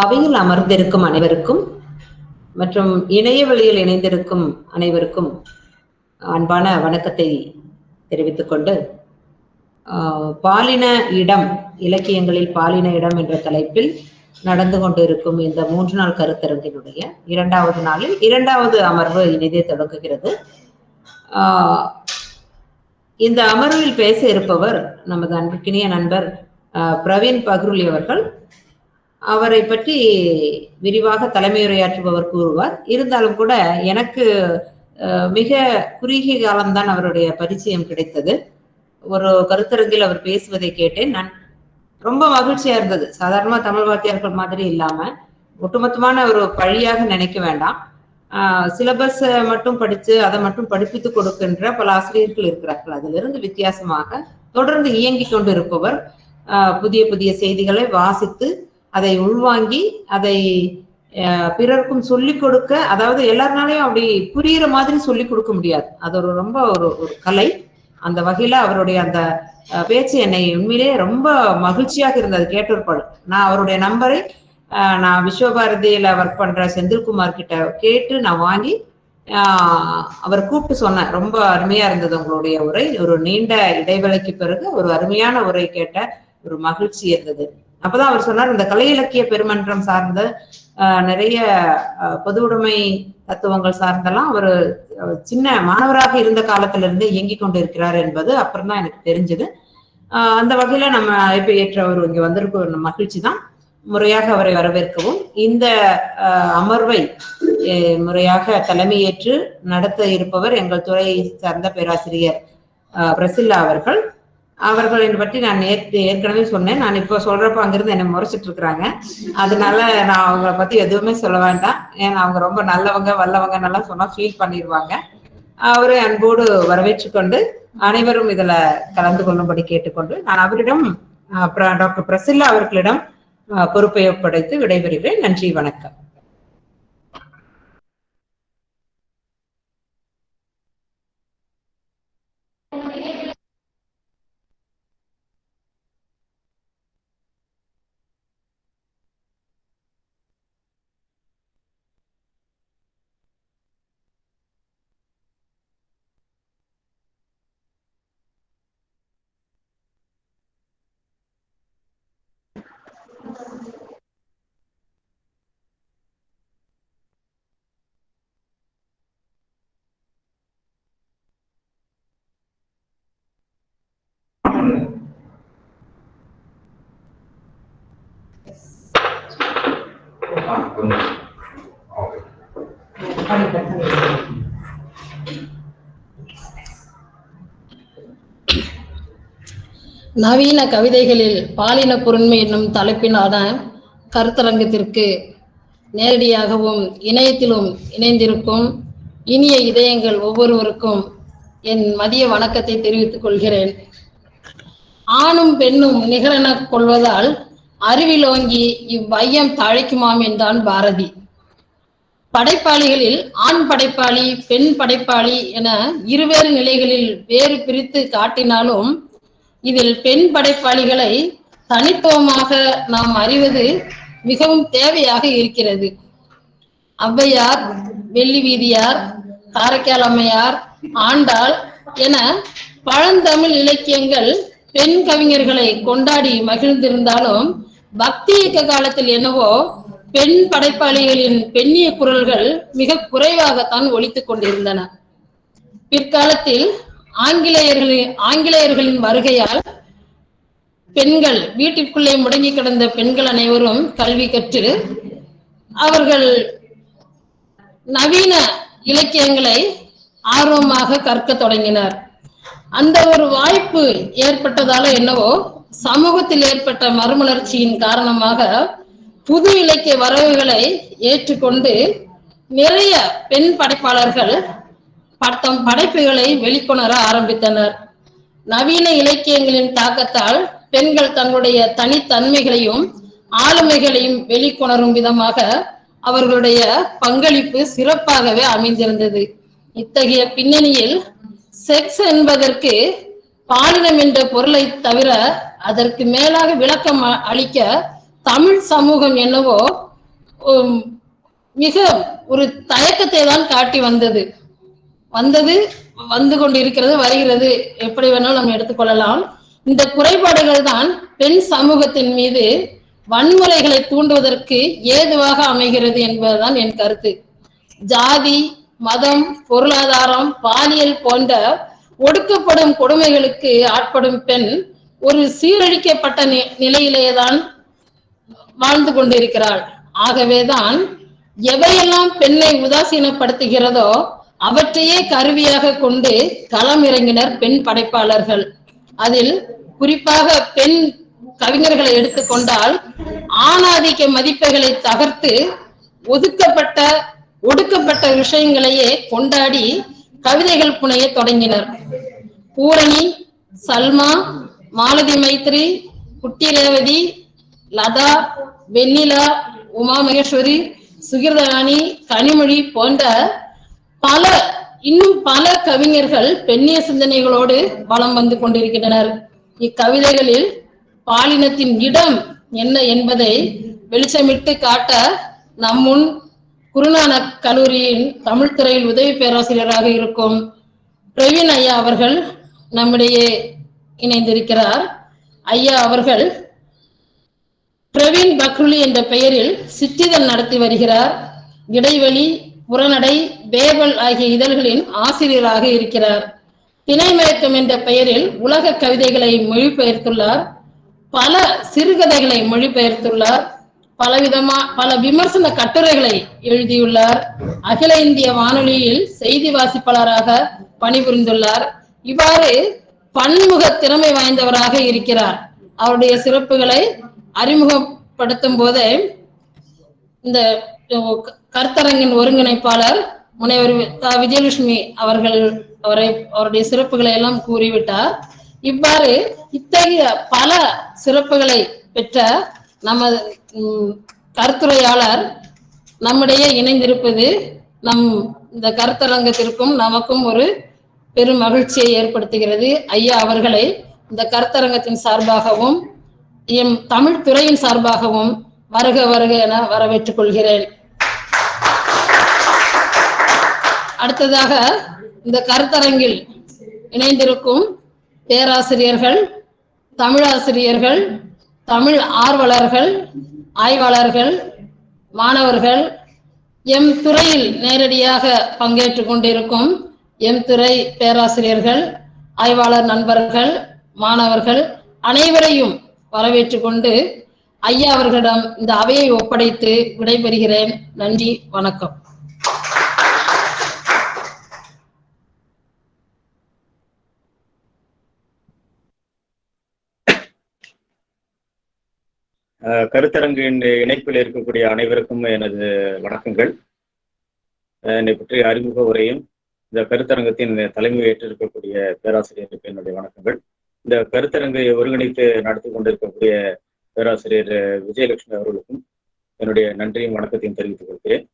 அவையில் அமர்ந்திருக்கும் அனைவருக்கும் மற்றும் இணைய வழியில் இணைந்திருக்கும் அனைவருக்கும் அன்பான வணக்கத்தை தெரிவித்துக் கொண்டு, பாலின இடம், இலக்கியங்களில் பாலின இடம் என்ற தலைப்பில் நடந்து கொண்டிருக்கும் இந்த 3 நாள் கருத்தரங்கினுடைய 2வது நாளில் 2வது அமர்வு இனிதே தொடங்குகிறது. இந்த அமர்வில் பேச இருப்பவர் நமது அன்பிற்கினிய நண்பர் பிரவீன் பக்ருலி அவர்கள். அவரை பற்றி விரிவாக தலைமையுரையாற்றுபவர் கூறுவார். இருந்தாலும் கூட எனக்கு மிக குறுகிய காலம்தான் அவருடைய பரிச்சயம் கிடைத்தது. ஒரு கருத்தரங்கில் அவர் பேசுவதை கேட்டேன். நான் ரொம்ப மகிழ்ச்சியா இருந்தது. சாதாரணமா தமிழ் வாத்தியார்கள் மாதிரி இல்லாம ஒட்டுமொத்தமான ஒரு பழியாக நினைக்க வேண்டாம். சிலபஸ் மட்டும் படிச்சு அதை மட்டும் படிப்பித்து கொடுக்கின்ற பல ஆசிரியர்கள் இருக்கிறார்கள். அதிலிருந்து வித்தியாசமாக தொடர்ந்து இயங்கி கொண்டு இருப்பவர் புதிய புதிய செய்திகளை வாசித்து அதை உள்வாங்கி அதை பிறருக்கும் சொல்லிக் கொடுக்க, அதாவது எல்லாருனாலையும் அப்படி புரியுற மாதிரி சொல்லிக் கொடுக்க முடியாது. அது ஒரு ரொம்ப ஒரு கலை. அந்த வகையில அவருடைய அந்த பேச்சு என்னை உண்மையிலே ரொம்ப மகிழ்ச்சியாக இருந்தது கேட்டிருப்பாள். நான் அவருடைய நம்பரை நான் விஸ்வபாரதியில ஒர்க் பண்ற செந்தில்குமார் கிட்ட கேட்டு நான் வாங்கி அவர் கூப்பிட்டு சொன்னேன். ரொம்ப அருமையா இருந்தது உங்களுடைய உரை. ஒரு நீண்ட இடைவேளைக்கு பிறகு ஒரு அருமையான உரை கேட்ட ஒரு மகிழ்ச்சி இருந்தது. அப்பதான் அவர் சொன்னார், இந்த கலை இலக்கிய பெருமன்றம் சார்ந்த நிறைய பொது உடைமை தத்துவங்கள் சார்ந்தெல்லாம் அவர் சின்ன மாணவராக இருந்த காலத்துல இருந்து இயங்கி கொண்டு இருக்கிறார் என்பது அப்புறம் தான் எனக்கு தெரிஞ்சது. அந்த வகையில நம்ம அழைப்பு ஏற்றவர் இங்க வந்திருக்க மகிழ்ச்சி தான். முறையாக அவரை வரவேற்கவும், இந்த அமர்வை முறையாக தலைமையேற்று நடத்த இருப்பவர் எங்கள் துறையை சார்ந்த பேராசிரியர் பிரசில்லா அவர்கள். அவர்களை பற்றி நான் ஏற்கனவே சொன்னேன். நான் இப்போ சொல்றப்ப அங்கிருந்து என்னை முறைச்சிட்டு இருக்கிறாங்க. அதனால நான் அவங்களை பத்தி எதுவுமே சொல்ல வேண்டாம். ஏன்னா அவங்க ரொம்ப நல்லவங்க, வல்லவங்க, நல்லா சொன்னா ஃபீல் பண்ணிடுவாங்க. அவரை அன்போடு வரவேற்று கொண்டு அனைவரும் இதுல கலந்து கொள்ளும்படி கேட்டுக்கொண்டு நான் அவரிடம் டாக்டர் பிரசில்லா அவர்களிடம் பொறுப்பை ஒப்படைத்து விடைபெறுகிறேன். நன்றி, வணக்கம். நவீன கவிதைகளில் பாலின பொருண்மை என்னும் தலைப்பிலான கருத்தரங்கத்திற்கு நேரடியாகவும் இணையத்திலும் இணைந்திருக்கும் இனிய இதயங்கள் ஒவ்வொருவருக்கும் என் மதிய வணக்கத்தை தெரிவித்துக் கொள்கிறேன். ஆணும் பெண்ணும் நிகரென கொள்வதால் அறிவிலோங்கி இவ்வையம் தழைக்குமாம் என்றான் பாரதி. படைப்பாளிகளில் ஆண் படைப்பாளி, பெண் படைப்பாளி என இருவேறு நிலைகளில் வேறு பிரித்து காட்டினாலும் இதில் பெண் படைப்பாளிகளை தனித்துவமாக நாம் அறிவது மிகவும் தேவையாக இருக்கிறது. ஔவையார், வெள்ளி வீதியார், காரைக்கால் அம்மையார், ஆண்டாள் என பழந்தமிழ் இலக்கியங்கள் பெண் கவிஞர்களை கொண்டாடி மகிழ்ந்திருந்தாலும் பக்தி இயக்க காலத்தில் என்னவோ பெண் படைப்பாளிகளின் பெண்ணிய குரல்கள் மிக குறைவாகத்தான் ஒலித்துக் கொண்டிருந்தன. பிற்காலத்தில் ஆங்கிலேயர்களின் வருகையால் பெண்கள், வீட்டிற்குள்ளே முடங்கி கிடந்த பெண்கள் அனைவரும் கல்வி கற்று அவர்கள் நவீன இலக்கியங்களை ஆர்வமாக கற்க தொடங்கினர். அந்த ஒரு வாய்ப்பு ஏற்பட்டதால என்னவோ சமூகத்தில் ஏற்பட்ட மறுமலர்ச்சியின் காரணமாக புது இலக்கிய வரவுகளை ஏற்றுக்கொண்டு நிறைய பெண் படைப்பாளர்கள் தம் படைப்புகளை வெளிக்கொணர ஆரம்பித்தனர். நவீன இலக்கியங்களின் தாக்கத்தால் பெண்கள் தங்களுடைய தனித்தன்மைகளையும் ஆளுமைகளையும் வெளிக்கொணரும் விதமாக அவர்களுடைய பங்களிப்பு சிறப்பாகவே அமைந்திருந்தது. இத்தகைய பின்னணியில் செக்ஸ் என்பதற்கு பாலினம் என்ற பொருளை தவிர அதற்கு மேலாக விளக்கம் அளிக்க தமிழ் சமூகம் என்னவோ மிக ஒரு தயக்கத்தை தான் காட்டி வந்தது வந்து கொண்டிருக்கிறது, வருகிறது, எப்படி வேணாலும் நம்ம எடுத்துக்கொள்ளலாம். இந்த குறைபாடுகள் தான் பெண் சமூகத்தின் மீது வன்முறைகளை தூண்டுவதற்கு ஏதுவாக அமைகிறது என்பதுதான் என் கருத்து. ஜாதி, மதம், பொருளாதாரம், பாலியல் போன்ற ஒடுக்கப்படும் கொடுமைகளுக்கு ஆட்படும் பெண் ஒரு சீரழிக்கப்பட்ட நிலையிலேதான் வாழ்ந்து கொண்டிருக்கிறாள். ஆகவேதான் எவையெல்லாம் பெண்ணை உதாசீனப்படுத்துகிறதோ அவற்றையே கருவியாக கொண்டு களம் இறங்கினர் பெண் படைப்பாளர்கள். அதில் குறிப்பாக பெண் கவிஞர்களை எடுத்துக்கொண்டால் ஆணாதிக்க மதிப்புகளை தகர்த்து ஒடுக்கப்பட்ட விஷயங்களையே கொண்டாடி கவிதைகள் புனைய தொடங்கினர். பூரணி, சல்மா, மாலதி மைத்ரி, குட்டி ரேவதி, லதா, வெண்ணிலா, உமா மகேஸ்வரி, சுகிர்தானி, கனிமொழி போன்ற இன்னும் பல கவிஞர்கள் பெண்ணிய சிந்தனைகளோடு வலம் வந்து கொண்டிருக்கின்றனர். இக்கவிதைகளில் பாலினத்தின் இடம் என்ன என்பதை வெளிச்சமிட்டு காட்ட நம்முன் குருநானக் கல்லூரியின் தமிழ் துறையில் உதவி பேராசிரியராக இருக்கும் பிரவீன் ஐயா அவர்கள் நம்மிடையே இணைந்திருக்கிறார். ஐயா அவர்கள் பிரவீன் பக்ருலி என்ற பெயரில் சிற்றிதழ் நடத்தி வருகிறார். இடைவெளி, புறநடை, பேபல் ஆகிய இதழ்களின் ஆசிரியராக இருக்கிறார். திணைமயக்கம் என்ற பெயரில் உலக கவிதைகளை மொழிபெயர்த்துள்ளார். பல சிறுகதைகளை மொழிபெயர்த்துள்ளார். பல விமர்சன கட்டுரைகளை எழுதியுள்ளார். அகில இந்திய வானொலியில் செய்தி வாசிப்பாளராக பணிபுரிந்துள்ளார். இவ்வாறு பன்முக திறமை வாய்ந்தவராக இருக்கிறார். அவருடைய சிறப்புகளை அறிமுகப்படுத்தும் போதே இந்த கருத்தரங்கின் ஒருங்கிணைப்பாளர் முனைவர் விஜயலட்சுமி அவருடைய சிறப்புகளை எல்லாம் கூறிவிட்டார். இவ்வாறு இத்தகைய பல சிறப்புகளை பெற்ற நமது கருத்துரையாளர் நம்மிடையே இணைந்திருப்பது இந்த கருத்தரங்கத்திற்கும் நமக்கும் ஒரு பெரும் மகிழ்ச்சியை ஏற்படுத்துகிறது. ஐயா அவர்களை இந்த கருத்தரங்கத்தின் சார்பாகவும் எம் தமிழ் துறையின் சார்பாகவும் வருக வருக என வரவேற்றுக் கொள்கிறேன். அடுத்ததாக இந்த கருத்தரங்கில் இணைந்திருக்கும் பேராசிரியர்கள், தமிழாசிரியர்கள், தமிழ் ஆர்வலர்கள், ஆய்வாளர்கள், மாணவர்கள், எம் துறையில் நேரடியாக பங்கேற்றுக் கொண்டிருக்கும் எம் துறை பேராசிரியர்கள், ஆய்வாளர் நண்பர்கள், மாணவர்கள் அனைவரையும் வரவேற்றுக் கொண்டு ஐயா அவர்களிடம் இந்த அவையை ஒப்படைத்து விடைபெறுகிறேன். நன்றி, வணக்கம். கருத்தரங்கின் இணைப்பில் இருக்கக்கூடிய அனைவருக்கும் எனது வணக்கங்கள். என்னை பற்றிய அறிமுக உரையும் இந்த கருத்தரங்கத்தின் தலைமை ஏற்றிருக்கக்கூடிய பேராசிரியருக்கு என்னுடைய வணக்கங்கள். இந்த கருத்தரங்கை ஒருங்கிணைத்து நடத்தி கொண்டிருக்கக்கூடிய பேராசிரியர் விஜயலட்சுமி அவர்களுக்கும் என்னுடைய நன்றியும் வணக்கத்தையும் தெரிவித்துக் கொள்கிறேன்.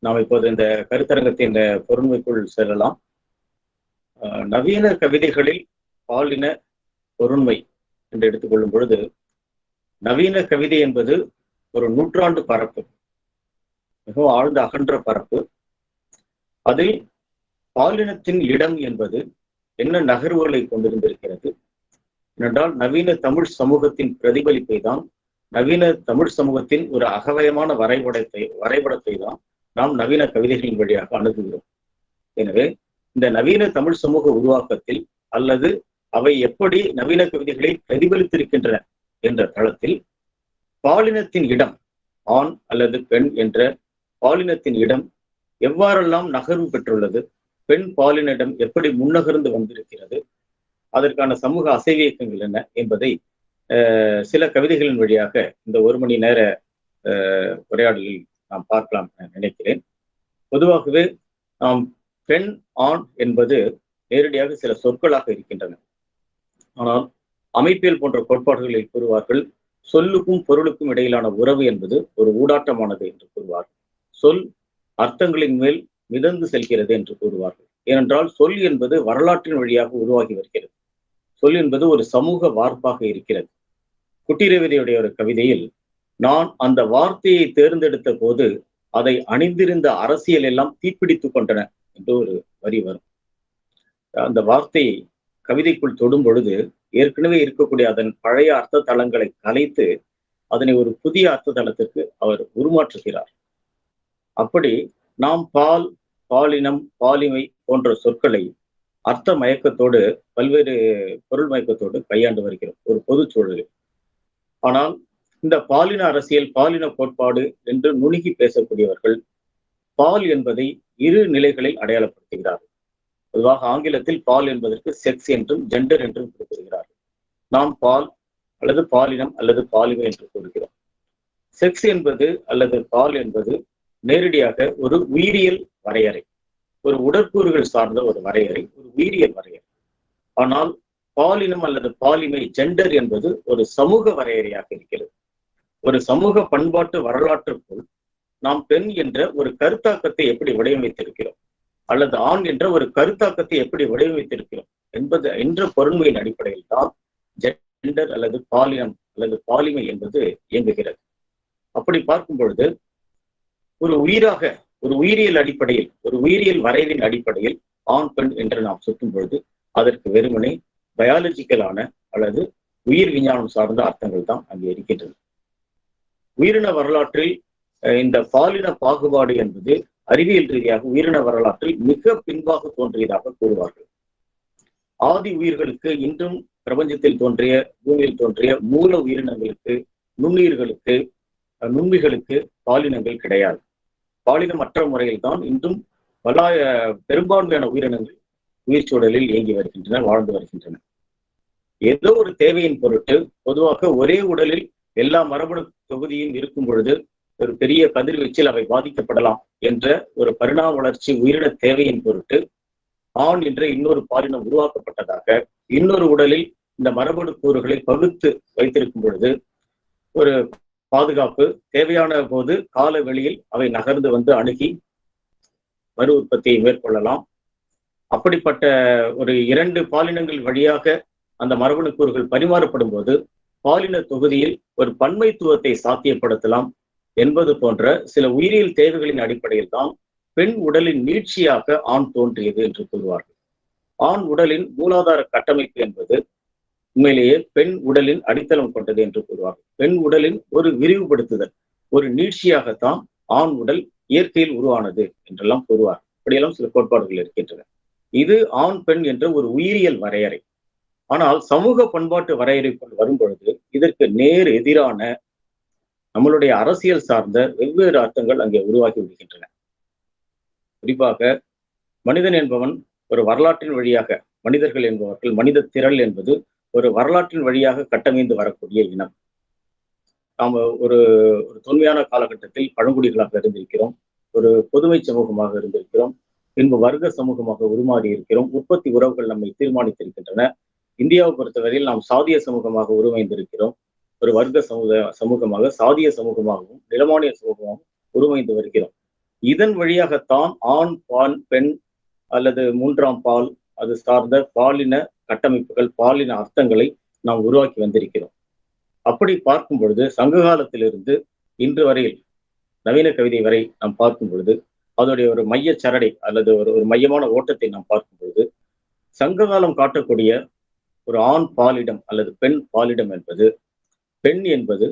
நாம் இப்போது இந்த கருத்தரங்கத்தின் பொருண்மைக்குள் செல்லலாம். நவீன கவிதைகளில் பாலின பொருண்மை என்று எடுத்துக்கொள்ளும் பொழுது, நவீன கவிதை என்பது ஒரு நூற்றாண்டு பரப்பு, மிகவும் ஆழ்ந்த அகன்ற பரப்பு. அதில் பாலினத்தின் இடம் என்பது என்ன நகர்வுகளை கொண்டிருந்திருக்கிறது என்றால், நவீன தமிழ் சமூகத்தின் பிரதிபலிப்பை தான், நவீன தமிழ் சமூகத்தின் ஒரு அகவயமான வரைபடத்தை தான் நாம் நவீன கவிதைகளின் வழியாக அணுகுகிறோம். எனவே இந்த நவீன தமிழ் சமூக உருவாக்கத்தில் அல்லது அவை எப்படி நவீன கவிதைகளை பிரதிபலித்திருக்கின்றன என்ற தளத்தில் பாலினத்தின் இடம், ஆண் அல்லது பெண் என்ற பாலினத்தின் இடம் எவ்வாறெல்லாம் நகர்வு பெற்றுள்ளது, பெண் பாலினிடம் எப்படி முன்னகர்ந்து வந்திருக்கிறது, அதற்கான சமூக அசைவியக்கங்கள் என்ன என்பதை சில கவிதைகளின் வழியாக இந்த ஒரு மணி நேர உரையாடலில் நாம் பார்க்கலாம் என நினைக்கிறேன். பொதுவாகவே நாம் பெண், ஆண் என்பது நேரடியாக சில சொற்களாக இருக்கின்றன. ஆனால் அமைப்பியல் போன்ற கோட்பாடுகளில் கூறுவார்கள், சொல்லுக்கும் பொருளுக்கும் இடையிலான உறவு என்பது ஒரு ஊடாட்டமானது என்று கூறுவார்கள். சொல் அர்த்தங்களின் மேல் மிதந்து செல்கிறது என்று கூறுவார்கள். ஏனென்றால் சொல் என்பது வரலாற்றின் வழியாக உருவாகி வருகிறது. சொல் என்பது ஒரு சமூக வார்ப்பாக இருக்கிறது. குட்டி ரேவதியுடைய ஒரு கவிதையில் நான் அந்த வார்த்தையை தேர்ந்தெடுத்த போது அதை அணிந்திருந்த அரசியல் எல்லாம் தீப்பிடித்துக் கொண்டன என்று ஒரு வரி வரும். அந்த வார்த்தை கவிதைக்குள் தொடும் பொழுது ஏற்கனவே இருக்கக்கூடிய அதன் பழைய அர்த்த தளங்களை கலைத்து அதனை ஒரு புதிய அர்த்த தளத்திற்கு அவர் உருமாற்றுகிறார். அப்படி நாம் பால், பாலினம், பாலிமை போன்ற சொற்களை அர்த்த மயக்கத்தோடு பல்வேறு பொருள் மயக்கத்தோடு கையாண்டு வருகிறோம் ஒரு பொது சூழலில். ஆனால் இந்த பாலின அரசியல், பாலின கோட்பாடு என்று நுணுகி பேசக்கூடியவர்கள் பால் என்பதை இரு நிலைகளில் அடையாளப்படுத்துகிறார்கள். பொதுவாக ஆங்கிலத்தில் பால் என்பதற்கு செக்ஸ் என்றும் ஜெண்டர் என்றும் குறிப்பிடுகிறார்கள். நாம் பால் அல்லது பாலினம் அல்லது பாலிமை என்று கூறுகிறோம். செக்ஸ் என்பது அல்லது பால் என்பது நேரடியாக ஒரு உயிரியல் வரையறை, ஒரு உடற்கூறுகள் சார்ந்த ஒரு வரையறை, ஒரு உயிரியல் வரையறை. ஆனால் பாலினம் அல்லது பாலிமை ஜெண்டர் என்பது ஒரு சமூக வரையறையாக இருக்கிறது. ஒரு சமூக பண்பாட்டு வரலாற்றுக்குள் நாம் பெண் என்ற ஒரு கருத்தாக்கத்தை எப்படி வடிவமைத்திருக்கிறோம் அல்லது ஆண் என்ற ஒரு கருத்தாக்கத்தை எப்படி வடிவமைத்திருக்கிறோம் என்ற பொருண்மையின் அடிப்படையில் தான் ஜெண்டர் அல்லது பாலினம் அல்லது பாலிமை என்பது இயங்குகிறது. அப்படி பார்க்கும் பொழுது ஒரு உயிராக, ஒரு உயிரியல் அடிப்படையில், ஒரு உயிரியல் வரைவின் அடிப்படையில் ஆண் பெண் என்று நாம் சுட்டும் பொழுது அதற்கு வெறுமனே பயாலஜிக்கலான அல்லது உயிர் விஞ்ஞானம் சார்ந்த அர்த்தங்கள் தான் அங்கே இருக்கின்றது. உயிரின வரலாற்றில் இந்த பாலின பாகுபாடு என்பது அறிவியல் ரீதியாக உயிரின வரலாற்றில் மிக பின்பாக தோன்றியதாக கூறுவார்கள். ஆதி உயிர்களுக்கு, இன்றும் பிரபஞ்சத்தில் தோன்றிய, பூமியில் தோன்றிய மூல உயிரினங்களுக்கு, நுண்ணுயிர்களுக்கு, நுண்மிகளுக்கு பாலினங்கள் கிடையாது. பாலினமற்ற முறையில் தான் இன்றும் பெரும்பான்மையான உயிரினங்கள் உயிர் சூழலில் இயங்கி வருகின்றன, வாழ்ந்து வருகின்றன. ஏதோ ஒரு தேவையின் பொருட்டு பொதுவாக ஒரே உடலில் எல்லா மரபணு தொகுதியும் இருக்கும் பொழுது ஒரு பெரிய கதிர்வீச்சில் அவை பாதிக்கப்படலாம் என்ற ஒரு பரிணாம வளர்ச்சி உயிரின தேவையின் பொருட்டு ஆண் என்ற இன்னொரு பாலினம் உருவாக்கப்பட்டதாக, இன்னொரு உடலில் இந்த மரபணு கூறுகளை பகுத்து வைத்திருக்கும் பொழுது ஒரு பாதுகாப்பு தேவையான போது கால வெளியில் அவை நகர்ந்து வந்து அணுகி மறு உற்பத்தியை மேற்கொள்ளலாம். அப்படிப்பட்ட ஒரு இரண்டு பாலினங்கள் வழியாக அந்த மரபணு கூறுகள் பரிமாறப்படும் போது பாலின தொகுதியில் ஒரு பன்மைத்துவத்தை சாத்தியப்படுத்தலாம் என்பது போன்ற சில உயிரியல் தேவைகளின் அடிப்படையில் தான் பெண் உடலின் நீட்சியாக ஆண் தோன்றியது என்று கூறுவார்கள். ஆண் உடலின் மூலாதார கட்டமைப்பு என்பது உண்மையிலேயே பெண் உடலின் அடித்தளம் கொண்டது என்று கூறுவார்கள். பெண் உடலின் ஒரு விரிவுபடுத்துதல், ஒரு நீட்சியாகத்தான் ஆண் உடல் இயற்கையில் உருவானது என்றெல்லாம் கூறுவார். இப்படியெல்லாம் சில கோட்பாடுகள் இருக்கின்றன. இது ஆண் பெண் என்ற ஒரு உயிரியல் வரையறை. ஆனால் சமூக பண்பாட்டு வரையறைக்குள் வரும்பொழுது இதற்கு நேர் எதிரான நம்மளுடைய அரசியல் சார்ந்த வெவ்வேறு அர்த்தங்கள் அங்கே உருவாகி விடுகின்றன. குறிப்பாக மனிதன் என்பவன் ஒரு வரலாற்றின் வழியாக, மனிதர்கள் என்பவர்கள், மனித திரள் என்பது ஒரு வரலாற்றின் வழியாக கட்டமைந்து வரக்கூடிய இனம். நாம் ஒரு தொன்மையான காலகட்டத்தில் பழங்குடிகளாக இருந்திருக்கிறோம், ஒரு பொதுமை சமூகமாக இருந்திருக்கிறோம், பின்பு வர்க்க சமூகமாக உருமாறி இருக்கிறோம். உற்பத்தி உறவுகள் நம்மை தீர்மானித்திருக்கின்றன. இந்தியாவை பொறுத்தவரையில் நாம் சாதிய சமூகமாக உருவாய்ந்திருக்கிறோம். ஒரு வர்க்க சமூகமாக, சாதிய சமூகமாகவும், நிலமானிய சமூகமாகவும் உருவாய்ந்து வருகிறோம். இதன் வழியாகத்தான் ஆண், பால், பெண் அல்லது மூன்றாம் பால் அது சார்ந்த பாலின கட்டமைப்புகள், பாலின அர்த்தங்களை நாம் உருவாக்கி வந்திருக்கிறோம். அப்படி பார்க்கும் பொழுது சங்க காலத்திலிருந்து இன்று வரையில் நவீன கவிதை வரை நாம் பார்க்கும் பொழுது அதோடைய ஒரு மைய சரடை அல்லது ஒரு மையமான ஓட்டத்தை நாம் பார்க்கும் பொழுது சங்க காலம் காட்டக்கூடிய ஒரு ஆண் பாலிடம் அல்லது பெண் பாலிடம் என்பது, பெண் என்பது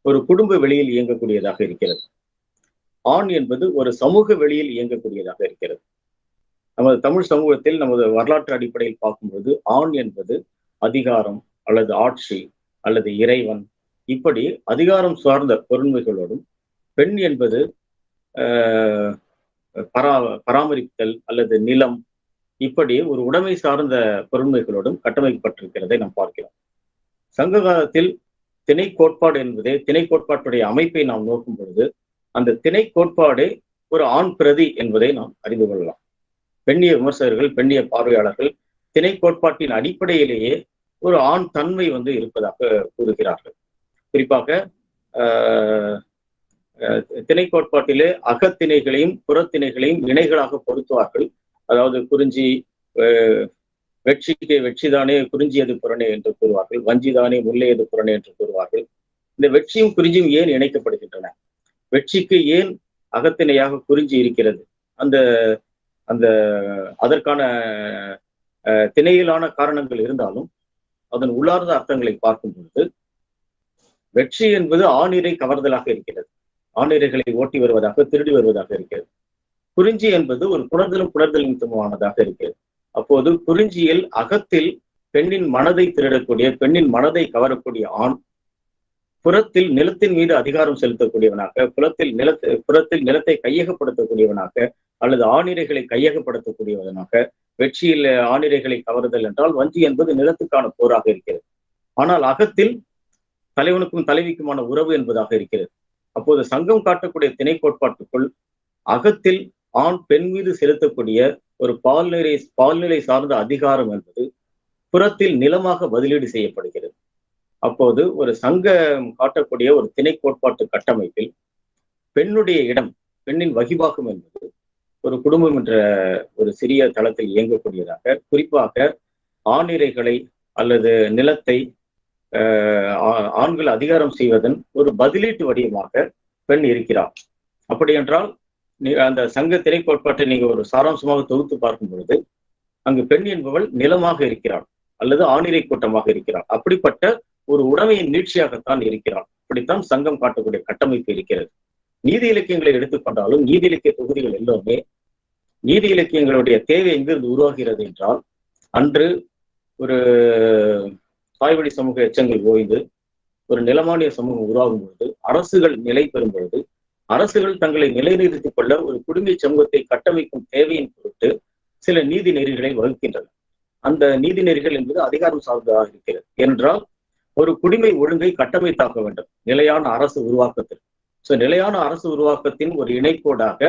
ஒரு குடும்ப வெளியில் இயங்கக்கூடியதாக இருக்கிறது. ஆண் என்பது ஒரு சமூக வெளியில் இயங்கக்கூடியதாக இருக்கிறது. நமது தமிழ் சமூகத்தில் நமது வரலாற்று அடிப்படையில் பார்க்கும்போது ஆண் என்பது அதிகாரம் அல்லது ஆட்சி அல்லது இறைவன், இப்படி அதிகாரம் சார்ந்த பொருண்மைகளோடும், பெண் என்பது பராமரித்தல் அல்லது நிலம், இப்படி ஒரு உடைமை சார்ந்த பொருண்மைகளோடும் கட்டமைக்கப்பட்டிருக்கிறதை நாம் பார்க்கிறோம். சங்க காலத்தில் திணை கோட்பாடு என்பதே, திணை கோட்பாட்டுடைய அமைப்பை நாம் நோக்கும் பொழுது அந்த திணை கோட்பாடு ஒரு ஆண் பிரதி என்பதை நாம் அறிந்து கொள்ளலாம். பெண்ணிய விமர்சகர்கள், பெண்ணிய பார்வையாளர்கள் திணை கோட்பாட்டின் அடிப்படையிலேயே ஒரு ஆண் தன்மை இருப்பதாக கூறுகிறார்கள். குறிப்பாக திணை கோட்பாட்டிலே அகத்திணைகளையும் புறத்திணைகளையும் இணைகளாக பொருத்துவார்கள். அதாவது குறிஞ்சி வெற்றிக்கு வெற்றிதானே குறிஞ்சியது புறனே என்று கூறுவார்கள், வஞ்சிதானே முல்லையது புறனே என்று கூறுவார்கள். இந்த வெற்றியும் குறிஞ்சியும் ஏன் இணைக்கப்படுகின்றன? வெற்றிக்கு ஏன் அகத்திணையாக குறிஞ்சி இருக்கிறது? அந்த அந்த அதற்கான திணையிலான காரணங்கள் இருந்தாலும் அதன் உள்ளார்ந்த அர்த்தங்களை பார்க்கும் பொழுது வெற்றி என்பது ஆணிரை கவர்தலாக இருக்கிறது. ஆணிரைகளை ஓட்டி வருவதாக, திருடி வருவதாக இருக்கிறது. குறிஞ்சி என்பது ஒரு புணர்தல் நிமித்தமானதாக இருக்கிறது. அப்போது குறிஞ்சியில் அகத்தில் பெண்ணின் மனதை திருடக்கூடிய, பெண்ணின் மனதை கவரக்கூடிய ஆண், புறத்தில் நிலத்தின் மீது அதிகாரம் செலுத்தக்கூடியவனாக, புறத்தில் நிலத்தை கையகப்படுத்தக்கூடியவனாக அல்லது ஆணிரைகளை கையகப்படுத்தக்கூடியவனாக. வெற்றியில் ஆணிரைகளை கவருதல் என்றால் வஞ்சி என்பது நிலத்துக்கான போராக இருக்கிறது. ஆனால் அகத்தில் தலைவனுக்கும் தலைவிக்குமான உறவு என்பதாக இருக்கிறது. அப்போது சங்கம் காட்டக்கூடிய திணை கோட்பாட்டுக்குள் அகத்தில் ஆண் பெண் மீது செலுத்தக்கூடிய ஒரு பால்நிலை சார்ந்த அதிகாரம் என்பது புறத்தில் நிலமாக பதிலீடு செய்யப்படுகிறது. அப்போது ஒரு சங்கம் காட்டக்கூடிய ஒரு திணை கோட்பாட்டு கட்டமைப்பில் பெண்ணுடைய இடம், பெண்ணின் வகிபாகம் என்பது ஒரு குடும்பம் என்ற ஒரு சிறிய தளத்தில் இயங்கக்கூடியதாக, குறிப்பாக ஆணிரைகளை அல்லது நிலத்தை ஆண்கள் அதிகாரம் செய்வதன் ஒரு பதிலீட்டு வடிவமாக பெண் இருக்கிறார். அப்படி என்றால் அந்த சங்க திணை கோட்பாட்டை நீங்க ஒரு சாராம்சமாக தொகுத்து பார்க்கும் பொழுது அங்கு பெண் என்பவள் நிலமாக இருக்கிறாள் அல்லது ஆணிரை கூட்டமாக இருக்கிறாள். அப்படிப்பட்ட ஒரு உடைமையின் நீட்சியாகத்தான் இருக்கிறாள். அப்படித்தான் சங்கம் காட்டக்கூடிய கட்டமைப்பு இருக்கிறது. நீதி இலக்கியங்களை எடுத்துக்கொண்டாலும் நீதி இலக்கிய தொகுதிகள் எல்லோருமே நீதி இலக்கியங்களுடைய தேவை எங்கிருந்து உருவாகிறது என்றால், அன்று ஒரு தாய்வழி சமூக எச்சங்கள் ஓய்ந்து ஒரு நிலமானிய சமூகம் உருவாகும் பொழுது, அரசுகள் நிலை பெறும் பொழுது, அரசுகள் தங்களை நிலைநிறுத்திக் கொள்ள ஒரு குடிமை சமூகத்தை கட்டமைக்கும் தேவையின் பொருட்டு சில நீதி நெறிகளை வகுக்கின்றன. அந்த நீதி நெறிகள் என்பது அதிகாரம் சார்ந்ததாக இருக்கிறது. ஏனென்றால் ஒரு குடிமை ஒழுங்கை கட்டமைத்தாக்க வேண்டும் நிலையான அரசு உருவாக்கத்தில். நிலையான அரசு உருவாக்கத்தின் ஒரு இணைப்போடாக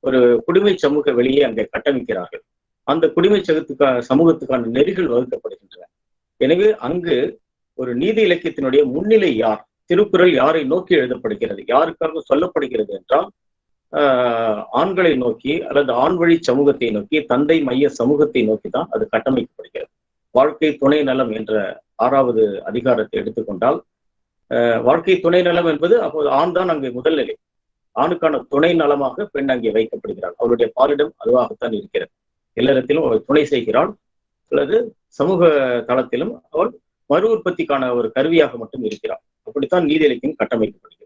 ஒரு குடிமை சமூக வெளியே அங்கே கட்டமைக்கிறார்கள். அந்த குடிமை சமூகத்துக்கான நெறிகள் வகுக்கப்படுகின்றன. எனவே அங்கு ஒரு நீதி இலக்கியத்தினுடைய முன்னிலை யார்? திருக்குறள் யாரை நோக்கி எழுதப்படுகிறது, யாருக்காக சொல்லப்படுகிறது என்றால் ஆண்களை நோக்கி அல்லது ஆண் வழி சமூகத்தை நோக்கி, தந்தை மைய சமூகத்தை நோக்கி தான் அது கட்டமைக்கப்படுகிறது. வாழ்க்கை துணை நலம் என்ற 6வது அதிகாரத்தை எடுத்துக்கொண்டால், வாழ்க்கை துணை நலம் என்பது அப்போது ஆண் தான் அங்கே முதல் நிலை. ஆணுக்கான துணை நலமாக பெண் அங்கே வைக்கப்படுகிறாள். அவருடைய பாலிடம் அதுவாகத்தான் இருக்கிறது. இல்லறத்திலும் அவள் துணை செய்கிறாள் அல்லது சமூக தளத்திலும் அவள் மறு உற்பத்திக்கான ஒரு கருவியாக மட்டும் இருக்கிறாள். அப்படித்தான் நீதி இலக்கியம் கட்டமைக்கப்படுகிறது.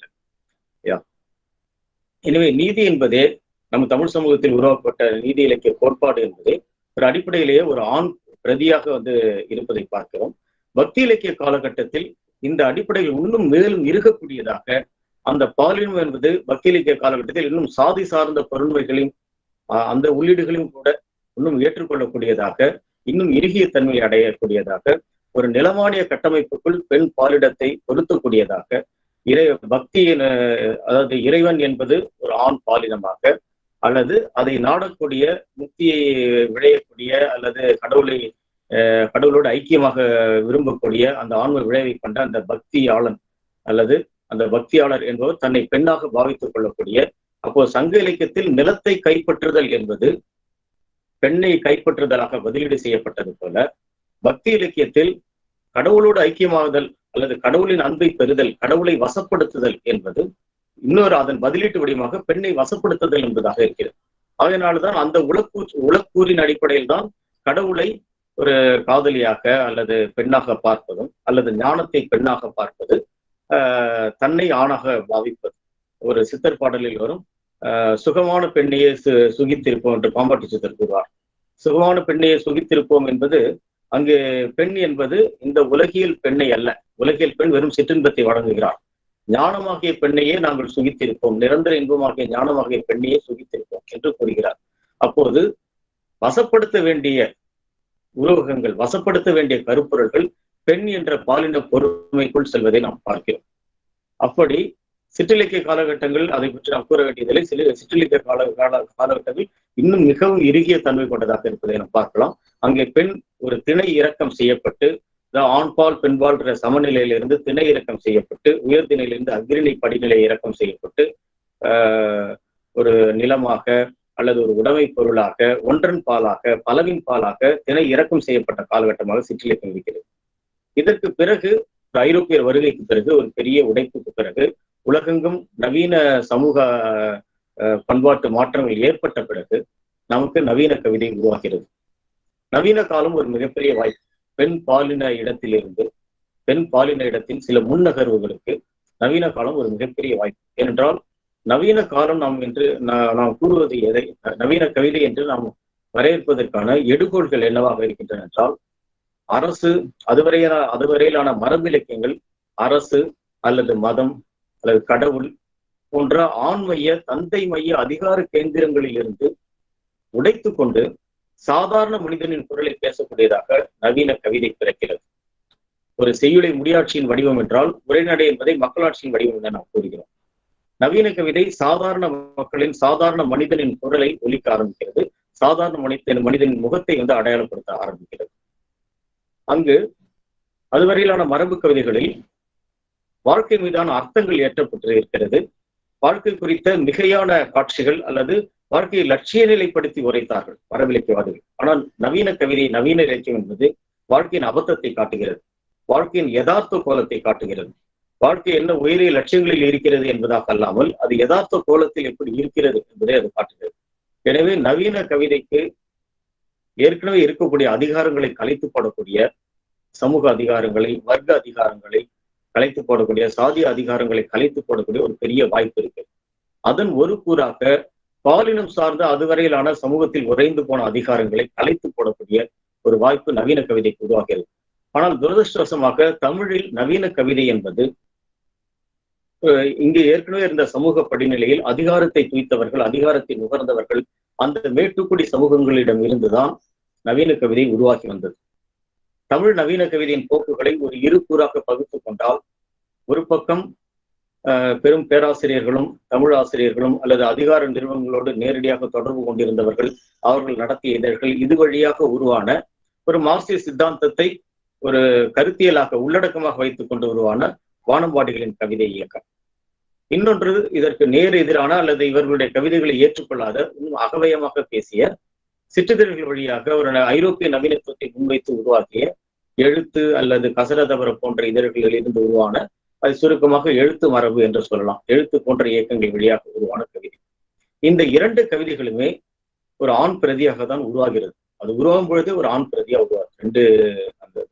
எனவே நீதி என்பதே நம் தமிழ் சமூகத்தில் உருவாக்கப்பட்ட நீதி இலக்கிய கோட்பாடு என்பதே ஒரு அடிப்படையிலேயே ஒரு ஆண் பிரதியாக இருப்பதை பார்க்கிறோம். பக்தி இலக்கிய காலகட்டத்தில் இந்த அடிப்படையில் இன்னும் மேலும் இருக்கக்கூடியதாக அந்த பாலினம் என்பது பக்தி இலக்கிய காலகட்டத்தில் இன்னும் சாதி சார்ந்த பொருண்மைகளையும் அந்த உள்ளீடுகளையும் கூட இன்னும் ஏற்றுக்கொள்ளக்கூடியதாக, இன்னும் இறுகிய தன்மை அடையக்கூடியதாக, ஒரு நிலமானிய கட்டமைப்புக்குள் பெண் பாலிடத்தை பொருத்தக்கூடியதாக, பக்தியின் அதாவது இறைவன் என்பது ஒரு ஆண் பாலினமாக அல்லது அதை நாடக்கூடிய முக்தியை விளையக்கூடிய அல்லது கடவுளோடு ஐக்கியமாக விரும்பக்கூடிய அந்த ஆன்ம விளைவை கொண்ட அந்த பக்தியாளன் அல்லது அந்த பக்தியாளர் என்பவர் தன்னை பெண்ணாக பாவித்துக் கொள்ளக்கூடிய. அப்போ சங்க இலக்கியத்தில் நிலத்தை கைப்பற்றுதல் என்பது பெண்ணை கைப்பற்றுதலாக பதிலீடு செய்யப்பட்டது போல, பக்தி இலக்கியத்தில் கடவுளோடு ஐக்கியமாகுதல் அல்லது கடவுளின் அன்பை பெறுதல், கடவுளை வசப்படுத்துதல் என்பது இன்னொரு அதன் பதிலீட்டு வடிவமாக பெண்ணை வசப்படுத்துதல் என்பதாக இருக்கிறது. அதனால்தான் அந்த உளக்கூறின் அடிப்படையில் தான் கடவுளை ஒரு காதலியாக அல்லது பெண்ணாக பார்ப்பதும் அல்லது ஞானத்தை பெண்ணாக பார்ப்பது, தன்னை ஆணாக பாவிப்பது. ஒரு சித்தர் பாடலில் வரும் சுகமான பெண்ணையே சுகித்திருப்போம் என்று பாம்பாட்டி சித்தர் கூறுவார். சுகமான பெண்ணையே சுகித்திருப்போம் என்பது அங்கு பெண் என்பது இந்த உலகியல் பெண்ணை அல்ல. உலகியல் பெண் வெறும் சிற்றின்பத்தை வழங்குகிறார். ஞானமாகிய பெண்ணையே நாங்கள் சுகித்திருப்போம், நிரந்தர இன்பமாகிய ஞானமாகிய பெண்ணையே சுகித்திருப்போம் என்று கூறுகிறார். அப்போது வசப்படுத்த வேண்டிய உருவகங்கள், வசப்படுத்த வேண்டிய கருப்பொருள்கள் பெண் என்ற பாலின பொறுமைக்குள் செல்வதை நாம் பார்க்கிறோம். அப்படி சிற்றிலக்கிய காலகட்டங்கள் அதை பற்றி நாம் கூற வேண்டியதில்லை. சிற்றிலக்கிய காலகட்டங்கள் இன்னும் மிகவும் இறுகிய தன்மை கொண்டதாக இருப்பதை நாம் பார்க்கலாம். அங்கே பெண் ஒரு திணை இறக்கம் செய்யப்பட்டு, ஆண்பால் பெண்பால் சமநிலையிலிருந்து திணை இறக்கம் செய்யப்பட்டு, உயர்திணையிலிருந்து அக்ரிணை படிநிலை இறக்கம் செய்யப்பட்டு ஒரு நிலமாக அல்லது ஒரு உடைமை பொருளாக, ஒன்றன் பாலாக, பலவின் பாலாக திணை இறக்கம் செய்யப்பட்ட காலகட்டமாக சிற்றிலக்கியம் இருக்கிறது. இதற்கு பிறகு ஐரோப்பியர் வருகைக்கு பிறகு, ஒரு பெரிய உடைப்புக்கு பிறகு, உலகெங்கும் நவீன சமூக பண்பாட்டு மாற்றங்கள் ஏற்பட்ட பிறகு நமக்கு நவீன கவிதை உருவாகிறது. நவீன காலம் ஒரு மிகப்பெரிய வாய்ப்பு. பெண் பாலின இடத்தின் சில முன்னகர்வுகளுக்கு நவீன காலம் ஒரு மிகப்பெரிய வாய்ப்பு. ஏனென்றால் நவீன காலம் நாம் கூறுவது எதை, நவீன கவிதை என்று நாம் வரையறுப்பதற்கான எடுகோள்கள் என்னவாக இருக்கின்றன என்றால், அரசு, அதுவரையிலான மரபிலக்கியங்கள் அரசு அல்லது மதம் அல்லது கடவுள் போன்ற ஆண்மைய தந்தை மைய அதிகார கேந்திரங்களில் இருந்து உடைத்து கொண்டு சாதாரண மனிதனின் குரலை பேசக்கூடியதாக நவீன கவிதை பிறக்கிறது. ஒரு செய்யுளை முடியாட்சியின் வடிவம் என்றால் உரைநடை என்பதை மக்களாட்சியின் வடிவம் என நாம் கூறுகிறோம். நவீன கவிதை சாதாரண மக்களின், சாதாரண மனிதனின் குரலை ஒலிக்க ஆரம்பிக்கிறது. சாதாரண மனிதனின் முகத்தை அடையாளப்படுத்த ஆரம்பிக்கிறது. அங்கு அதுவரையிலான மரபு கவிதைகளில் வாழ்க்கை மீதான அர்த்தங்கள் ஏற்றப்பட்டு இருக்கிறது. வாழ்க்கை குறித்த மிகையான காட்சிகள் அல்லது வாழ்க்கையை லட்சிய நிலைப்படுத்தி உரைத்தார்கள் மரபிலக்கியவாதிகள். ஆனால் நவீன கவிதை, நவீன இலக்கியம் என்பது வாழ்க்கையின் அபத்தத்தை காட்டுகிறது, வாழ்க்கையின் யதார்த்த கோலத்தை காட்டுகிறது. வாழ்க்கை என்ன உயரிய லட்சியங்களில் இருக்கிறது என்பதாக அல்லாமல் அது யதார்த்த கோலத்தில் எப்படி இருக்கிறது என்பதை அது காட்டுகிறது. எனவே நவீன கவிதைக்கு ஏற்கனவே இருக்கக்கூடிய அதிகாரங்களை கலைத்து போடக்கூடிய, சமூக அதிகாரங்களை, வர்க்க அதிகாரங்களை கலைத்து போடக்கூடிய, சாதிய அதிகாரங்களை கலைத்து போடக்கூடிய ஒரு பெரிய வாய்ப்பு இருக்கு. அதன் ஒரு கூறாக பாலினம் சார்ந்த அதுவரையிலான சமூகத்தில் உறைந்து போன அதிகாரங்களை கலைத்து போடக்கூடிய ஒரு வாய்ப்பு நவீன கவிதைக்கு உருவாகிறது. ஆனால் துரதிருஷ்டவசமாக தமிழில் நவீன கவிதை என்பது இங்கே ஏற்கனவே இருந்த சமூக படிநிலையில் அதிகாரத்தை துய்த்தவர்கள், அதிகாரத்தை நுகர்ந்தவர்கள், அந்த மேட்டுக்குடி சமூகங்களிடம் இருந்துதான் நவீன கவிதை உருவாக்கி வந்தது. தமிழ் நவீன கவிதையின் போக்குகளை ஒரு இரு கூறாக பகுத்து கொண்டால், ஒரு பக்கம் பெரும் பேராசிரியர்களும் தமிழ் ஆசிரியர்களும் அல்லது அதிகார நிறுவனங்களோடு நேரடியாக தொடர்பு கொண்டிருந்தவர்கள், அவர்கள் நடத்திய இதழ்கள், இது வழியாக உருவான ஒரு மார்க்சிய சித்தாந்தத்தை ஒரு கருத்தியலாக உள்ளடக்கமாக வைத்துக் கொண்டு உருவான வானம்பாடிகளின் கவிதை இயக்கம். இன்னொன்று இதற்கு நேர் எதிரான அல்லது இவர்களுடைய கவிதைகளை ஏற்றுக்கொள்ளாத, இன்னும் அகவயமாக பேசிய சிற்றிதழ்கள் வழியாக ஒரு ஐரோப்பிய நவீனத்துவத்தை முன்வைத்து உருவாக்கிய எழுத்து அல்லது கசரதவர போன்ற இதழ்களில் இருந்து உருவான, அது சுருக்கமாக எழுத்து மரபு என்று சொல்லலாம், எழுத்து போன்ற இயக்கங்கள் வழியாக உருவான கவிதை. இந்த இரண்டு கவிதைகளுமே ஒரு ஆண் பிரதியாக தான் உருவாகிறது. அது உருவாகும் பொழுது ஒரு ஆண் பிரதியா உருவாது. ரெண்டு அந்த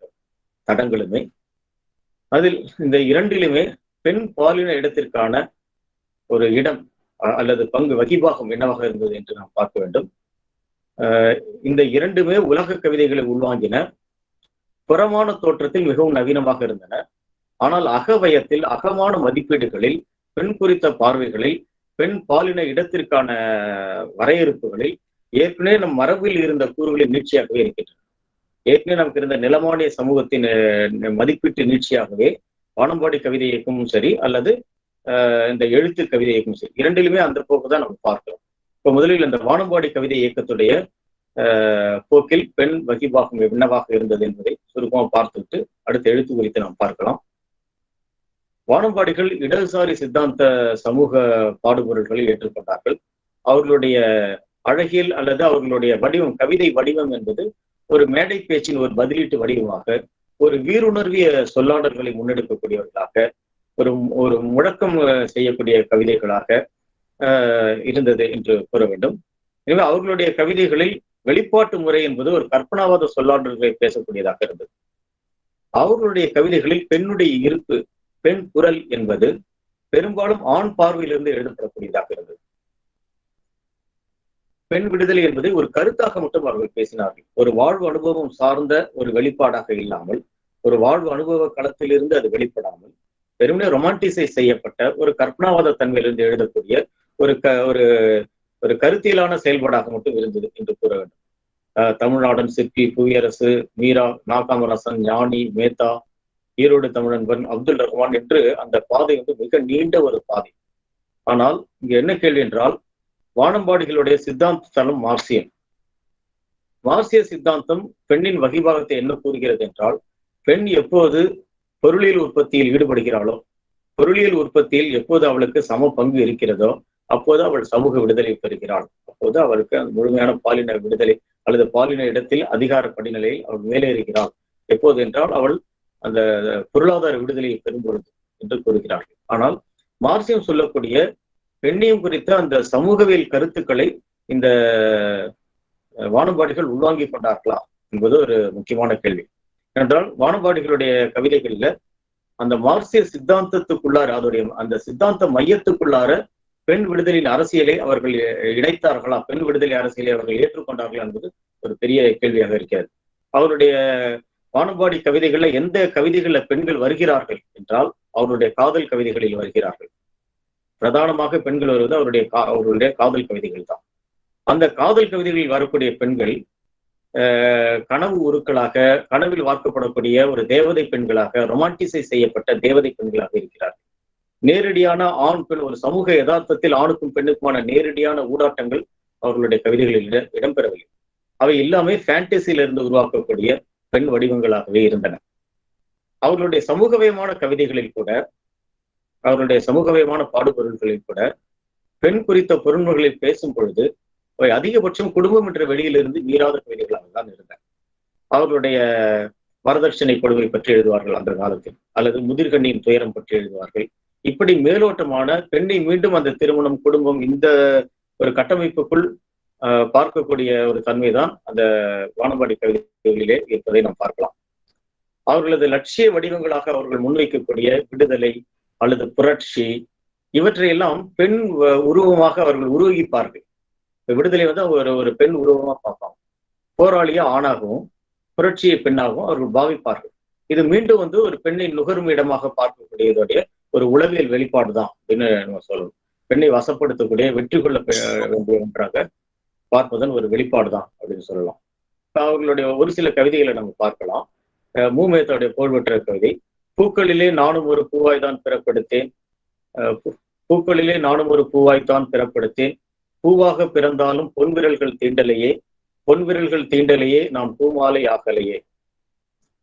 தடங்களுமே, அதில் இந்த இரண்டிலுமே பெண் பாலின இடத்திற்கான ஒரு இடம் அல்லது பங்கு வகிபாகம் என்னவாக இருந்தது என்று நாம் பார்க்க வேண்டும். இந்த இரண்டுமே உலக கவிதைகளை உள்வாங்கின, புறமான தோற்றத்தில் மிகவும் நவீனமாக இருந்தன. ஆனால் அகவயத்தில், அகமான மதிப்பீடுகளில், பெண் குறித்த பார்வைகளில், பெண் பாலின இடத்திற்கான வரையறுப்புகளில் ஏற்கனவே நம் மரபில் இருந்த கூறுகளின் நீட்சியாகவே இருக்கின்றன. ஏற்கனவே நமக்கு இருந்த நிலமானிய சமூகத்தின் மதிப்பீட்டு நீட்சியாகவே வானம்பாடி கவிதை இயக்கமும் சரி அல்லது இந்த எழுத்து கவிதை இயக்கமும் சரி, இரண்டிலுமே அந்த போக்கு தான் நம்ம பார்க்கிறோம். இப்போ முதலில் இந்த வானம்பாடி கவிதை இயக்கத்துடைய போக்கில் பெண் வகிபாகம் என்னவாக இருந்தது என்பதை சுருக்கமாக பார்த்துவிட்டு அடுத்த எழுத்து குறித்து நாம் பார்க்கலாம். வானம்பாடிகள் இடதுசாரி சித்தாந்த சமூக பாடுபொருள்களை ஏற்றுக்கொண்டார்கள். அவர்களுடைய அழகியல் அல்லது அவர்களுடைய வடிவம், கவிதை வடிவம் என்பது ஒரு மேடை பேச்சின் ஒரு பதிலீட்டு வடிவமாக, ஒரு வீருணர்விய சொல்லாடல்களை முன்னெடுக்கக்கூடியவர்களாக, ஒரு முழக்கம் செய்யக்கூடிய கவிதைகளாக இருந்தது என்று கூற வேண்டும். எனவே அவர்களுடைய கவிதைகளில் வெளிப்பாட்டு முறை என்பது ஒரு கற்பனாவாத சொல்லாடல்களை பேசக்கூடியதாக இருந்தது. அவர்களுடைய கவிதைகளில் பெண்ணுடைய இருப்பு, பெண் குரல் என்பது பெரும்பாலும் ஆண் பார்வையிலிருந்து எழுதப்படக்கூடியதாக இருந்தது. பெண் விடுதலை என்பதை ஒரு கருத்தாக மட்டும் அவர்கள் பேசினார்கள். ஒரு வாழ்வு அனுபவம் சார்ந்த ஒரு வெளிப்பாடாக இல்லாமல், ஒரு வாழ்வு அனுபவ களத்திலிருந்து அது வெளிப்படாமல், வெறுமனே ரொமான்டிசைஸ் செய்யப்பட்ட ஒரு கற்பனாவாத தன்மையிலிருந்து எழுதக்கூடிய ஒரு கருத்தியலான செயல்பாடாக மட்டும் இருந்தது என்று கூற வேண்டும். தமிழ்நாடன், சிற்பி, புவியரசு, மீரா, நாகாமரசன், ஞானி, மேத்தா, ஈரோடு தமிழன்பன், அப்துல் ரஹ்மான் என்று அந்த பாதை மிக நீண்ட ஒரு பாதை. ஆனால் இங்க என்ன கேள்வி என்றால், வானம்பாடிகளுடைய சித்தாந்த தளம் மார்க்சியம். மார்க்சிய சித்தாந்தம் பெண்ணின் வகிபாகத்தை என்ன கூறுகிறது என்றால், பெண் எப்போது பொருளியல் உற்பத்தியில் ஈடுபடுகிறாளோ, பொருளியல் உற்பத்தியில் எப்போது அவளுக்கு சம பங்கு இருக்கிறதோ அப்போது அவள் சமூக விடுதலை பெறுகிறாள். அப்போது அவளுக்கு முழுமையான பாலின விடுதலை அல்லது பாலின இடத்தில் அதிகார படிநிலையில் அவள் மேலேறுகிறாள். எப்போது என்றால் அவள் அந்த பொருளாதார விடுதலையை பெறும் பொழுது என்று கூறுகிறார்கள். ஆனால் மார்க்சியம் சொல்லக்கூடிய பெண்ணியம் குறித்த அந்த சமூகவியல் கருத்துக்களை இந்த வானம்பாடிகள் உள்வாங்கி கொண்டார்களா என்பது ஒரு முக்கியமான கேள்வி. என்றால் வானம்பாடிகளுடைய கவிதைகள்ல அந்த மார்க்சிய சித்தாந்தத்துக்குள்ளார, அதோடைய அந்த சித்தாந்த மையத்துக்குள்ளார பெண் விடுதலையின் அரசியலை அவர்கள் இணைத்தார்களா, பெண் விடுதலை அரசியலை அவர்கள் ஏற்றுக்கொண்டார்களா என்பது ஒரு பெரிய கேள்வியாக இருக்கிறது. அவருடைய வானம்பாடி கவிதைகள்ல எந்த கவிதைகள்ல பெண்கள் வருகிறார்கள் என்றால் அவருடைய காதல் கவிதைகளில் வருகிறார்கள். பிரதானமாக பெண்கள் வருவது அவருடைய காதல் கவிதைகள் தான். அந்த காதல் கவிதைகளில் வரக்கூடிய பெண்கள் கனவு உருக்களாக, கனவில் வார்க்கப்படக்கூடிய ஒரு தேவதை பெண்களாக, ரொமான்டிசைஸ் செய்யப்பட்ட தேவதை பெண்களாக இருக்கிறார்கள். நேரடியான ஆண் பெண், ஒரு சமூக யதார்த்தத்தில் ஆணுக்கும் பெண்ணுக்குமான நேரடியான ஊடாட்டங்கள் அவர்களுடைய கவிதைகளில் இடம்பெறவில்லை. அவை எல்லாமே ஃபேண்டசியிலிருந்து உருவாக்கக்கூடிய பெண் வடிவங்களாகவே இருந்தன. அவர்களுடைய சமூகமயமான கவிதைகளில் கூட, அவருடைய சமூகமயமான பாடுபொருள்களில் கூட பெண் குறித்த பொருண்மைகளில் பேசும் பொழுது அவை அதிகபட்சம் குடும்பம் என்ற வெளியிலிருந்து மீறாத கவிதைகளாக தான் இருந்தன. அவர்களுடைய வரதட்சணை கொடுமை பற்றி எழுதுவார்கள் அந்த காலத்தில், அல்லது முதிர்கண்ணியின் துயரம் பற்றி எழுதுவார்கள். இப்படி மேலோட்டமான பெண்ணை மீண்டும் அந்த திருமணம், குடும்பம், இந்த ஒரு கட்டமைப்புக்குள் பார்க்கக்கூடிய ஒரு தன்மைதான் அந்த வானம்பாடி கவிதைகளிலே இருப்பதை நாம் பார்க்கலாம். அவர்களது லட்சிய வடிவங்களாக அவர்கள் முன்வைக்கக்கூடிய விடுதலை அல்லது புரட்சி, இவற்றையெல்லாம் பெண் உருவமாக அவர்கள் உருவகிப்பார்கள். விடுதலை ஒரு பெண் உருவமா பார்ப்பாங்க. போராளியா ஆணாகவும் புரட்சியை பெண்ணாகவும் அவர்கள் பாவிப்பார்கள். இது மீண்டும் ஒரு பெண்ணை நுகரும் இடமாக பார்க்கக்கூடியதோடைய ஒரு உளவியல் வெளிப்பாடு தான் அப்படின்னு நம்ம சொல்லணும். பெண்ணை வசப்படுத்தக்கூடிய, வெற்றி கொள்ள வேண்டிய ஒன்றாக பார்ப்பதன் ஒரு வெளிப்பாடு தான் அப்படின்னு சொல்லலாம். அவர்களுடைய ஒரு சில கவிதைகளை நம்ம பார்க்கலாம். மூமேத்தோடைய புகழ்பெற்ற கவிதை, பூக்களிலே நானும் ஒரு பூவாய்தான் பிறப்படுத்தேன், பூக்களிலே நானும் ஒரு பூவாய்த்தான் பிறப்படுத்தேன், பூவாக பிறந்தாலும் பொன்விரல்கள் தீண்டலையே, பொன்விரல்கள் தீண்டலையே நாம் பூமாலை ஆகலையே.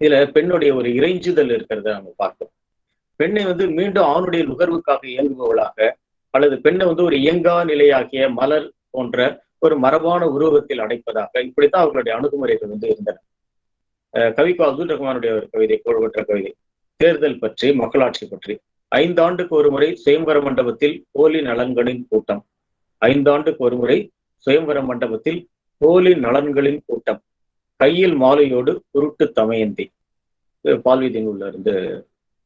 இதுல பெண்ணுடைய ஒரு இறைஞ்சுதல் இருக்கிறத நம்ம பார்க்கிறோம். பெண்ணை மீண்டும் ஆணுடைய நுகர்வுக்காக இயங்குபவளாக, அல்லது பெண்ணை ஒரு இயங்கா நிலையாகிய மலர் போன்ற ஒரு மரபான உருவத்தில் அடைப்பதாக, இப்படித்தான் அவர்களுடைய அணுகுமுறைகள் இருந்தன. கவிக்கோ அப்துல் ரஹ்மானுடைய ஒரு கவிதை, புகழ்பெற்ற கவிதை, தேர்தல் பற்றி, மக்களாட்சி பற்றி. 5 ஆண்டுக்கு ஒரு முறை சுயம்வர மண்டபத்தில் போலி நலன்களின் கூட்டம், 5 ஆண்டுக்கு ஒரு முறை சுயம்வர மண்டபத்தில் போலி நலன்களின் கூட்டம், கையில் மாலையோடு குருட்டு தமயந்தி. பால்வீதி நூல்ல இருந்து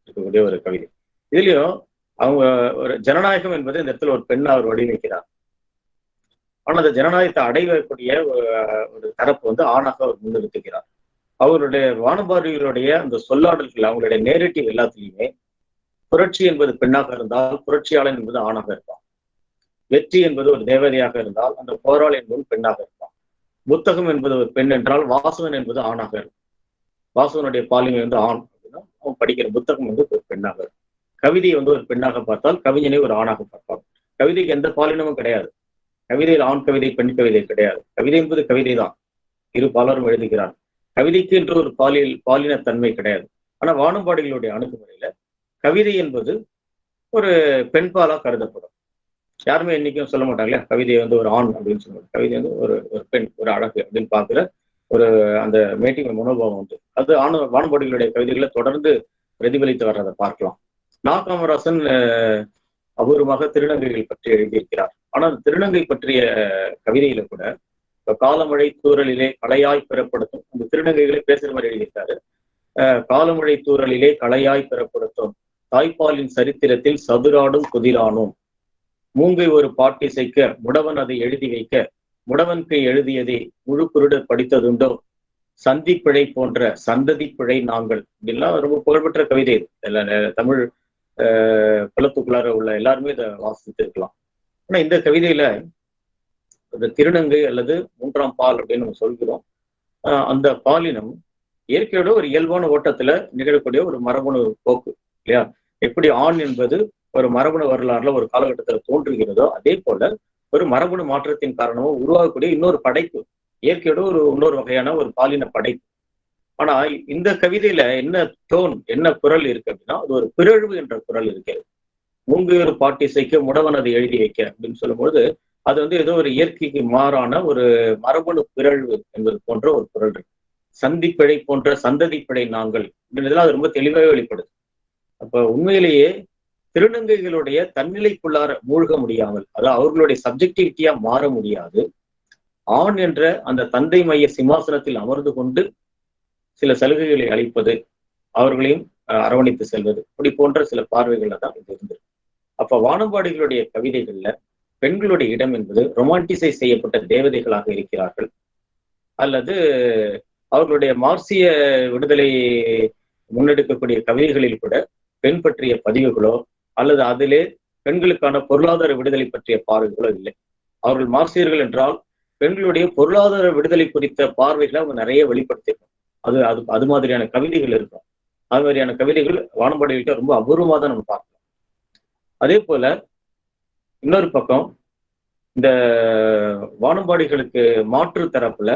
இருக்கக்கூடிய ஒரு கவிதை. இதுலயும் அவங்க ஒரு ஜனநாயகம் என்பது இந்த இடத்துல ஒரு பெண்ணை அவர் வடிவமைக்கிறார். ஆனா அந்த ஜனநாயகத்தை அடையக்கூடிய ஒரு தரப்பு ஆணாக அவர் முன்னிறுத்துகிறார். அவருடைய வானம்பாடிகளுடைய அந்த சொல்லாடல்கள், அவங்களுடைய நேரட்டிவ் எல்லாத்துலயுமே புரட்சி என்பது பெண்ணாக இருந்தால் புரட்சியாளன் என்பது ஆணாக இருப்பான். வெற்றி என்பது ஒரு தேவதையாக இருந்தால் அந்த போராளி என்பது பெண்ணாக இருப்பான். புத்தகம் என்பது ஒரு பெண் என்றால் வாசகன் என்பது ஆணாக இருக்கும். வாசகனுடைய பாலிமை ஆண் அப்படின்னா அவன் படிக்கிற புத்தகம் ஒரு பெண்ணாக இருக்கும். கவிதையை ஒரு பெண்ணாக பார்த்தால் கவிஞனை ஒரு ஆணாக பார்ப்பான். கவிதைக்கு எந்த பாலினமும் கிடையாது. கவிதையில் ஆண் கவிதை, பெண் கவிதை கிடையாது. கவிதை என்பது கவிதை தான், இரு பாலரும் எழுதுகிறார். கவிதைக்கு என்று ஒரு பாலின தன்மை கிடையாது. ஆனா வானம்பாடிகளுடைய அணுகுமுறையில கவிதை என்பது ஒரு பெண்பாலா கருதப்படும். யாருமே இன்னைக்கும் சொல்ல மாட்டாங்களே கவிதை ஒரு ஆண் அப்படின்னு சொல்லுவாங்க. கவிதை ஒரு பெண், ஒரு அழகு அப்படின்னு பார்க்கிற ஒரு அந்த மேட்டிங் மனோபாவம் அது வானம்பாடிகளுடைய கவிதைகளை தொடர்ந்து பிரதிபலித்து வர்றதை பார்க்கலாம். நா. காமராசன் அபூர்வமாக திருநங்கைகள் பற்றி எழுதியிருக்கிறார். ஆனால் திருநங்கை பற்றிய கவிதையில கூட காலமழை தூறலிலே கலையாய் பெறப்படுத்தும், அந்த திருநங்கைகளை பேசுற மாதிரி எழுதியிருக்காரு. காலமழை தூறலிலே கலையாய் பெறப்படுத்தும், தாய்ப்பாலின் சரித்திரத்தில் சதுராடும் குதிரானோம், மூங்கை ஒரு பாட்டிசைக்க முடவன் அதை எழுதி வைக்க, முடவன்கை எழுதியதை முழு குருட படித்ததுண்டோ, சந்திப்பிழை போன்ற சந்ததி பிழை நாங்கள், இப்படிலாம் ரொம்ப புகழ்பெற்ற கவிதை. தமிழ் புலத்துக்குள்ளார உள்ள எல்லாருமே இதை வாசித்து இருக்கலாம். ஆனா இந்த கவிதையில இந்த திருநங்கை அல்லது 3ஆம் பால் அப்படின்னு நம்ம சொல்கிறோம். அந்த பாலினம் இயற்கையோட ஒரு இயல்பான ஓட்டத்துல நிகழக்கூடிய ஒரு மரபணு போக்கு இல்லையா? எப்படி ஆண் என்பது ஒரு மரபணு வரலாறுல ஒரு காலகட்டத்துல தோன்றுகிறதோ, அதே போல ஒரு மரபணு மாற்றத்தின் காரணமா உருவாகக்கூடிய இன்னொரு படைப்பு, இயற்கையோட இன்னொரு வகையான ஒரு பாலின படைப்பு. ஆனா இந்த கவிதையில என்ன டோன், என்ன குரல் இருக்கு அப்படின்னா, அது ஒரு பிறழ்வு என்ற குரல் இருக்கு. மூங்கு ஒரு பாட்டிசைக்க முடவன் அதை எழுதி வைக்க அப்படின்னு சொல்லும்போது அது ஏதோ ஒரு இயற்கைக்கு மாறான ஒரு மரபணு பிறழ்வு என்பது போன்ற ஒரு குரல் இருக்கு. சந்திப்பிழை போன்ற சந்ததி பிழை நாங்கள் இதெல்லாம் அது ரொம்ப தெளிவாக வெளிப்படுது. அப்ப உண்மையிலேயே திருநங்கைகளுடைய தன்னிலைக்குள்ளார மூழ்க முடியாமல், அதாவது அவர்களுடைய சப்ஜெக்டிவிட்டியா மாற முடியாது. ஆண் என்ற அந்த தந்தை மைய சிம்மாசனத்தில் அமர்ந்து கொண்டு சில சலுகைகளை அளிப்பது, அவர்களையும் அரவணைத்து செல்வது, இப்படி போன்ற சில பார்வைகள்ல தான் இது இருந்தது. அப்ப வானம்பாடிகளுடைய கவிதைகள்ல பெண்களுடைய இடம் என்பது ரொமான்டிசைஸ் செய்யப்பட்ட தேவதைகளாக இருக்கிறார்கள், அல்லது அவர்களுடைய மார்க்சிய விடுதலை முன்னெடுக்கக்கூடிய கவிதைகளில் கூட பெண் பற்றிய பதிவுகளோ அல்லது அதிலே பெண்களுக்கான பொருளாதார விடுதலை பற்றிய பார்வைகளோ இல்லை. அவர்கள் மார்க்சியர்கள் என்றால் பெண்களுடைய பொருளாதார விடுதலை குறித்த பார்வைகளை அவங்க நிறைய வெளிப்படுத்திருக்கோம். அது அது அது மாதிரியான கவிதைகள் இருக்கும். அது மாதிரியான கவிதைகள் வானம்பாடிகள்கிட்ட ரொம்ப அபூர்வமாக தான் நம்ம பார்க்கலாம். அதே போல இன்னொரு பக்கம் இந்த வானம்பாடிகளுக்கு மாற்று தரப்புல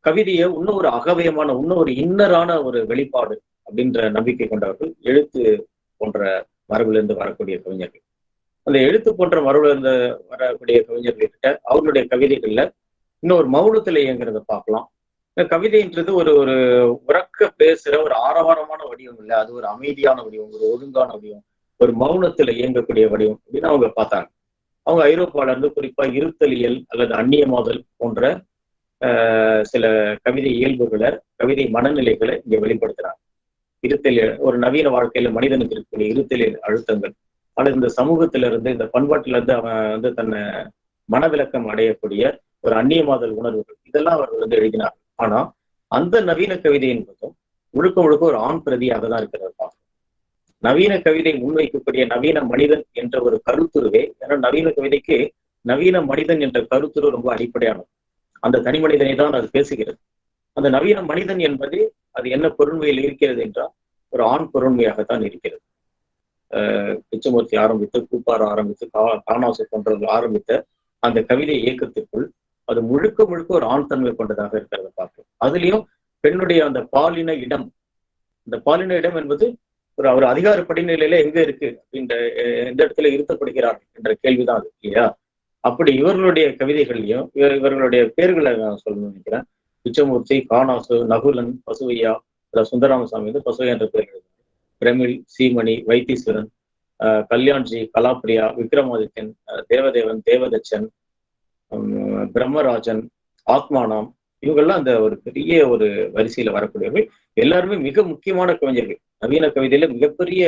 கவிதையை இன்னும் ஒரு அகவயமான, இன்னும் ஒரு இன்னரான ஒரு வெளிப்பாடு அப்படின்ற நம்பிக்கை கொண்டவர்கள் எழுத்து போன்ற மரபிலிருந்து வரக்கூடிய கவிஞர்கள். அந்த எழுத்து போன்ற மரபுல இருந்து வரக்கூடிய கவிஞர்கள்கிட்ட அவர்களுடைய கவிதைகள்ல இன்னும் ஒரு மௌனத்துல இயங்குறத பார்க்கலாம். கவிதைன்றது ஒரு ஒரு உறக்க பேசுற ஒரு ஆரவாரமான வடிவம் இல்லை, அது ஒரு அமைதியான வடிவம், ஒரு ஒழுங்கான வடிவம், ஒரு மௌனத்துல இயங்கக்கூடிய வடிவம் அப்படின்னு அவங்க பார்த்தாங்க. அவங்க ஐரோப்பால இருந்து குறிப்பா இருத்தலியல் அல்லது அந்நியமாதல் போன்ற சில கவிதை இயல்புகளை, கவிதை மனநிலைகளை இங்க வெளிப்படுத்துறாங்க. இருத்தலியல் ஒரு நவீன வாழ்க்கையில மனிதனுக்கு இருக்கக்கூடிய இருத்தலியல் அழுத்தங்கள், அல்லது இந்த சமூகத்திலிருந்து இந்த பண்பாட்டிலிருந்து அவன் வந்து தன்னை மனவிலக்கம் அடையக்கூடிய ஒரு அந்நியமாதல் உணர்வுகள், இதெல்லாம் அவர்கள் வந்து எழுதினார். ஆனா அந்த நவீன கவிதை என்பதும் முழுக்க முழுக்க ஒரு ஆண் பிரதியாக தான் இருக்கிறத பார்க்கணும். நவீன கவிதை முன்வைக்கக்கூடிய நவீன மனிதன் என்ற ஒரு கருத்துருவே, ஏன்னா நவீன கவிதைக்கு நவீன மனிதன் என்ற கருத்துரு ரொம்ப அடிப்படையானது. அந்த தனி மனிதனை தான் அது பேசுகிறது. அந்த நவீன மனிதன் என்பது அது என்ன பொருண்மையில் இருக்கிறது என்றால் ஒரு ஆண் பொருண்மையாகத்தான் இருக்கிறது. பிச்சமூர்த்தி ஆரம்பித்து, கூப்பார் ஆரம்பித்து, காணாசு போன்றவர்கள் ஆரம்பித்த அந்த கவிதை இயக்கத்திற்குள் அது முழுக்க முழுக்க ஒரு ஆண் தன்மை கொண்டதாக இருக்கிறத பார்க்கிறோம். அதுலயும் பெண்ணுடைய அந்த பாலின இடம், இந்த பாலின இடம் என்பது ஒரு அதிகார படிநிலையில எங்க இருக்கு அப்படின்ற எந்த இடத்துல இருத்தப்படுகிறார் என்ற கேள்விதான் அது இல்லையா? அப்படி இவர்களுடைய கவிதைகள்லையும் இவர்களுடைய பேர்களை நான் சொல்லணும்னு நினைக்கிறேன். பிச்சமூர்த்தி, காணாசு, நகுலன், பசுவையா, சுந்தராமசாமி வந்து பசுவையா என்ற பேர் எழுதுறாரு. பிரமிழ், சீமணி, வைத்தீஸ்வரன், கல்யாண்ஜி, கலாப்பிரியா, விக்ரமாதித்யன், தேவதேவன், தேவதச்சன், பிரம்மராஜன், ஆத்மானாம், இவங்கெல்லாம் அந்த ஒரு பெரிய ஒரு வரிசையில வரக்கூடியவர்கள். எல்லாருமே மிக முக்கியமான கவிஞர்கள். நவீன கவிதையில மிகப்பெரிய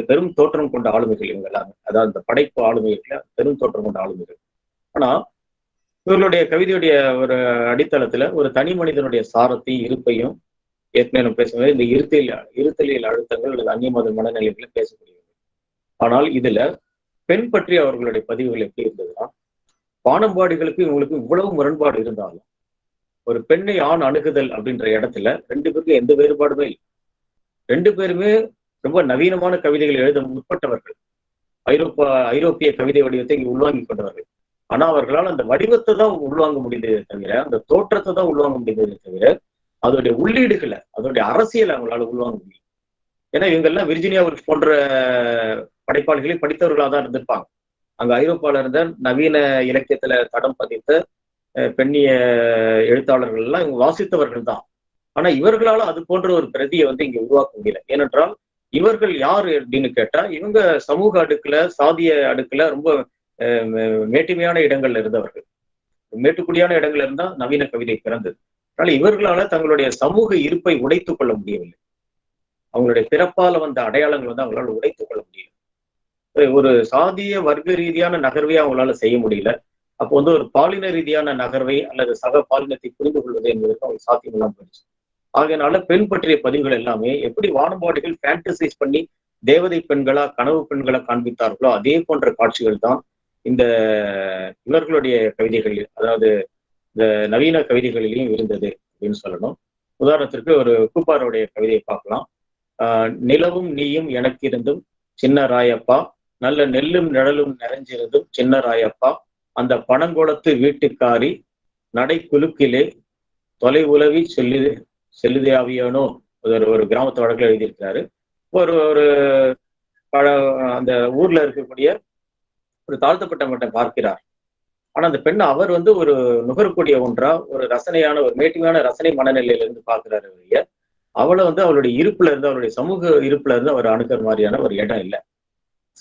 பெரும் தோற்றம் கொண்ட ஆளுமைகள் இவங்க எல்லாமே. அதாவது இந்த படைப்பு ஆளுமைகள்ல பெரும் தோற்றம் கொண்ட ஆளுமைகள். ஆனா இவர்களுடைய கவிதையுடைய ஒரு அடித்தளத்துல ஒரு தனி மனிதனுடைய சாரத்தையும் இருப்பையும் ஏற்கனவே நம்ம பேசும்போது இந்த இருத்தலியல் அழுத்தங்கள் அல்லது அந்நியமாதல் மனநிலைகளை பேசக்கூடியவர்கள். ஆனால் இதுல பெண் பற்றி அவர்களுடைய பதிவுகள் எப்படி இருந்ததுன்னா, வானம்பாடிகளுக்கு இவங்களுக்கு இவ்வளவு முரண்பாடு இருந்தாலும் ஒரு பெண்ணை ஆண் அணுகுதல் அப்படின்ற இடத்துல ரெண்டு பேருக்கும் எந்த வேறுபாடுமே இல்லை. ரெண்டு பேருமே ரொம்ப நவீனமான கவிதைகள் எழுத முற்பட்டவர்கள். ஐரோப்பிய கவிதை வடிவத்தை இங்க உள்வாங்கி கொண்டவர்கள். ஆனா அவர்களால் அந்த வடிவத்தை தான் உள்வாங்க முடிந்ததே தவிர, அந்த தோற்றத்தை தான் உள்வாங்க முடிந்ததே தவிர, அதோடைய உள்ளீடுகளை, அதோடைய அரசியலை அவங்களால உள்வாங்க முடியும். ஏன்னா இவங்கெல்லாம் விர்ஜினியா உல்ஃப் போன்ற படைப்பாளிகளை படித்தவர்களாக தான் இருந்திருப்பாங்க. அங்க ஐரோப்பால இருந்த நவீன இலக்கியத்துல தடம் பதித்த பெண்ணிய எழுத்தாளர்கள் எல்லாம் இவங்க வாசித்தவர்கள் தான். ஆனா இவர்களால அது போன்ற ஒரு பிரதியை வந்து இங்க உருவாக்க முடியல. ஏனென்றால் இவர்கள் யாரு அப்படின்னு கேட்டா, இவங்க சமூக அடுக்குல, சாதிய அடுக்குல ரொம்ப மேட்டுமையான இடங்கள்ல இருந்தவர்கள். மேட்டுக்குடியான இடங்கள்ல இருந்தா நவீன கவிதை பிறந்தது. அதனால இவர்களால தங்களுடைய சமூக இருப்பை உடைத்துக் கொள்ள முடியவில்லை. அவங்களுடைய பிறப்பால வந்த அடையாளங்கள் வந்து அவங்களால உடைத்துக் கொள்ள முடியல. ஒரு சாதிய வர்க்க ரீதியான நகர்வை அவங்களால செய்ய முடியல. அப்போ வந்து ஒரு பாலின ரீதியான நகர்வை அல்லது சக பாலினத்தை புரிந்து கொள்வது என்பதற்கு அவங்க சாத்தியம் இல்லாமல் போயிடுச்சு. ஆகையினால பெண் பற்றிய பதிவுகள் எல்லாமே எப்படி வானம்பாடிகள் ஃபேண்டசைஸ் பண்ணி தேவதை பெண்களா, கனவு பெண்களா காண்பித்தார்களோ அதே போன்ற காட்சிகள் தான் இந்த இவர்களுடைய கவிதைகளில், அதாவது இந்த நவீன கவிதைகளிலையும் இருந்தது அப்படின்னு சொல்லணும். உதாரணத்திற்கு ஒரு கூப்பாருடைய கவிதையை பார்க்கலாம். நிலவும் நீயும் எனக்கு இருந்தும் சின்ன ராயப்பா, நல்ல நெல்லும் நிழலும் நிறைஞ்சிருந்தும் சின்ன ராயப்பா, அந்த பனங்குளத்து வீட்டுக்காரி நடை குலுக்கிலே தொலை உலவி செல்லுதேவியானோ, ஒரு கிராமத்து வழக்கில் எழுதியிருக்கிறாரு. ஒரு அந்த ஊர்ல இருக்கக்கூடிய ஒரு தாழ்த்தப்பட்ட மட்டை பார்க்கிறார். ஆனா அந்த பெண் அவர் வந்து ஒரு நுகரக்கூடிய ஒன்றா, ஒரு ரசனையான ஒரு மேட்டிமையான ரசனை மனநிலையில இருந்து பாக்குறாரு ஒழிய, அவளை வந்து அவளுடைய இருப்புல இருந்து, அவருடைய சமூக இருப்புல இருந்து அவர் அணுகிற மாதிரியான ஒரு இடம் இல்லை.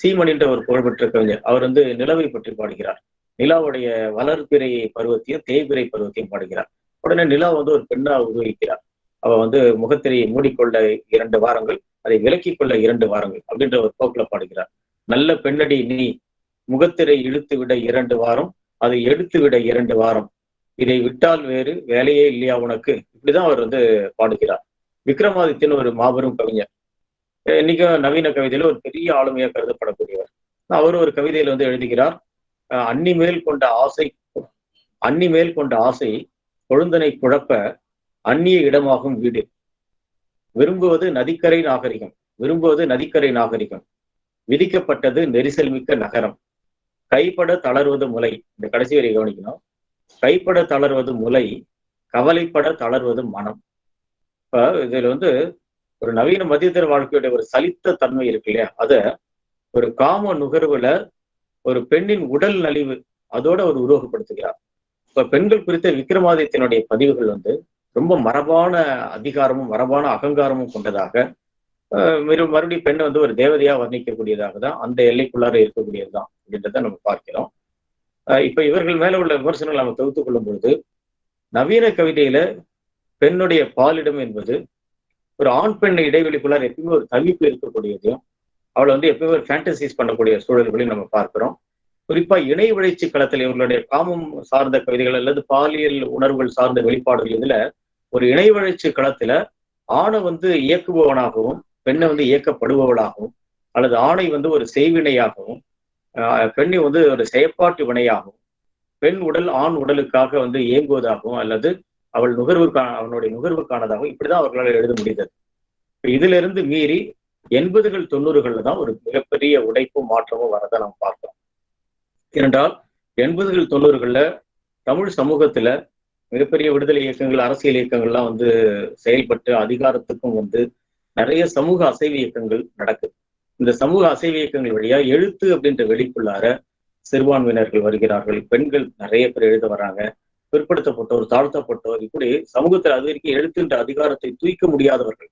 சீமணின்ற ஒரு புகழ்பெற்ற கவிஞர் அவர் வந்து நிலவை பற்றி பாடுகிறார். நிலாவுடைய வளர்பிறை பருவத்தையும் தேய்பிறை பருவத்தையும் பாடுகிறார். உடனே நிலா வந்து ஒரு பெண்ணா உருவகிக்கிறார். அவ வந்து முகத்திரையை மூடிக்கொள்ள 2 வாரங்கள், அதை விலக்கிக் கொள்ள 2 வாரங்கள் அப்படின்ற ஒரு போக்குல பாடுகிறார். நல்ல பெண்ணடி நீ, முகத்திரை இழுத்து விட 2 வாரம், அதை எடுத்து விட 2 வாரம், இதை விட்டால் வேறு வேலையே இல்லையா உனக்கு, இப்படிதான் அவர் வந்து பாடுகிறார். விக்ரமாதித்யன் ஒரு மாபெரும் கவிஞர். இன்னைக்கும் நவீன கவிதையில ஒரு பெரிய ஆளுமையா கருதப்படக்கூடியவர். அவர் ஒரு கவிதையில வந்து எழுதுகிறார், அன்னி மேல் கொண்ட ஆசை கொழுந்தனை குழப்ப அந்நிய இடமாகும் வீடு. விரும்புவது நதிக்கரை நாகரிகம், விதிக்கப்பட்டது நெரிசல் மிக்க நகரம். கைப்பட தளர்வது முலை, இந்த கடைசி வரை கவனிக்கணும். கைப்பட தளர்வது முலை, கவலைப்பட தளர்வது மனம். இப்ப இதுல வந்து ஒரு நவீன மத்தியதர வாழ்க்கையுடைய ஒரு சலித்த தன்மை இருக்கு இல்லையா, அத ஒரு காம நுகர்வுல ஒரு பெண்ணின் உடல் நலிவு அதோட ஒரு உருவகப்படுத்துகிறார். இப்ப பெண்கள் குறித்த விக்ரமாதித்யனுடைய பதிவுகள் வந்து ரொம்ப மரபான அதிகாரமும் மரபான அகங்காரமும் கொண்டதாக, மறுபடியும் பெண்ணை வந்து ஒரு தேவதையா வர்ணிக்கக்கூடியதாக தான் அந்த எல்லைக்குள்ளார இருக்கக்கூடியதுதான் அப்படின்றத நம்ம பார்க்கிறோம். இப்ப இவர்கள் மேல உள்ள விமர்சனங்கள் நம்ம தொகுத்துக் கொள்ளும் பொழுது, நவீன கவிதையில பெண்ணுடைய பாலிடம் என்பது ஒரு ஆண் பெண் இடைவெளிக்குள்ளார எப்பயுமே ஒரு தவிப்பு இருக்கக்கூடியதையும், அவளை வந்து எப்பயுமே ஒரு ஃபேண்டசிஸ் பண்ணக்கூடிய சூழல்களையும் நம்ம பார்க்கிறோம். குறிப்பா இணை வளர்ச்சி களத்தில் இவர்களுடைய காமம் சார்ந்த கவிதைகள் அல்லது பாலியல் உணர்வுகள் சார்ந்த வெளிப்பாடுகள் இதுல ஒரு இணை வளர்ச்சி களத்துல ஆணை வந்து இயக்குபவனாகவும் பெண்ணை வந்து இயக்கப்படுபவளாகவும், அல்லது ஆணை வந்து ஒரு செய்வினையாகவும் பெண்ணை வந்து ஒரு செயற்பாட்டு வினையாகவும், பெண் உடல் ஆண் உடலுக்காக வந்து இயங்குவதாகவும் அல்லது அவனுடைய நுகர்வுக்கானதாகவும் இப்படிதான் அவர்களால் எழுத முடிந்தது. இதுல இருந்து மீறி 80கள் 90கள்ல தான் ஒரு மிகப்பெரிய உடைப்பும் மாற்றமும் வரதை நம்ம பார்க்கிறோம். ஏனென்றால் 80கள் 90கள்ல தமிழ் சமூகத்துல மிகப்பெரிய விடுதலை இயக்கங்கள், அரசியல் இயக்கங்கள்லாம் வந்து செயல்பட்டு அதிகாரத்துக்கும் வந்து நிறைய சமூக அசைவு இயக்கங்கள் நடக்குது. இந்த சமூக அசைவு இயக்கங்கள் வழியா எழுத்து அப்படின்ற வெளிக்குள்ளார சிறுபான்மையினர்கள் வருகிறார்கள், பெண்கள் நிறைய பேர் எழுத வர்றாங்க, பிற்படுத்தப்பட்டோர், தாழ்த்தப்பட்டோர், இப்படி சமூகத்தில் அது வரைக்கும் எழுத்துன்ற அதிகாரத்தை தூய்க்க முடியாதவர்கள்,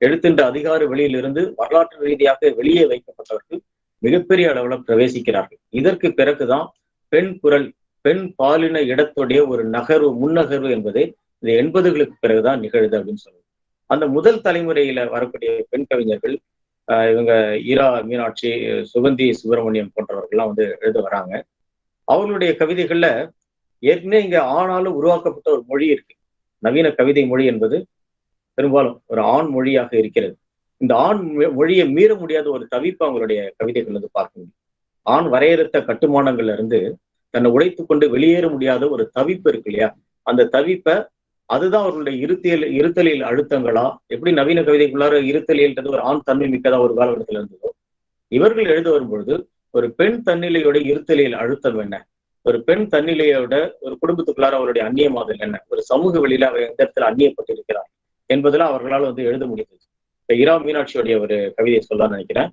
எழுத்துன்ற அதிகார வெளியிலிருந்து வரலாற்று ரீதியாக வெளியே வைக்கப்பட்டவர்கள் மிகப்பெரிய அளவுல பிரவேசிக்கிறார்கள். இதற்கு பிறகுதான் பெண் குரல், பெண் பாலின இடத்துடைய ஒரு முன்னகர்வு என்பது இந்த 80களுக்கு பிறகுதான் நிகழுது அப்படின்னு சொல்லுது. அந்த முதல் தலைமுறையில வரக்கூடிய பெண் கவிஞர்கள் இவங்க ஈரா மீனாட்சி, சுகந்தி சுப்பிரமணியம் போன்றவர்கள்லாம் வந்து எழுத வராங்க. அவர்களுடைய கவிதைகள்ல ஏற்கனவே இங்க ஆணாலும் உருவாக்கப்பட்ட ஒரு மொழி இருக்கு. நவீன கவிதை மொழி என்பது பெரும்பாலும் ஒரு ஆண் மொழியாக இருக்கிறது. இந்த ஆண் மொழியை மீற முடியாத ஒரு தவிப்பு அவங்களுடைய கவிதைகள் வந்து பார்க்க முடியும். ஆண் வரையறுத்த கட்டுமானங்கள்ல இருந்து தன்னை உடைத்துக் கொண்டு வெளியேற முடியாத ஒரு தவிப்பு இருக்கு இல்லையா, அந்த தவிப்பை அதுதான் அவர்களுடைய இருத்தலியல் அழுத்தங்களா, எப்படி நவீன கவிதைக்குள்ளார இருத்தலியல்ன்றது ஒரு ஆண் தன்மை மிக்கதா ஒரு காலகட்டத்தில் இருந்ததோ, இவர்கள் எழுத வரும்பொழுது ஒரு பெண் தன்னிலையோட இருத்தலியல் அழுத்தம் என்ன, ஒரு பெண் தன்னிலையோட ஒரு குடும்பத்துக்குள்ளார அவருடைய அந்நியமாதல் என்ன, ஒரு சமூக வெளியில அவர் எந்த இடத்துல அந்நியப்பட்டிருக்கிறார் என்பதெல்லாம் அவர்களால் வந்து எழுத முடிந்தது. இப்ப ஈரா மீனாட்சியுடைய ஒரு கவிதையை சொல்லலாம்னு நினைக்கிறேன்.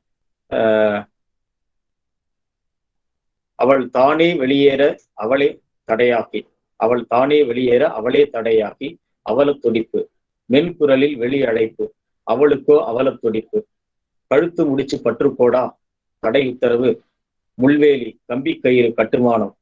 அவள் தானே வெளியேற அவளே தடையாக்கி, அவளே தடையாக்கி, அவல துடிப்பு, மென்குரலில் வெளி அழைப்பு, அவளுக்கோ அவல துடிப்பு, கழுத்து முடிச்சு பற்றுக்கோடா, தடை உத்தரவு, முள்வேலி, கம்பி கயிறு கட்டுமானம்,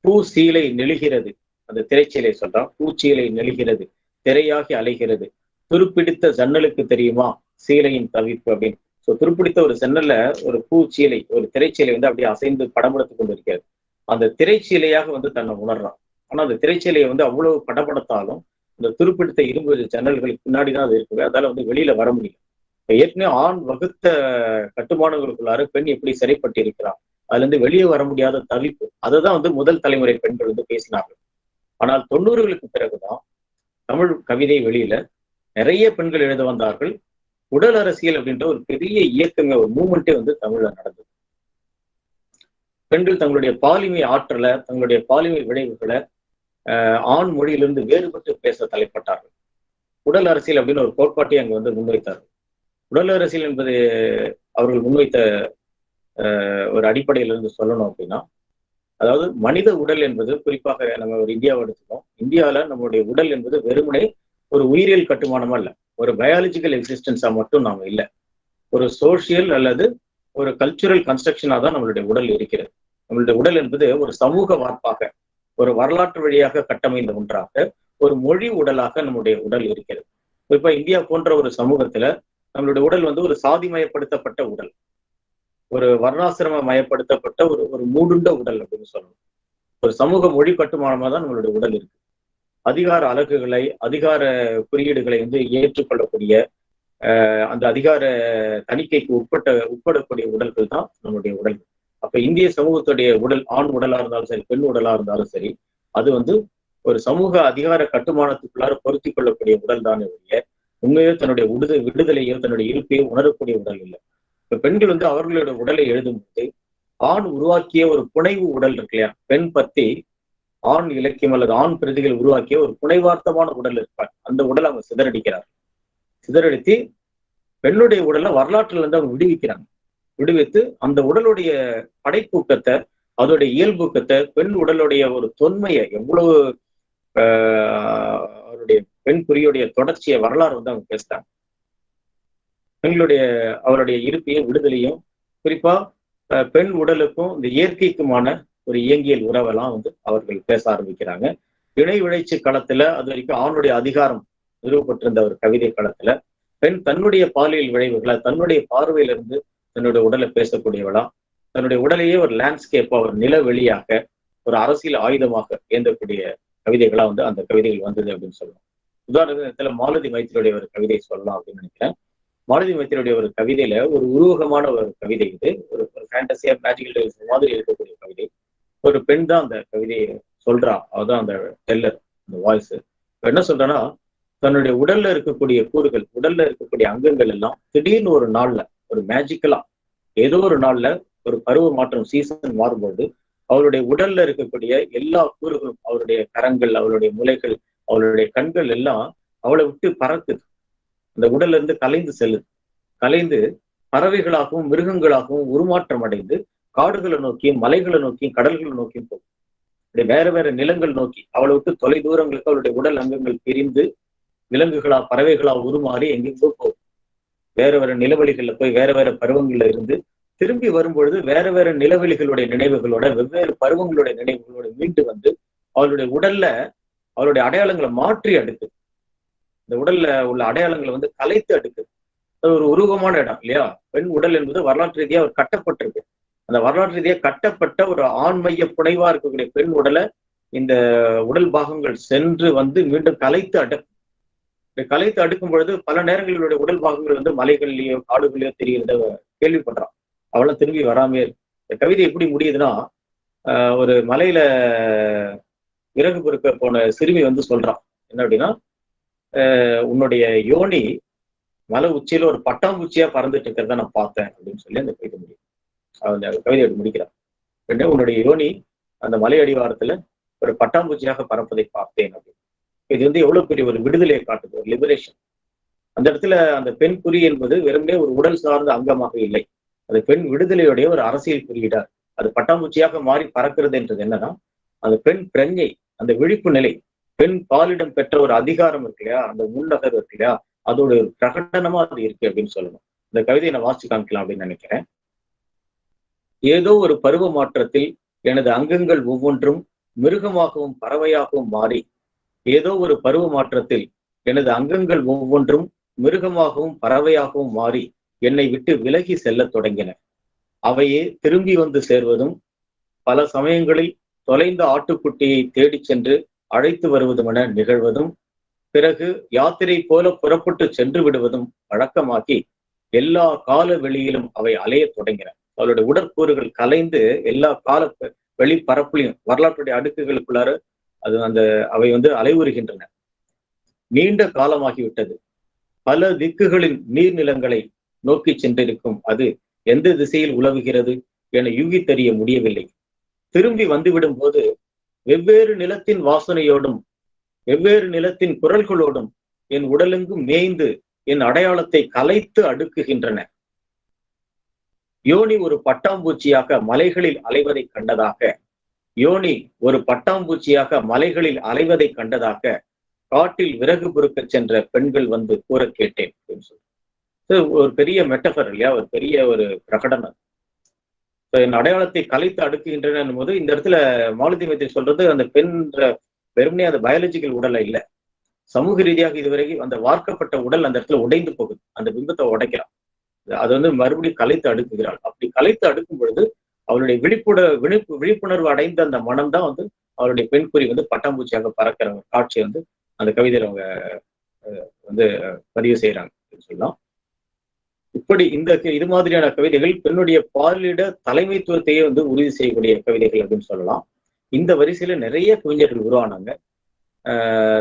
பூசீலை நெழுகிறது, அந்த திரைச்சீலை சொல்றான், பூச்சீலை நெழுகிறது, திரையாகி அலைகிறது, துருப்பிடித்த ஜன்னலுக்கு தெரியுமா சீலையின் தவிப்பு அப்படின்னு. ஸோ துருப்பிடித்த ஒரு ஜன்னல்ல ஒரு பூச்சீலை, ஒரு திரைச்சீலை வந்து அப்படியே அசைந்து படம்படுத்திக் கொண்டு இருக்கிறது. அந்த திரைச்சீலையாக வந்து தன்னை உணர்றான். ஆனா அந்த திரைச்சீலையை வந்து அவ்வளவு படப்படுத்தாலும் இந்த துருப்பிடித்த இரும்பு ஜன்னல்களுக்கு பின்னாடிதான் அது இருக்குது, அதால வந்து வெளியில வர முடியும். ஏற்கனவே ஆண் வகுத்த கட்டுமானங்களுக்குள்ளார பெண் எப்படி சிறைப்பட்டு இருக்கிறான், அதுல இருந்து வெளியே வர முடியாத தவிப்பு, அதுதான் வந்து முதல் தலைமுறை பெண்கள் வந்து பேசினார்கள். ஆனால் 90களுக்கு பிறகுதான் தமிழ் கவிதை வெளியில நிறைய பெண்கள் எழுத வந்தார்கள். உடல் அரசியல் அப்படின்ற ஒரு பெரிய இயக்கமே, ஒரு மூவ்மெண்ட்டே வந்து தமிழ்ல நடந்தது. பெண்கள் தங்களுடைய பாலிமை ஆற்றலை, தங்களுடைய பாலிமை விளைவுகளை ஆண் மொழியிலிருந்து வேறுபட்டு பேச தலைப்பட்டார்கள். உடல் அரசியல் அப்படின்னு ஒரு கோட்பாட்டை அங்க வந்து முன்வைத்தார்கள். உடல் அரசியல் என்பது அவர்கள் முன்வைத்த ஒரு அடிப்படையிலிருந்து சொல்லணும் அப்படின்னா, அதாவது மனித உடல் என்பது குறிப்பாக நம்ம ஒரு இந்தியாவை எடுத்துக்கோம். இந்தியாவில் நம்மளுடைய உடல் என்பது வெறுமனே ஒரு உயிரியல் கட்டுமானமா இல்லை, ஒரு பயாலஜிக்கல் எக்ஸிஸ்டன்ஸா மட்டும் நாம இல்லை, ஒரு சோசியல் அல்லது ஒரு கல்ச்சுரல் கன்ஸ்ட்ரக்ஷனா தான் நம்மளுடைய உடல் இருக்கிறது. நம்மளுடைய உடல் என்பது ஒரு சமூக வார்ப்பாக, ஒரு வரலாற்று வழியாக கட்டமைந்த ஒன்றாக, ஒரு மொழி உடலாக நம்முடைய உடல் இருக்கிறது. இப்ப இந்தியா போன்ற ஒரு சமூகத்துல நம்மளுடைய உடல் வந்து ஒரு சாதிமயப்படுத்தப்பட்ட உடல், ஒரு வர்ணாசிரம மயப்படுத்தப்பட்ட ஒரு மூடுண்ட உடல் அப்படின்னு சொல்லணும். ஒரு சமூக மொழி கட்டுமானமா தான் நம்மளுடைய உடல் இருக்கு. அதிகார அலகுகளை, அதிகார குறியீடுகளை வந்து ஏற்றுக்கொள்ளக்கூடிய அந்த அதிகார தணிக்கைக்கு உட்படக்கூடிய உடல்கள் தான் நம்மளுடைய உடல். அப்ப இந்திய சமூகத்துடைய உடல், ஆண் உடலா இருந்தாலும் சரி, பெண் உடலா இருந்தாலும் சரி, அது வந்து ஒரு சமூக அதிகார கட்டுமானத்துக்குள்ளார பொருத்தி கொள்ளக்கூடிய உடல் தானே ஒழிய உண்மையோ தன்னுடைய விடுதலையோ தன்னுடைய இருப்பையோ உணரக்கூடிய உடல் இல்லை. இப்ப பெண்கள் வந்து அவர்களுடைய உடலை எழுதும்போது ஆண் உருவாக்கிய ஒரு புனைவு உடல் இருக்கு இல்லையா, பெண் பத்தி ஆண் இலக்கியம் அல்லது ஆண் பிரதிகள் உருவாக்கிய ஒரு புனைவார்த்தமான உடல் இருப்பார். அந்த உடலை அவங்க சிதறடிக்கிறார். சிதறடித்து பெண்ணுடைய உடலை வரலாற்றுல இருந்து அவங்க விடுவித்து அந்த உடலுடைய படைப்பூக்கத்தை, அதோடைய இயல்பூக்கத்தை, பெண் உடலுடைய ஒரு தொன்மையை, எவ்வளவு அவருடைய பெண் குறியுடைய தொடர்ச்சியை, வரலாறு வந்து அவங்க பேசுறாங்க. பெண்களுடைய அவருடைய இருப்பையும் விடுதலையும், குறிப்பா பெண் உடலுக்கும் இந்த இயற்கைக்குமான ஒரு இயங்கியல் உறவெல்லாம் வந்து அவர்கள் பேச ஆரம்பிக்கிறாங்க. இணை விளைச்சி களத்துல அது வரைக்கும் ஆணுடைய அதிகாரம் நிறுவப்பட்டிருந்த ஒரு கவிதை களத்துல பெண் தன்னுடைய பாலியல் விளைவுகளை தன்னுடைய பார்வையிலிருந்து தன்னுடைய உடலை பேசக்கூடியவளா, தன்னுடைய உடலையே ஒரு லேண்ட்ஸ்கேப்பா, ஒரு நிலவெளியாக, ஒரு அரசியல் ஆயுதமாக ஏந்தக்கூடிய கவிதைகளா வந்து அந்த கவிதைகள் வந்தது அப்படின்னு சொல்லலாம். உதாரணத்துல மாலதி மைத்திரியுடைய ஒரு கவிதை சொல்லலாம் அப்படின்னு நினைக்கிறேன். மாலதி மைத்திரியுடைய ஒரு கவிதையில ஒரு உருவகமான ஒரு கவிதை இது, ஒரு ஃபேண்டசியா மேஜிக்கல் மாதிரி இருக்கக்கூடிய கவிதை. ஒரு பெண் தான் அந்த கவிதையை சொல்றா, அதுதான் அந்த டெல்லர், அந்த வாய்ஸ். என்ன சொல்றேன்னா, தன்னுடைய உடல்ல இருக்கக்கூடிய கூறுகள், உடல்ல இருக்கக்கூடிய அங்கங்கள் எல்லாம் திடீர்னு ஒரு நாள்ல, ஒரு மேஜிக்கலா ஏதோ ஒரு நாள்ல ஒரு பருவ மாற்றம், சீசன் மாறும்போது அவளுடைய உடல்ல இருக்கக்கூடிய எல்லா கூறுகளும், அவருடைய கரங்கள், அவளுடைய முலைகள், அவளுடைய கண்கள் எல்லாம் அவளை விட்டு பறக்குது. அந்த உடல்ல இருந்து கலைந்து செல்லுது. கலைந்து பறவைகளாகவும் மிருகங்களாகவும் உருமாற்றம் அடைந்து காடுகளை நோக்கியும் மலைகளை நோக்கியும் கடல்களை நோக்கியும் போகும். இப்படி வேற வேற நிலங்கள் நோக்கி அவளை விட்டு தொலை தூரங்களுக்கு அவளுடைய உடல் அங்கங்கள் பிரிந்து விலங்குகளா பறவைகளா உருமாறி எங்கெங்கோ போகும். வேற வேற நிலவெளிகள்ல போய் வேற வேற பருவங்கள்ல இருந்து திரும்பி வரும்பொழுது வேற வேற நிலவெளிகளுடைய நினைவுகளோட, வெவ்வேறு பருவங்களுடைய நினைவுகளோட மீண்டு வந்து அவளுடைய உடல்ல அவளுடைய அடையாளங்களை மாற்றி அடுக்குது. இந்த உடல்ல உள்ள அடையாளங்களை வந்து கலைத்து அடுக்குது. அது ஒரு உருவமான இடம் இல்லையா? பெண் உடல் என்பது வரலாற்று ரீதியா ஒரு கட்டப்பட்டிருக்கு. அந்த வரலாற்று ரீதியா கட்டப்பட்ட ஒரு ஆண்மைய புனைவா இருக்கக்கூடிய பெண் உடலை இந்த உடல் பாகங்கள் சென்று வந்து மீண்டும் கலைத்து அடுக்கும் பொழுது பல நேரங்களிலுடைய உடல் பாகங்கள் வந்து மலைகள்லயோ காடுகளையோ தெரிகிறத கேள்விப்படுறான். அவளும் திரும்பி வராமே இருக்கு. இந்த கவிதை எப்படி முடியுதுன்னா, ஒரு மலையில விறகு பொறுக்க போன சிறுமி வந்து சொல்றான் என்ன அப்படின்னா, உன்னுடைய யோனி மலை உச்சியில ஒரு பட்டாம்பூச்சியா பறந்துட்டு இருக்கிறத நான் பார்த்தேன் அப்படின்னு சொல்லி அந்த கவிதை முடியும். அந்த கவிதை முடிக்கிறான். உன்னுடைய யோனி அந்த மலை அடிவாரத்துல ஒரு பட்டாம்பூச்சியாக பறப்பதை பார்த்தேன் அப்படின்னு. இது வந்து எவ்வளவு பெரிய ஒரு விடுதலையை காட்டுது, ஒரு லிபரேஷன். அந்த இடத்துல அந்த பெண் குறி என்பது வெறுமனே ஒரு உடல் சார்ந்த அங்கமாக இல்லை, அது பெண் விடுதலையுடைய ஒரு அரசியல் குறியீடா. அது பட்டாம்பூச்சியாக மாறி பறக்கிறது என்றது என்னன்னா, அந்த பெண் பிரஞ்சை, அந்த விழிப்பு நிலை, பெண் பாலிடம் பெற்ற ஒரு அதிகாரம் இருக்கு இல்லையா, அந்த முன்னகர் இருக்கு இல்லையா, அதோட ஒரு பிரகடனமா அது இருக்கு அப்படின்னு சொல்லணும். இந்த கவிதையை நான் வாசிச்சு காமிக்கலாம் அப்படின்னு நினைக்கிறேன். ஏதோ ஒரு பருவ மாற்றத்தில் எனது அங்கங்கள் ஒவ்வொன்றும் மிருகமாகவும் பறவையாகவும் மாறி, ஏதோ ஒரு பருவ மாற்றத்தில் எனது அங்கங்கள் ஒவ்வொன்றும் மிருகமாகவும் பறவையாகவும் மாறி என்னை விட்டு விலகி செல்லத் தொடங்கின. அவையே திரும்பி வந்து சேர்வதும், பல சமயங்களில் தொலைந்த ஆட்டுக்குட்டியை தேடிச் சென்று அழைத்து வருவதுமென நிகழ்வதும், பிறகு யாத்திரை போல புறப்பட்டு சென்று விடுவதும் வழக்கமாக்கி எல்லா கால வெளியிலும் அவை அலையத் தொடங்கின. அவளுடைய உடற்கூறுகள் கலைந்து எல்லா கால வெளி பரப்புலையும் வரலாற்றுடைய அடுக்குகளுக்குள்ளார அது அவை வந்து அலைவுறுகின்றன. நீண்ட காலமாகிவிட்டது. பல திக்குகளின் நீர்நிலங்களை நோக்கி சென்றிருக்கும் அது எந்த திசையில் உலவுகிறது என யூகித்தறிய முடியவில்லை. திரும்பி வந்துவிடும் போது வெவ்வேறு நிலத்தின் வாசனையோடும் வெவ்வேறு நிலத்தின் குரல்களோடும் என் உடலெங்கும் மேய்ந்து என் அடையாளத்தை கலைத்து அடுக்குகின்றன. யோனி ஒரு பட்டாம்பூச்சியாக மலைகளில் அலைவதை கண்டதாக, யோனி ஒரு பட்டாம்பூச்சியாக மலைகளில் அலைவதை கண்டதாக காட்டில் விறகு பொறுக்க சென்ற பெண்கள் வந்து கூற கேட்டேன் அப்படின்னு சொல்லி ஒரு பெரிய மெட்டபர் இல்லையா, ஒரு பெரிய ஒரு பிரகடனம். என் அடையாளத்தை கலைத்து அடுக்குகின்றன போது இந்த இடத்துல மாலதி மைத்ரி சொல்றது அந்த பெண் வெறுமனே அந்த பயாலஜிக்கல் உடலை இல்லை, சமூக ரீதியாக இதுவரைக்கும் அந்த வார்க்கப்பட்ட உடல் அந்த இடத்துல உடைந்து போகுது, அந்த பிம்பத்தை உடைக்கிறான். அது வந்து மறுபடியும் கலைத்து அடுக்குகிறாள். அப்படி கலைத்து அடுக்கும் பொழுது அவளுடைய விழிப்புணர்வு அடைந்த அந்த மனம் தான் வந்து அவருடைய பெண்குறி வந்து பட்டாம்பூச்சியாக பறக்கிற காட்சியை வந்து அந்த கவிதையில அவங்க வந்து பதிவு செய்யறாங்க சொல்லலாம். இப்படி இது மாதிரியான கவிதைகள் பெண்ணுடைய பாலிட தலைமைத்துவத்தையே வந்து உறுதி செய்யக்கூடிய கவிதைகள் அப்படின்னு சொல்லலாம். இந்த வரிசையில நிறைய கவிஞர்கள் உருவானாங்க.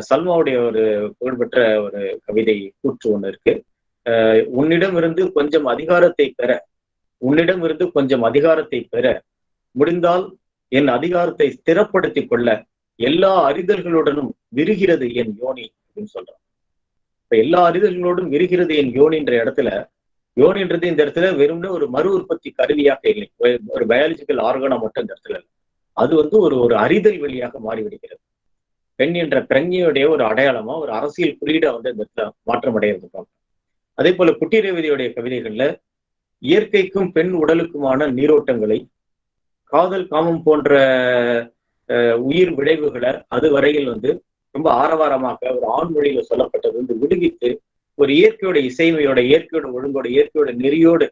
சல்மாவுடைய ஒரு புகழ்பெற்ற ஒரு கவிதை கூற்று ஒண்ணு இருக்கு. உன்னிடமிருந்து கொஞ்சம் அதிகாரத்தை பெற முடிந்தால் என் அதிகாரத்தை ஸ்திரப்படுத்திக் கொள்ள எல்லா அறிதல்களுடனும் விரிகிறது என் யோனி அப்படின்னு சொல்றான். இப்ப எல்லா அறிதல்களோடும் விரிகிறது என் யோனின்ற இடத்துல, யோனின்றது இந்த இடத்துல வெறும்னு ஒரு மறு உற்பத்தி கருவியாக இல்லை, ஒரு பயாலஜிக்கல் ஆர்கனா மட்டும் இந்த இடத்துல இல்லை, அது வந்து ஒரு அறிதல் வழியாக மாறிவிடுகிறது. பெண் என்ற பிரஞ்ஞையுடைய ஒரு அடையாளமா ஒரு அரசியல் குறியீடா வந்து இந்த இடத்துல மாற்றம் அடைகிறது. அதே போல குட்டிரேவதியுடைய கவிதைகள்ல இயற்கைக்கும் பெண் உடலுக்குமான நீரோட்டங்களை, காதல் காமம் போன்ற உயிர் விளைவுகளை அது வரையில் வந்து ரொம்ப ஆரவாரமாக ஒரு ஆண் மொழியில சொல்லப்பட்டது வந்து விடுவித்து ஒரு இயற்கையோட இசைமையோட, இயற்கையோட ஒழுங்கோட, இயற்கையோட நெறியோடு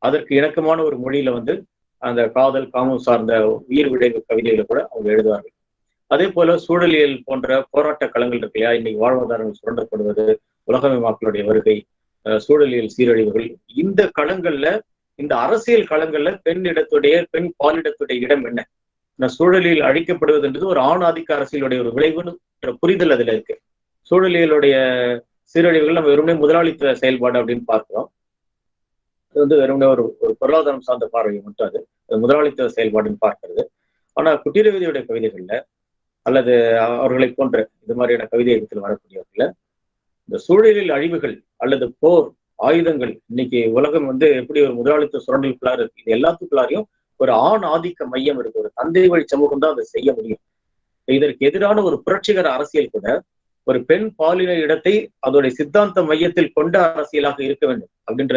அதற்கு இணக்கமான ஒரு மொழியில வந்து அந்த காதல் காமம் சார்ந்த உயிர் விளைவு கவிதைகளை கூட அவங்க எழுதுவார்கள். அதே போல சூழலியல் போன்ற போராட்ட களங்கள் இருக்கு இல்லையா, இன்னைக்கு வாழ்வாதாரங்கள் சுரண்டப்படுவது, உலகமயமாக்களுடைய வருகை, சூழலியல் சீரழிவுகள், இந்த களங்கள்ல, இந்த அரசியல் களங்கள்ல பெண் பாலிடத்துடைய இடம் என்ன, சூழலில் அழிக்கப்படுவதுன்றது ஒரு ஆண் ஆதிக்க அரசியலுடைய ஒரு விளைவுன்னு புரிதல் அதுல இருக்கு. சூழலியலுடைய சீரழிவுகள் நம்ம வெறுமனே முதலாளித்துவ செயல்பாடு அப்படின்னு பார்க்கிறோம். அது வந்து வெறுமனே ஒரு பொருளாதாரம் சார்ந்த பார்வையை மட்டும் அது முதலாளித்துவ செயல்பாடுன்னு பார்க்கிறது. ஆனா குட்டிரேவதியுடைய கவிதைகள்ல அல்லது அவர்களை போன்ற இது மாதிரியான கவிதை இடத்தில் வரக்கூடியவர்கள இந்த சூழலில் அழிவுகள் அல்லது போர் ஆயுதங்கள், இன்னைக்கு உலகம் வந்து எப்படி ஒரு முதலாளித்துவ சுரண்டலுக்குள்ளார இருக்கு, இது எல்லாத்துக்குள்ளாரையும் ஒரு ஆண் ஆதிக்க மையம் இருக்கு, ஒரு தந்தை வழி சமூகம் தான் அதை செய்ய முடியும். இதற்கு எதிரான ஒரு புரட்சிகர அரசியல் கூட ஒரு பெண் பாலின இடத்தை அதோடைய சித்தாந்த மையத்தில் கொண்ட அரசியலாக இருக்க வேண்டும் அப்படின்ற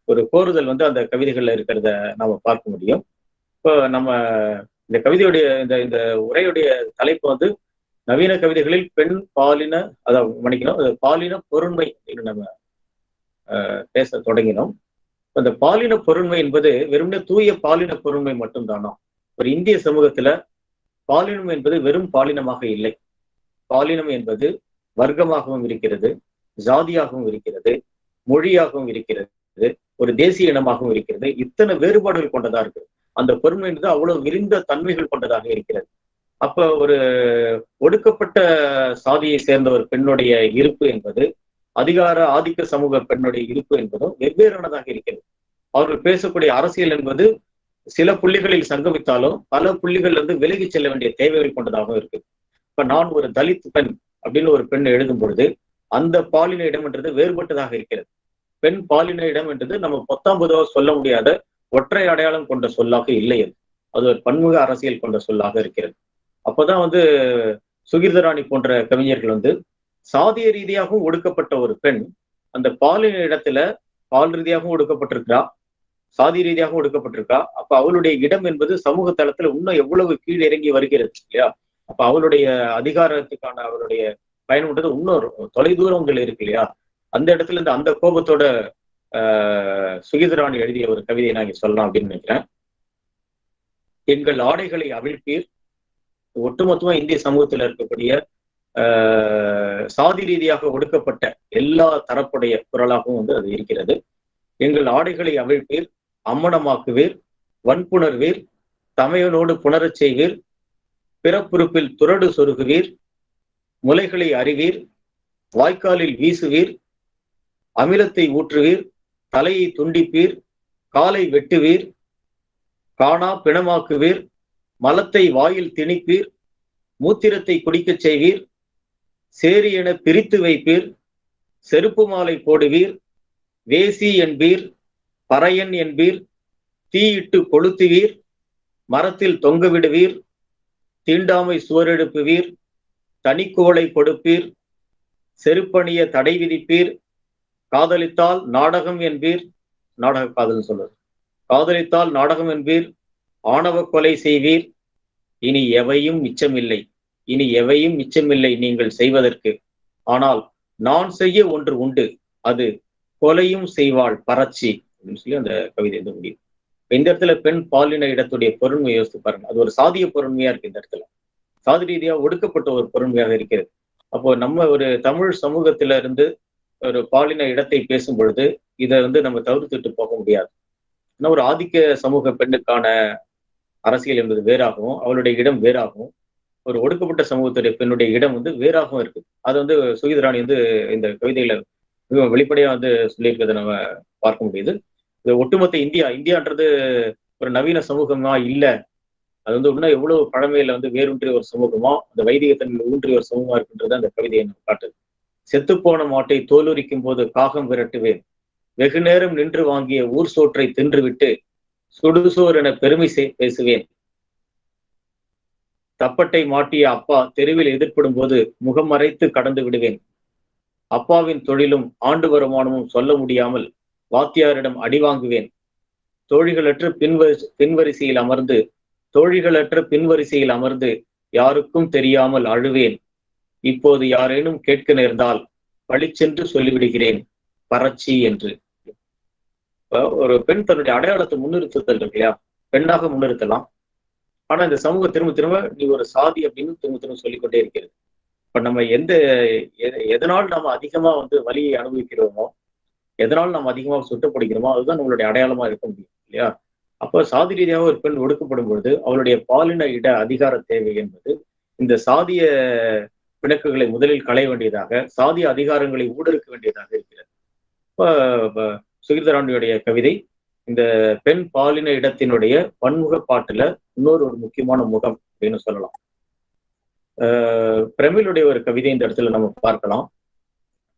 ஒரு கோருதல் வந்து அந்த கவிதைகள்ல இருக்கிறத நாம பார்க்க முடியும். இப்போ நம்ம இந்த கவிதையுடைய இந்த உரையுடைய தலைப்பு வந்து நவீன கவிதைகளில் பெண் பாலின பாலின பொருண்மை அப்படின்னு நம்ம பேச தொடங்கினோம். அந்த பாலின பொருண்மை என்பது வெறும் தூய பாலின பொருண்மை மட்டும்தானா? ஒரு இந்திய சமூகத்துல பாலினம் என்பது வெறும் பாலினமாக இல்லை. பாலினம் என்பது வர்க்கமாகவும் இருக்கிறது, ஜாதியாகவும் இருக்கிறது, மொழியாகவும் இருக்கிறது, ஒரு தேசிய இனமாகவும் இருக்கிறது. இத்தனை வேறுபாடுகள் கொண்டதா இருக்கு. அந்த பொருண்மை என்பது அவ்வளவு விரிந்த தன்மைகள் கொண்டதாக இருக்கிறது. அப்ப ஒரு ஒடுக்கப்பட்ட சாதியை சேர்ந்த ஒரு பெண்ணுடைய இருப்பு என்பது, அதிகார ஆதிக்க சமூக பெண்ணுடைய இருப்பு என்பதும் வெவ்வேறானதாக இருக்கிறது. அவர்கள் பேசக்கூடிய அரசியல் என்பது சில புள்ளிகளில் சங்கமித்தாலும் பல புள்ளிகள் வந்து விலகி செல்ல வேண்டிய தேவைகள் கொண்டதாகவும் இருக்கு. இப்ப நான் ஒரு தலித் பெண் அப்படின்னு ஒரு பெண் எழுதும் பொழுது அந்த பாலின இடம் என்றது வேறுபட்டதாக இருக்கிறது. பெண் பாலின இடம் என்றது நம்ம 19வது சொல்ல முடியாத ஒற்றை அடையாளம் கொண்ட சொல்லாக இல்லை, அது ஒரு பன்முக அரசியல் கொண்ட சொல்லாக இருக்கிறது. அப்பதான் வந்து சுகிர்தராணி போன்ற கவிஞர்கள் வந்து சாதிய ரீதியாகவும் ஒடுக்கப்பட்ட ஒரு பெண் அந்த பாலின இடத்துல பால் ரீதியாகவும் ஒடுக்கப்பட்டிருக்கிறா, சாதி ரீதியாகவும் ஒடுக்கப்பட்டிருக்கா. அப்ப அவளுடைய இடம் என்பது சமூக தளத்துல இன்னும் எவ்வளவு கீழ் இறங்கி வருகிறது இல்லையா? அப்ப அவளுடைய அதிகாரத்துக்கான அவளுடைய பயணம்ன்றது இன்னொரு தொலைதூரங்கள் இருக்கு இல்லையா? அந்த இடத்துல இருந்து அந்த கோபத்தோட சுகிதராணி எழுதிய ஒரு கவிதையை நான் இங்க சொல்லலாம் அப்படின்னு நினைக்கிறேன். எங்கள் ஆடைகளை அவிழ்ப்பீர், ஒட்டுமொத்தமா இந்திய சமூகத்துல இருக்கக்கூடிய சாதி ரீதியாக ஒடுக்கப்பட்ட எல்லா தரப்புடைய குரலாகவும் வந்து அது இருக்கிறது. எங்கள் ஆடைகளை அவிழ்ப்பீர், அம்மனமாக்குவீர், வன்புணர்வீர், தமையனோடு புணரச் செய்வீர், பிறப்புறுப்பில் துரடு சொருகுவீர், முலைகளை அறிவீர், வாய்க்காலில் வீசுவீர், அமிலத்தை ஊற்றுவீர், தலையை துண்டிப்பீர், காலை வெட்டுவீர், காணா பிணமாக்குவீர், மலத்தை வாயில் திணிப்பீர், மூத்திரத்தை குடிக்கச் செய்வீர், சேரி என பிரித்து வைப்பீர், செருப்பு மாலை போடுவீர், வேசி என்பீர், பறையன் என்பீர், தீயிட்டு கொளுத்துவீர், மரத்தில் தொங்க விடுவீர், தீண்டாமை சுவரெழுப்புவீர், தனிக்கோளை கொடுப்பீர், செருப்பணிய தடை விதிப்பீர், காதலித்தால் நாடகம் என்பீர், நாடக காதல் சொல்வது, காதலித்தால் நாடகம் என்பீர், ஆணவ கொலை செய்வீர், இனி எவையும் மிச்சமில்லை, இனி எவையும் மிச்சமில்லை நீங்கள் செய்வதற்கு. ஆனால் நான் செய்ய ஒன்று உண்டு, அது கொலையும் செய்வாள் பறச்சி அப்படின்னு சொல்லி அந்த கவிதை வந்து முடியும். இந்த இடத்துல பெண் பாலின இடத்துடைய பொருண்மையை யோசித்து பாருங்க. அது ஒரு சாதிய பொருண்மையா இருக்கு. இந்த இடத்துல சாதி ரீதியா ஒடுக்கப்பட்ட ஒரு பொருண்மையாக இருக்கிறது. அப்போ நம்ம ஒரு தமிழ் சமூகத்தில இருந்து ஒரு பாலின இடத்தை பேசும் பொழுது இதை வந்து நம்ம தவிர்த்துட்டு போக முடியாது. ஏன்னா ஒரு ஆதிக்க சமூக பெண்ணுக்கான அரசியல் என்பது வேறாகவும் அவளுடைய இடம் வேறாகவும், ஒரு ஒடுக்கப்பட்ட சமூகத்துடைய பெண்ணுடைய இடம் வந்து வேறாகவும் இருக்குது. அது வந்து சுகிதராணி வந்து இந்த கவிதையில வெளிப்படையா வந்து சொல்லியிருக்கிறத நம்ம பார்க்க முடியுது. இது ஒட்டுமொத்த இந்தியான்றது ஒரு நவீன சமூகமா இல்ல, அது வந்து இன்னும் எவ்வளவு பழமையில வந்து வேரூன்றிய ஒரு சமூகமா, அந்த வைதிகத்தன்மையில் ஊன்றிய ஒரு சமூகமா இருக்குன்றது அந்த கவிதையை நம்ம காட்டுது. செத்துப்போன மாட்டை தோலுரிக்கும் போது காகம் விரட்டுவேன், வெகு நேரம் நின்று வாங்கிய ஊர் சோற்றை தின்றுவிட்டு சுடுசோர் என பெருமை பேசுவேன், தப்பட்டை மாட்டிய அப்பா தெருவில் எதிர்ப்படும் போது முகம் மறைத்து கடந்து விடுவேன், அப்பாவின் தொழிலும் ஆண்டு வருமானமும் சொல்ல முடியாமல் வாத்தியாரிடம் அடி வாங்குவேன், தோழிகளற்ற பின்வரிசையில் அமர்ந்து யாருக்கும் தெரியாமல் அழுவேன், இப்போது யாரேனும் கேட்க நேர்ந்தால் பழிச்சென்று சொல்லிவிடுகிறேன் பறச்சி என்று. ஒரு பெண் தன்னுடைய அடையாளத்தை முன்னிறுத்துதல் இருக்கு இல்லையா, பெண்ணாக முன்னிறுத்தலாம். ஆனா இந்த சமூகம் திரும்ப திரும்ப நீ ஒரு சாதி அப்படின்னு திரும்ப திரும்ப சொல்லிக்கொண்டே இருக்கிறது. இப்ப நம்ம எதனால் நாம அதிகமா வந்து வலியை அனுபவிக்கிறோமோ, எதனால் நாம் அதிகமாக சுட்டப்படுகிறோமோ அதுதான் நம்மளுடைய அடையாளமா இருக்க முடியும் இல்லையா. அப்ப சாதி ரீதியாக ஒரு பெண் ஒடுக்கப்படும் பொழுது அவளுடைய பாலின இட அதிகார தேவை என்பது இந்த சாதிய பிணக்குகளை முதலில் களைய வேண்டியதாக, சாதிய அதிகாரங்களை ஊடறுக்க வேண்டியதாக இருக்கிறது. இப்ப சுகிதராணியுடைய கவிதை இந்த பெண் பாலின இடத்தினுடைய பன்முகப்பாட்டுல இன்னொரு ஒரு முக்கியமான முகம் அப்படின்னு சொல்லலாம். பிரமிழுடைய ஒரு கவிதை இந்த இடத்துல நம்ம பார்க்கலாம்.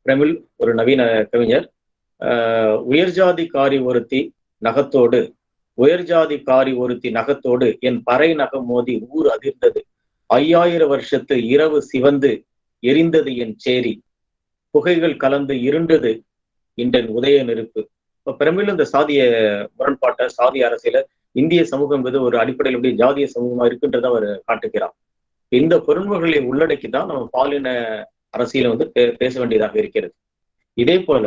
பிரமிழ் ஒரு நவீன கவிஞர். உயர்ஜாதிக்காரி ஒருத்தி நகத்தோடு என் பறை நகம் மோதி ஊர் அதிர்ந்தது, 5000 வருஷத்து இரவு சிவந்து எரிந்தது என் சேரி, புகைகள் கலந்து இருண்டது இன்றன் உதய நெருப்பு. இப்ப பிரமிழ் இந்த சாதிய முரண்பாட்டை, சாதிய அரசியல இந்திய சமூகம் என்பது ஒரு அடிப்படையில் எப்படி ஜாதிய சமூகமா இருக்குன்றதை அவர் காட்டுகிறார். இந்த பொருண்மைகளை உள்ளடக்கிதான் நம்ம பாலின அரசியலை வந்து பேச வேண்டியதாக இருக்கிறது. இதே போல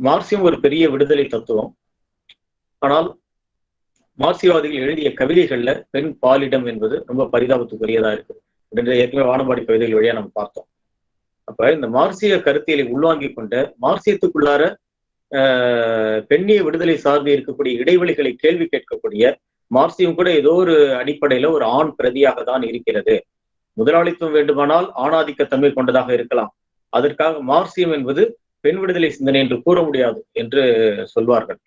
மார்க்சியம் ஒரு பெரிய விடுதலை தத்துவம். ஆனால் மார்க்சியவாதிகள் எழுதிய கவிதைகள்ல பெண் பாலிடம் என்பது ரொம்ப பரிதாபத்துக்குரியதா இருக்கு. ஏற்கனவே வானம்பாடி கவிதைகள் வழியா நம்ம பார்த்தோம். அப்ப இந்த மார்க்சிய கருத்தியலை உள்வாங்கி கொண்ட மார்க்சியத்துக்குள்ளார பெண்ணிய விடுதலை சார்ந்து இருக்கக்கூடிய இடைவெளிகளை கேள்வி கேட்கக்கூடிய மார்க்சியம் கூட ஏதோ ஒரு அடிப்படையில ஒரு ஆண் பிரதியாக தான் இருக்கிறது. முதலாளித்துவம் வேண்டுமானால் ஆணாதிக்கத்தன்மை கொண்டதாக இருக்கலாம், அதற்காக மார்க்சியம் என்பது பெண் விடுதலை சிந்தனை என்று கூற முடியாது என்று சொல்வார்கள்.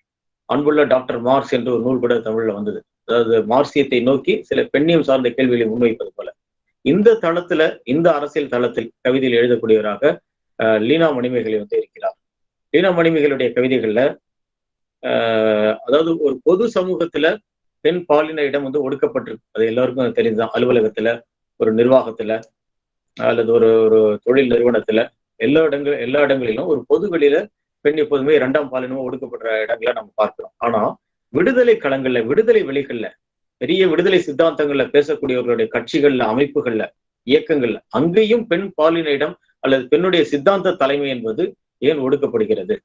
அன்புள்ள டாக்டர் மார்க்ஸ் என்று ஒரு நூல் கூட தமிழ்ல வந்தது. அதாவது மார்க்சியத்தை நோக்கி சில பெண்ணியம் சார்ந்த கேள்விகளை முன்வைப்பது போல. இந்த தளத்துல, இந்த அரசியல் தளத்தில் கவிதையில் எழுதக்கூடியவராக லீனா மணிமேகலை வந்து இருக்கிறார். லீனா மணிமேகலுடைய கவிதைகள்ல அதாவது ஒரு பொது சமூகத்துல பெண் பாலின இடம் வந்து ஒடுக்கப்பட்டிருக்கு. அது எல்லாருக்கும் தெரிஞ்சுதான். அலுவலகத்துல, ஒரு நிர்வாகத்துல, அல்லது ஒரு தொழில் நிறுவனத்துல, எல்லா இடங்களிலும் ஒரு பொது வெளியில பெண் எப்போதுமே 2ஆம் பாலினமும் ஒடுக்கப்படுற இடங்களை நம்ம பார்க்கிறோம். ஆனா விடுதலை களங்கள்ல, விடுதலை வெளிகள்ல, பெரிய விடுதலை சித்தாந்தங்கள்ல பேசக்கூடியவர்களுடைய கட்சிகள்ல, அமைப்புகள்ல, இயக்கங்கள்ல அங்கேயும் பெண் பாலின இடம் அல்லது பெண்ணுடைய சித்தாந்த தலைமை என்பது ஏன் ஒடுக்கப்படுகிறது?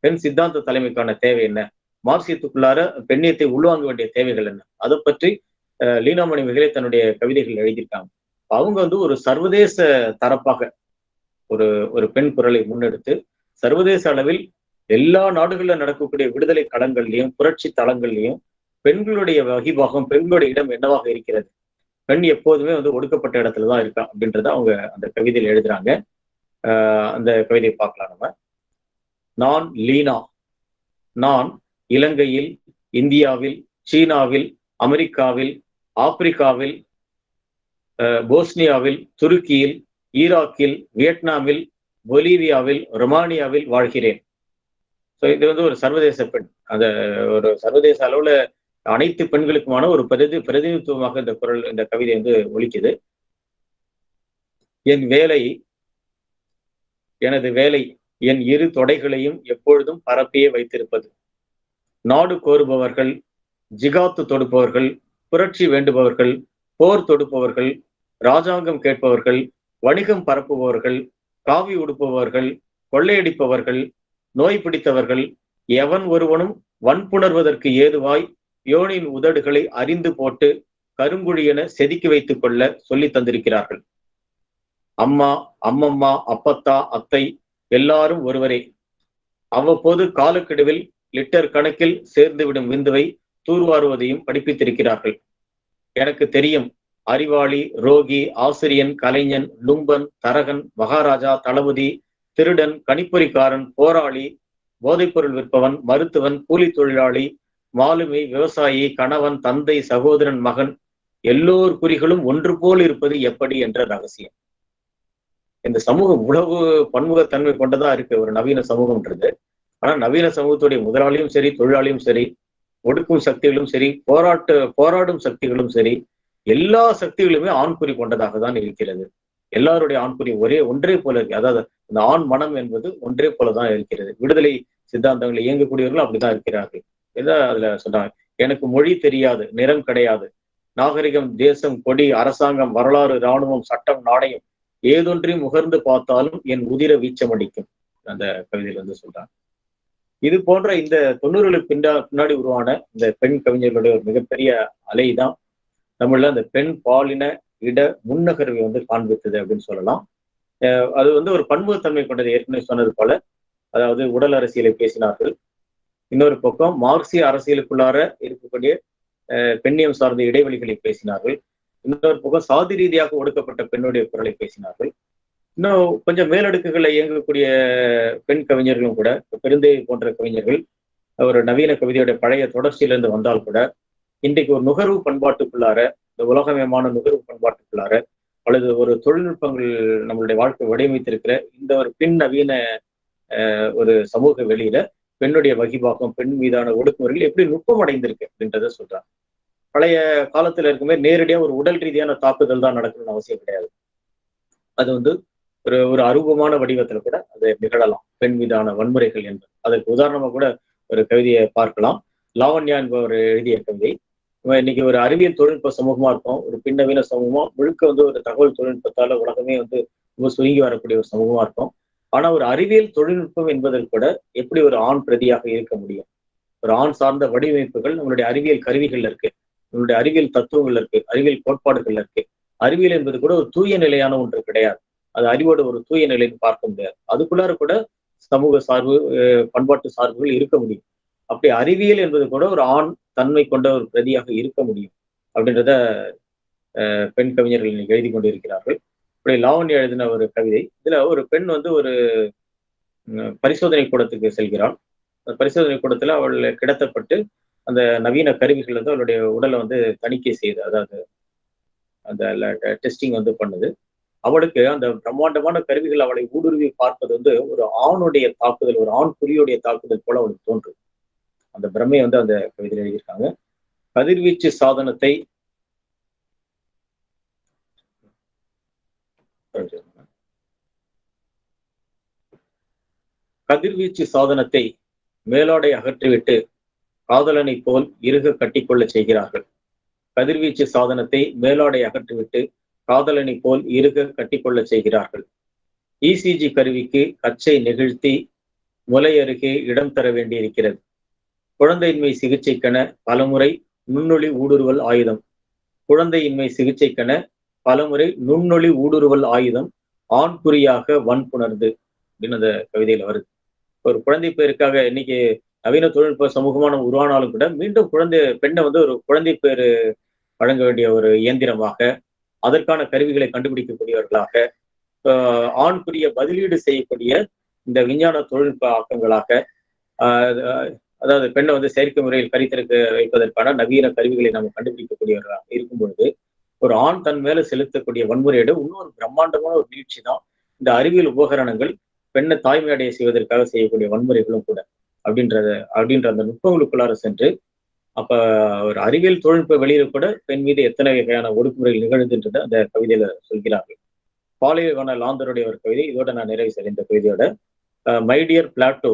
பெண் சித்தாந்த தலைமைக்கான தேவை என்ன? மார்க்சியத்துக்குள்ளார பெண்ணியத்தை உள்வாங்க வேண்டிய தேவைகள் என்ன? அதை பற்றி லீனா மணிமேகலை தன்னுடைய கவிதைகள் எழுதியிருக்காங்க. அவங்க வந்து ஒரு சர்வதேச தரப்பாக ஒரு பெண் குரலை முன்னெடுத்து சர்வதேச அளவில் எல்லா நாடுகளில் நடக்கக்கூடிய விடுதலை களங்கள்லையும் புரட்சி தளங்கள்லையும் பெண்களுடைய வகிபாகம், பெண்களுடைய இடம் என்னவாக இருக்கிறது, பெண் எப்போதுமே வந்து ஒடுக்கப்பட்ட இடத்துலதான் இருக்கா அப்படின்றத அவங்க அந்த கவிதையில் எழுதுறாங்க. அந்த கவிதையை பார்க்கலாம் நம்ம. நான் லீனா, நான் இலங்கையில், இந்தியாவில், சீனாவில், அமெரிக்காவில், ஆப்பிரிக்காவில், போஸ்னியாவில், துருக்கியில், ஈராக்கில், வியட்நாமில், பொலிவியாவில், ரொமானியாவில் வாழ்கிறேன். ஸோ இது வந்து ஒரு சர்வதேச பெண். அந்த ஒரு சர்வதேச அளவுல அனைத்து பெண்களுக்குமான ஒரு பிரதிநிதித்துவமாக இந்த குரல், இந்த கவிதை வந்து ஒலிக்குது. என் வேலை, எனது வேலை என் இரு தொடைகளையும் எப்பொழுதும் பரப்பியே வைத்திருப்பது. நாடு கோருபவர்கள், ஜிகாத்து தொடுப்பவர்கள், புரட்சி வேண்டுபவர்கள், போர் தொடுப்பவர்கள், ராஜாங்கம் கேட்பவர்கள், வணிகம் பரப்புபவர்கள், காவி உடுப்பவர்கள், கொள்ளையடிப்பவர்கள், நோய் பிடித்தவர்கள், எவன் ஒருவனும் வன்புணர்வதற்கு ஏதுவாய் யோனின் உதடுகளை அறிந்து போட்டு கருங்குழியென செதுக்கி வைத்துக் கொள்ள சொல்லி தந்திருக்கிறார்கள். அம்மா, அம்மம்மா, அப்பத்தா, அத்தை எல்லாரும் ஒருவரே. அவ்வப்போது காலக்கெடுவில் லிட்டர் கணக்கில் சேர்ந்துவிடும் விந்துவை தூர்வாருவதையும் படிப்பித்திருக்கிறார்கள். எனக்கு தெரியும், அறிவாளி, ரோகி, ஆசிரியன், கலைஞன், லும்பன், தரகன், மகாராஜா, தளபதி, திருடன், கணிப்பொறிக்காரன், போராளி, போதைப்பொருள் விற்பவன், மருத்துவன், கூலி தொழிலாளி, மாலுமி, விவசாயி, கணவன், தந்தை, சகோதரன், மகன் எல்லோர் குறிகளும் ஒன்று போல் இருப்பது எப்படி என்ற ரகசியம். இந்த சமூகம் உழவு பன்முகத்தன்மை கொண்டதா இருக்கு ஒரு நவீன சமூகம்ன்றது. ஆனா நவீன சமூகத்துடைய முதலாளியும் சரி, தொழிலாளியும் சரி, ஒடுக்கும் சக்திகளும் சரி, போராடும் சக்திகளும் சரி, எல்லா சக்திகளுமே ஆண்குறி கொண்டதாக தான் இருக்கிறது. எல்லாருடைய ஆண்குறி ஒன்றே போல இருக்கு. அதாவது இந்த ஆண் மனம் என்பது ஒன்றே போலதான் இருக்கிறது. விடுதலை சித்தாந்தங்களை இயங்கக்கூடியவர்களும் அப்படிதான் இருக்கிறார்கள். இதான் அதுல சொல்றாங்க. எனக்கு மொழி தெரியாது, நிறம் கிடையாது, நாகரிகம், தேசம், கொடி, அரசாங்கம், வரலாறு, இராணுவம், சட்டம், நாணயம் ஏதொன்றையும் முகர்ந்து பார்த்தாலும் என் உதிர வீச்சமடிக்கும். அந்த கவிதையில வந்து சொல்றாங்க. இது போன்ற இந்த 90களுக்கு பின்னாடி உருவான இந்த பெண் கவிஞர்களுடைய ஒரு மிகப்பெரிய அலைதான் நம்மள அந்த பெண் பாலின இட முன்னகர்வை வந்து காண்பித்தது அப்படின்னு சொல்லலாம். அது வந்து ஒரு பன்முகத்தன்மை கொண்டது. ஏற்கனவே சொன்னது போல, அதாவது உடல் அரசியலை பேசினார்கள். இன்னொரு பக்கம் மார்க்சிய அரசியலுக்குள்ளார இருக்கக்கூடிய பெண்ணியம் சார்ந்த இடைவெளிகளை பேசினார்கள். இன்னொரு பக்கம் சாதி ரீதியாக ஒடுக்கப்பட்ட பெண்ணுடைய குரலை பேசினார்கள். இன்னும் கொஞ்சம் மேலடுக்குகளை இயங்கக்கூடிய பெண் கவிஞர்களும் கூட, பெருந்தேவி போன்ற கவிஞர்கள் ஒரு நவீன கவிதையோட பழைய தொடர்ச்சியிலிருந்து வந்தால் கூட, இன்றைக்கு ஒரு நுகர்வு பண்பாட்டுக்குள்ளார, இந்த உலகமயமான நுகர்வு பண்பாட்டுக்குள்ளார, அல்லது ஒரு தொழில்நுட்பங்கள் நம்மளுடைய வாழ்க்கை வடிவமைத்திருக்கிற இந்த ஒரு பின் நவீன ஒரு சமூக வெளியில பெண்ணுடைய வகிபாகம், பெண் மீதான ஒடுக்குமுறைகள் எப்படி நுட்பம் அடைந்திருக்கு அப்படின்றத சொல்றாங்க. பழைய காலத்துல இருக்குமே நேரடியா ஒரு உடல் ரீதியான தாக்குதல் தான் நடக்கணும்னு அவசியம் கிடையாது. அது வந்து ஒரு அரூபமான வடிவத்துல கூட அது நிகழலாம். பெண் மீதான வன்முறைகள் என்பது அதற்கு உதாரணமா கூட ஒரு கவிதையை பார்க்கலாம். லாவண்யா என்பவர் எழுதிய கவிதை. இன்னைக்கு ஒரு அறிவியல் தொழில்நுட்ப சமூகமா இருக்கும், ஒரு பின்னவீன சமூகமா, முழுக்க வந்து ஒரு தகவல் தொழில்நுட்பத்தால உலகமே வந்து ரொம்ப சுருங்கி வரக்கூடிய ஒரு சமூகமா இருக்கும். ஆனா ஒரு அறிவியல் தொழில்நுட்பம் என்பதற்கு கூட எப்படி ஒரு ஆண் பிரதியாக இருக்க முடியும்? ஒரு ஆண் சார்ந்த வடிவமைப்புகள் நம்மளுடைய அறிவியல் கருவிகள்ல இருக்கு, நம்மளுடைய அறிவியல் தத்துவங்கள்ல இருக்கு, அறிவியல் கோட்பாடுகள்ல இருக்கு. அறிவியல் என்பது கூட ஒரு தூய நிலையான ஒன்று கிடையாது. அது அறிவோட ஒரு தூய நிலைன்னு பார்க்க முடியாது. அதுக்குள்ளார கூட சமூக சார்பு, பண்பாட்டு சார்புகள் இருக்க முடியும். அப்படி அறிவியல் என்பது கூட ஒரு ஆண் தன்மை கொண்ட ஒரு பிரதியாக இருக்க முடியும் அப்படின்றத பெண் கவிஞர்கள் இன்னைக்கு எழுதி கொண்டிருக்கிறார்கள். இப்படி லாவண்யா எழுதின ஒரு கவிதை. இதுல ஒரு பெண் வந்து ஒரு பரிசோதனை கூடத்துக்கு செல்கிறாள். பரிசோதனை கூடத்துல அவள் கிடத்தப்பட்டு அந்த நவீன கருவிகள் வந்து அவளுடைய உடலை வந்து தணிக்கை செய்யுது. அதாவது அந்த டெஸ்டிங் வந்து பண்ணுது. அவளுக்கு அந்த பிரம்மாண்டமான கருவிகள் அவளை ஊடுருவி பார்ப்பது வந்து ஒரு ஆணுடைய தாக்குதல், ஒரு ஆண் புலியுடைய தாக்குதல் போல அவளுக்கு தோன்றும். அந்த பிரம்மையை வந்து அந்த கவிதையில் எழுதியிருக்காங்க. கதிர்வீச்சு சாதனத்தை மேலாடை அகற்றிவிட்டு காதலனை போல் இறுக கட்டிக்கொள்ள செய்கிறார்கள். கதிர்வீச்சு சாதனத்தை மேலாடை அகற்றிவிட்டு காதலனை போல் இறுக கட்டிக்கொள்ள செய்கிறார்கள். இசிஜி கருவிக்கு கச்சை நெகிழ்த்தி முலை அருகே இடம் தர வேண்டியிருக்கிறது. குழந்தையின்மை சிகிச்சைக்கென பலமுறை நுண்ணொளி ஊடுருவல் ஆயுதம். குழந்தையின்மை சிகிச்சைக்கென பலமுறை நுண்ணொளி ஊடுருவல் ஆயுதம் ஆண்குறியாக வன்புணர்ந்து அப்படின்னு அந்த கவிதையில வருது. ஒரு குழந்தை பேருக்காக இன்னைக்கு நவீன தொழில்நுட்ப சமூகமான உருவானாலும் கூட மீண்டும் பெண்ணை வந்து ஒரு குழந்தை பேரு வழங்க வேண்டிய ஒரு இயந்திரமாக, அதற்கான கருவிகளை கண்டுபிடிக்கக்கூடியவர்களாக, ஆண்குரிய பதிலீடு செய்யக்கூடிய இந்த விஞ்ஞான தொழில்நுட்ப ஆக்கங்களாக, அதாவது பெண்ணை வந்து செயற்கை முறையில் கருத்தரிக்க வைப்பதற்கான நவீன கருவிகளை நம்ம கண்டுபிடிக்கக்கூடியவர்களாக இருக்கும் பொழுது, ஒரு ஆண் தன் மேல செலுத்தக்கூடிய வன்முறையோட இன்னொரு பிரம்மாண்டமான ஒரு நீட்சி தான் இந்த அறிவியல் உபகரணங்கள் பெண்ணை தாய்மையடைய செய்வதற்காக செய்யக்கூடிய வன்முறைகளும் கூட. அப்படின்ற அந்த நுட்பங்களுக்குள்ளார சென்று, அப்ப ஒரு அறிவியல் தொழில்நுட்ப வெளியில கூட பெண் மீது எத்தனை வகையான ஒடுக்குமுறைகள் நிகழ்துன்றதை அந்த கவிதையில சொல்கிறார்கள். பாலைவன லாந்தருடைய ஒரு கவிதை. இதோட நான் நிறைவு செய்றேன் இந்த கவிதையோட. மை டியர் பிளாட்டோ,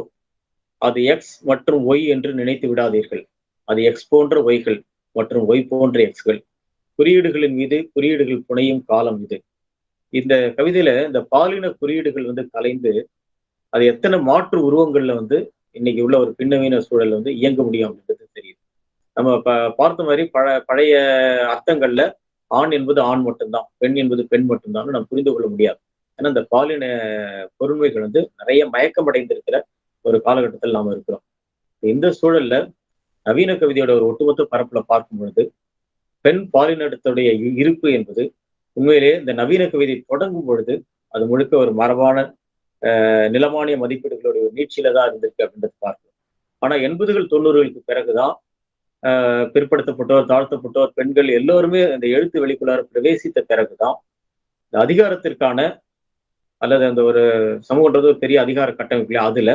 அது எக்ஸ் மற்றும் ஒய் என்று நினைத்து விடாதீர்கள். அது எக்ஸ் போன்ற ஒய்கள் மற்றும் ஒய் போன்ற எக்ஸ்கள். குறியீடுகளின் மீது குறியீடுகள் புனையும் காலம் இது. இந்த கவிதையில இந்த பாலின குறியீடுகள் கலைந்து அது எத்தனை மாற்று உருவங்கள்ல இன்னைக்கு உள்ள ஒரு பின்னவீன சூழல் இயங்க முடியும் அப்படின்றது தெரியுது. நம்ம பார்த்த மாதிரி பழைய அர்த்தங்கள்ல ஆண் என்பது ஆண் மட்டும்தான், பெண் என்பது பெண் மட்டும்தான் நம்ம புரிந்து கொள்ள முடியாது. ஏன்னா இந்த பாலின பொறுமைகள் நிறைய மயக்கம் அடைந்திருக்கிற ஒரு காலகட்டத்தில் நாம இருக்கிறோம். இந்த சூழல்ல நவீன கவிதையோட ஒரு ஒட்டுமொத்த பரப்புல பார்க்கும் பொழுது பெண் பாலினத்துடைய இருப்பு என்பது உண்மையிலேயே இந்த நவீன கவிதை தொடங்கும் பொழுது அது முழுக்க ஒரு மரபான நிலமானிய மதிப்பீடுகளுடைய ஒரு நீட்சியில தான் இருந்திருக்கு அப்படின்றது பார்க்கணும். ஆனா 80கள் 90களுக்கு பிறகுதான் பிற்படுத்தப்பட்டோர், தாழ்த்தப்பட்டோர், பெண்கள் எல்லோருமே அந்த எழுத்து வெளிக்குள்ளார பிரவேசித்த பிறகுதான் இந்த அதிகாரத்திற்கான அல்லது அந்த ஒரு சமூகன்றது ஒரு பெரிய அதிகார கட்டமைப்புல அதுல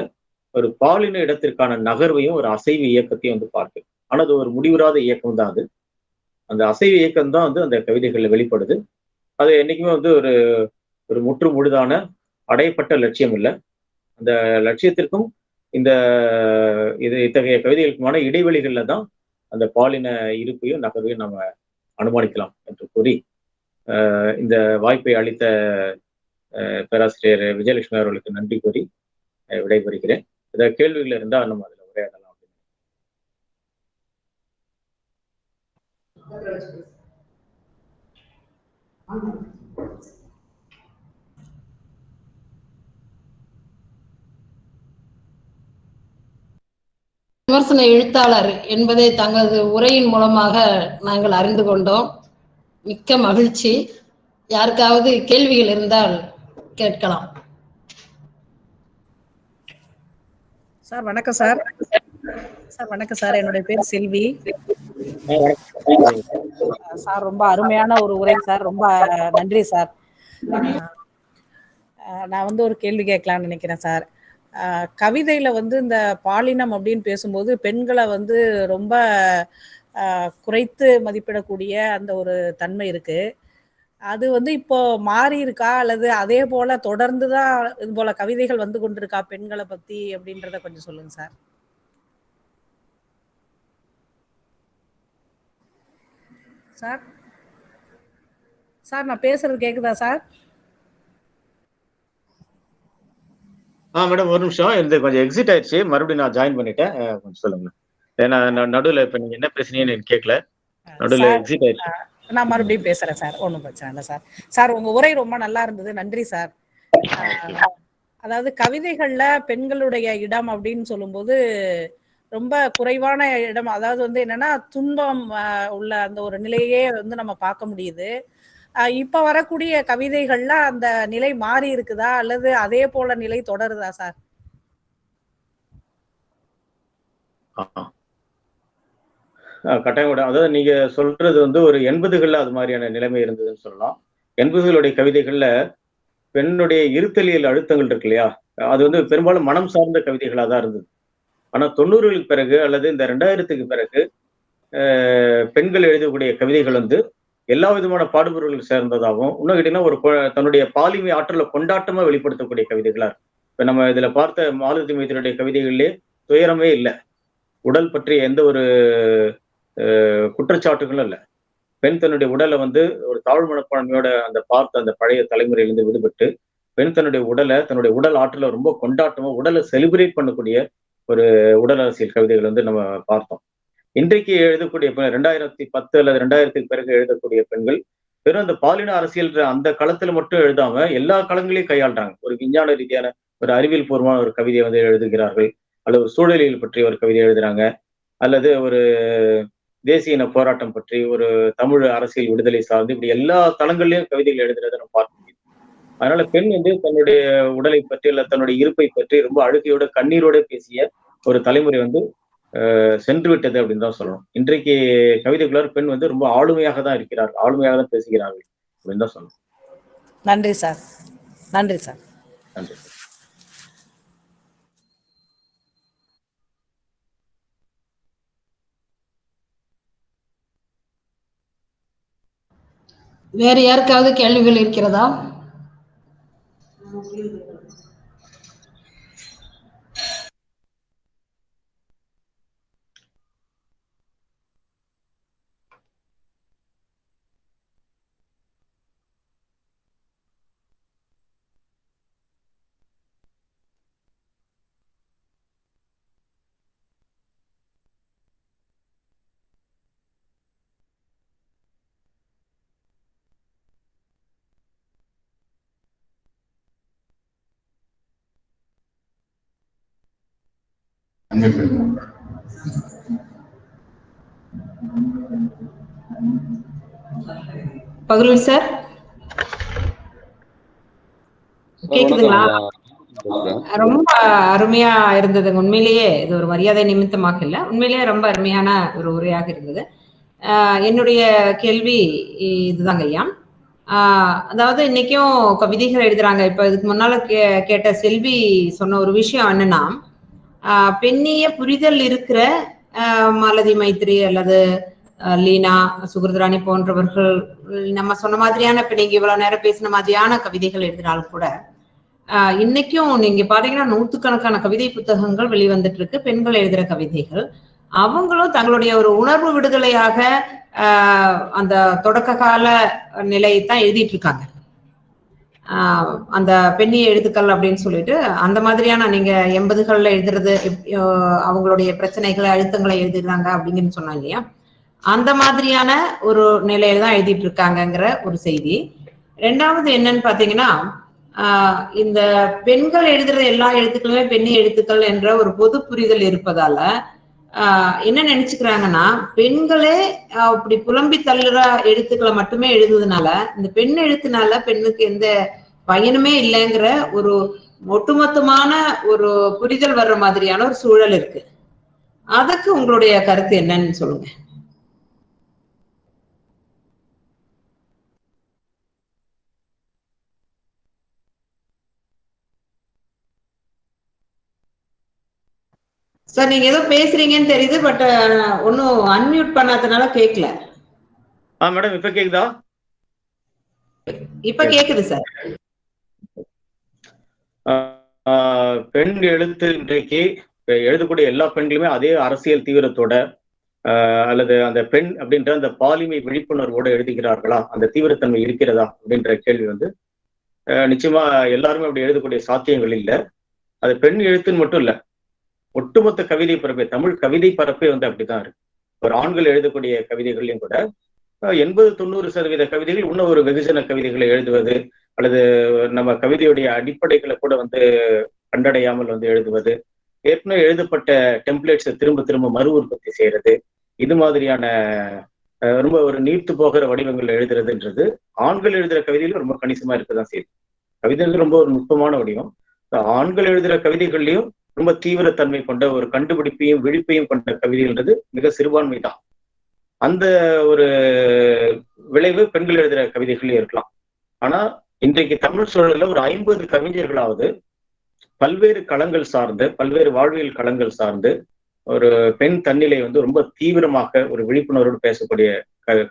ஒரு பாலின இடத்திற்கான நகர்வையும் ஒரு அசைவு இயக்கத்தையும் பார்க்குது. ஆனா அது ஒரு முடிவுறாத இயக்கம் தான் அது. அந்த அசைவு இயக்கம் தான் அந்த கவிதைகள்ல வெளிப்படுது. அது என்னைக்குமே ஒரு ஒரு முற்று முழுதான அடையப்பட்ட லட்சியம் இல்லை. அந்த லட்சியத்திற்கும் இந்த இத்தகைய கவிதைகளுக்குமான இடைவெளிகள்ல தான் அந்த பாலின இருப்பையும் நகர்வையும் நம்ம அனுமானிக்கலாம் என்று கூறி இந்த வாய்ப்பை அளித்த பேராசிரியர் விஜயலட்சுமி அவர்களுக்கு நன்றி கூறி விடைபெறுகிறேன். ஏதாவது கேள்விகள் இருந்தால் நம்ம அதில் உரையாடலாம். விமர்சன எழுத்தாளர் என்பதை தங்களது உரையின் மூலமாக நாங்கள் அறிந்து கொண்டோம். மிக்க மகிழ்ச்சி. யாருக்காவது கேள்விகள் இருந்தால் கேட்கலாம். சார் வணக்கம் சார். சார் வணக்கம் சார். என்னுடைய பேர் செல்வி. சார் ரொம்ப அருமையான ஒரு உரை சார். ரொம்ப நன்றி சார். நான் ஒரு கேள்வி கேட்கலாம்னு நினைக்கிறேன் சார். கவிதையில இந்த பாலினம் அப்படின்னு பேசும்போது பெண்களை ரொம்ப குறைத்து மதிப்பிடக்கூடிய அந்த ஒரு தன்மை இருக்கு. அது இப்போ மாறி இருக்கா அல்லது அதே போல தொடர்ந்துதான் இது போல கவிதைகள் கொண்டிருக்கா பெண்களை பத்தி அப்படின்றத கொஞ்சம் சொல்லுங்க சார். சார் சார் நான் பேசுறது கேக்குதா சார்? மேடம் ஒரு நிமிஷம் கொஞ்சம் எக்ஸிட் ஆயிடுச்சு, மறுபடியும் நான் ஜாயின் பண்ணிட்டேன். கொஞ்சம் சொல்லுங்க. ஏன்னா நடுவில் இப்ப நீங்க என்ன பேசுனீங்கன்னு எனக்கு கேட்கல. நடுவில் எக்ஸிட் ஆயிடுச்சு. நான் மறுபடியும் பேசுறேன் சார். ஒன்றும் பிரச்சனை இல்லை சார். சார் உங்க உரை ரொம்ப நல்லா இருந்தது. நன்றி சார். அதாவது கவிதைகள்ல பெண்களுடைய இடம் அப்படின்னு சொல்லும்போது ரொம்ப குறைவான இடம். அதாவது என்னன்னா துன்பம் உள்ள அந்த ஒரு நிலையே நம்ம பார்க்க முடியுது. இப்ப வரக்கூடிய கவிதைகள்ல அந்த நிலை மாறி இருக்குதா அல்லது அதே போல நிலை தொடருதா சார்? கட்டாயம். அதாவது நீங்க சொல்றது ஒரு 80கள்ல அது மாதிரியான நிலைமை இருந்ததுன்னு சொல்லலாம். 80களுடைய கவிதைகள்ல பெண்ணுடைய இருத்தலியல் அழுத்தங்கள் இருக்கு இல்லையா, அது பெரும்பாலும் மனம் சார்ந்த கவிதைகளா தான் இருந்தது. ஆனா 90களுக்கு பிறகு அல்லது இந்த 2000க்கு பிறகு பெண்கள் எழுதக்கூடிய கவிதைகள் எல்லா விதமான பாடுபொருள்கள் சேர்ந்ததாகவும், இன்னும் கேட்டீங்கன்னா ஒரு தன்னுடைய பாலிமை ஆற்றலை கொண்டாட்டமா வெளிப்படுத்தக்கூடிய கவிதைகளா இருக்கு. இப்ப நம்ம இதுல பார்த்த மாலதி மைத்திரியுடைய கவிதைகளிலே துயரமே இல்லை, உடல் பற்றிய எந்த ஒரு குற்றச்சாட்டுகளும் இல்லை. பெண் தன்னுடைய உடலை ஒரு தாழ்வு மனப்பான்மையோட பார்த்த அந்த பழைய தலைமுறையிலிருந்து விடுபட்டு பெண் தன்னுடைய உடலை, தன்னுடைய உடல் ஆற்றலை ரொம்ப கொண்டாட்டமா உடலை செலிப்ரேட் பண்ணக்கூடிய ஒரு உடல் அரசியல் கவிதைகள் நம்ம பார்த்தோம். இன்றைக்கு எழுதக்கூடிய 2010 அல்லது 2000க்கு பிறகு எழுதக்கூடிய பெண்கள் வெறும் அந்த பாலின அரசியல் அந்த களத்துல மட்டும் எழுதாம எல்லா களங்களையும் கையாளுறாங்க. ஒரு விஞ்ஞான ரீதியான ஒரு அறிவியல் பூர்வமான ஒரு கவிதையை எழுதுகிறார்கள், அல்லது ஒரு சூழலியல் பற்றி ஒரு கவிதை எழுதுறாங்க, அல்லது ஒரு தேசிய இன போராட்டம் பற்றி, ஒரு தமிழ் அரசியல் விடுதலை சார்ந்து, இப்படி எல்லா தளங்கள்லயும் கவிதைகள் எழுதுறதை நம்ம பார்க்க முடியும். அதனால பெண் தன்னுடைய உடலை பற்றி அல்ல தன்னுடைய இருப்பை பற்றி ரொம்ப அழுகையோட கண்ணீரோட பேசிய ஒரு தலைமுறை சென்று விட்டது அப்படின்னு தான் சொல்லணும். இன்றைக்கு கவிதைக்குள்ளார் பெண் ரொம்ப ஆளுமையாக தான் இருக்கிறார்கள், ஆளுமையாக தான் பேசுகிறார்கள் அப்படின்னு தான் சொல்லணும். நன்றி சார். நன்றி சார். நன்றி. வேறு யாருக்காவது கேள்விகள் இருக்கிறதா? பகருல் சார் கேக்குதுங்களா? ரொம்ப அருமையா இருந்தது. உண்மையிலேயே இது ஒரு மரியாதை நிமித்தமாக இல்ல, உண்மையிலேயே ரொம்ப அருமையான ஒரு உரையாக இருந்தது. என்னுடைய கேள்வி இதுதாங்க ஐயா. அதாவது இன்னைக்கும் கவிதைகள் எழுதுறாங்க. இப்ப இதுக்கு முன்னால கேட்ட செல்வி சொன்ன ஒரு விஷயம் என்னன்னா, பெண்ணிய புரிதல் இருக்கிற மாலதி மைத்ரி அல்லது லீனா, சுகிருதராணி போன்றவர்கள் நம்ம சொன்ன மாதிரியான, இப்ப நீங்க இவ்வளவு நேரம் பேசின மாதிரியான கவிதைகள் எழுதினாலும் கூட இன்னைக்கும் நீங்க பாத்தீங்கன்னா நூற்றுக்கணக்கான கவிதை புத்தகங்கள் வெளிவந்துட்டு இருக்கு, பெண்கள் எழுதுற கவிதைகள். அவங்களும் தங்களுடைய ஒரு உணர்வு விடுதலையாக அந்த தொடக்க கால நிலையைத்தான் எழுதிட்டு இருக்காங்க. அந்த பெண்ணிய எழுத்துக்கள் அப்படின்னு சொல்லிட்டு அந்த மாதிரியான, நீங்க 80கள்ல எழுதுறது அவங்களுடைய பிரச்சனைகளை அழுத்தங்களை எழுதுறாங்க அப்படிங்கன்னு சொன்னாங்க இல்லையா, அந்த மாதிரியான ஒரு நிலையில தான் எழுதிட்டு இருக்காங்கங்கிற ஒரு செய்தி. ரெண்டாவது என்னன்னு பாத்தீங்கன்னா, இந்த பெண்கள் எழுதுற எல்லா எழுத்துக்களுமே பெண்ணிய எழுத்துக்கள் என்ற ஒரு பொது புரிதல் இருப்பதால என்ன நினைச்சுக்கிறாங்கன்னா, பெண்களே அப்படி புலம்பி தள்ளுற எழுத்துக்களை மட்டுமே எழுதுறதுனால இந்த பெண் எழுத்துனால பெண்ணுக்கு எந்த பயனுமே இல்லைங்கிற ஒரு ஒட்டுமொத்தமான ஒரு புரிதல் வர்ற மாதிரியான ஒரு சூழல் இருக்கு. அதுக்கு உங்களுடைய கருத்து என்னன்னு சொல்லுங்க. சார் நீங்க ஏதோ பேசுறீங்கன்னு தெரியுது, பட் ஒன்னும் அன்மியூட் பண்ணாதனால கேட்கல. மேடம் இப்ப கேக்குதா? இப்ப கேக்குது சார். பெண் எழுத்து இன்றைக்கு எழுதக்கூடிய எல்லா பெண்களுமே அதே அரசியல் தீவிரத்தோட அல்லது அந்த பெண் அப்படின்ற அந்த பாலிமை விழிப்புணர்வோட எழுதுகிறார்களா, அந்த தீவிரத்தன்மை இருக்கிறதா அப்படின்ற கேள்வி வந்து நிச்சயமா எல்லாருமே அப்படி எழுதக்கூடிய சாத்தியங்கள் இல்லை. அது பெண் எழுத்துன்னு மட்டும் இல்ல, ஒட்டுமொத்த கவிதை பரப்பே, தமிழ் கவிதை பரப்பே வந்து அப்படிதான் இருக்கு. ஒரு ஆண்கள் எழுதக்கூடிய கவிதைகள்லையும் கூட 80-90% கவிதைகள் இன்னும் ஒரு வெகுஜன கவிதைகளை எழுதுவது, அல்லது நம்ம கவிதையுடைய அடிப்படைகளை கூட வந்து கண்டடையாமல் வந்து எழுதுவது, ஏற்கனவே எழுதப்பட்ட டெம்ப்ளேட்ஸை திரும்ப திரும்ப மறு உற்பத்தி செய்யறது, இது மாதிரியான ரொம்ப ஒரு நீர்த்து போகிற வடிவங்கள் எழுதுறதுன்றது ஆண்கள் எழுதுற கவிதையிலும் ரொம்ப கணிசமா இருக்கதான் செய்யுது. கவிதைகள் ரொம்ப ஒரு நுட்பமான வடிவம். ஆண்கள் எழுதுற கவிதைகள்லையும் ரொம்ப தீவிரத்தன்மை கொண்ட ஒரு கண்டுபிடிப்பையும் விழிப்பையும் கொண்ட கவிதைன்றது மிக சிறுபான்மை தான். அந்த ஒரு விளைவு பெண்கள் எழுதுற கவிதைகள்லயும் இருக்கலாம். ஆனா இன்றைக்கு தமிழ் சூழல்ல ஒரு 50 கவிஞர்களாவது பல்வேறு களங்கள் சார்ந்து, பல்வேறு வாழ்வியல் களங்கள் சார்ந்து ஒரு பெண் தன்னிலை வந்து ரொம்ப தீவிரமாக ஒரு விழிப்புணர்வோடு பேசக்கூடிய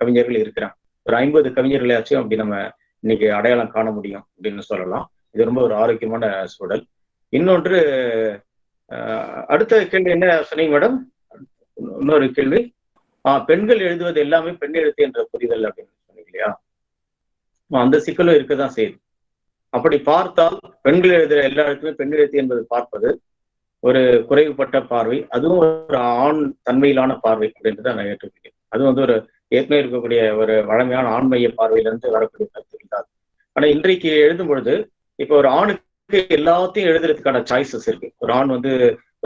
கவிஞர்கள் இருக்கிறாங்க. ஒரு 50 கவிஞர்களாச்சும் அப்படி நம்ம இன்னைக்கு அடையாளம் காண முடியும் அப்படின்னு சொல்லலாம். இது ரொம்ப ஒரு ஆரோக்கியமான சூழல். இன்னொன்று, அடுத்த கேள்வி என்ன சொன்னீங்க மேடம்? இன்னொரு கேள்வி, பெண்கள் எழுதுவது எல்லாமே பெண் எழுத்து என்ற புரிதல் அப்படின்னு சொன்னீங்க இல்லையா? அந்த சிக்கலும் இருக்கதான் செய்யுது. அப்படி பார்த்தால் பெண்கள் எழுதுற எல்லா இடத்துமே பெண் எழுத்து என்பது பார்ப்பது ஒரு குறைவுபட்ட பார்வை, அதுவும் ஒரு ஆண் தன்மையிலான பார்வை அப்படின்றத நான் ஏற்றுக்கிறேன். அது வந்து ஒரு ஏற்கனவே இருக்கக்கூடிய ஒரு வழமையான ஆண்மைய பார்வையிலிருந்து வரக்கூடிய கருத்துக்கள் தான். ஆனா இன்றைக்கு எழுதும் பொழுது இப்ப ஒரு ஆணுக்கு எல்லாத்தையும் எழுதுறதுக்கான சாய்ஸஸ் இருக்கு. ஒரு ஆண் வந்து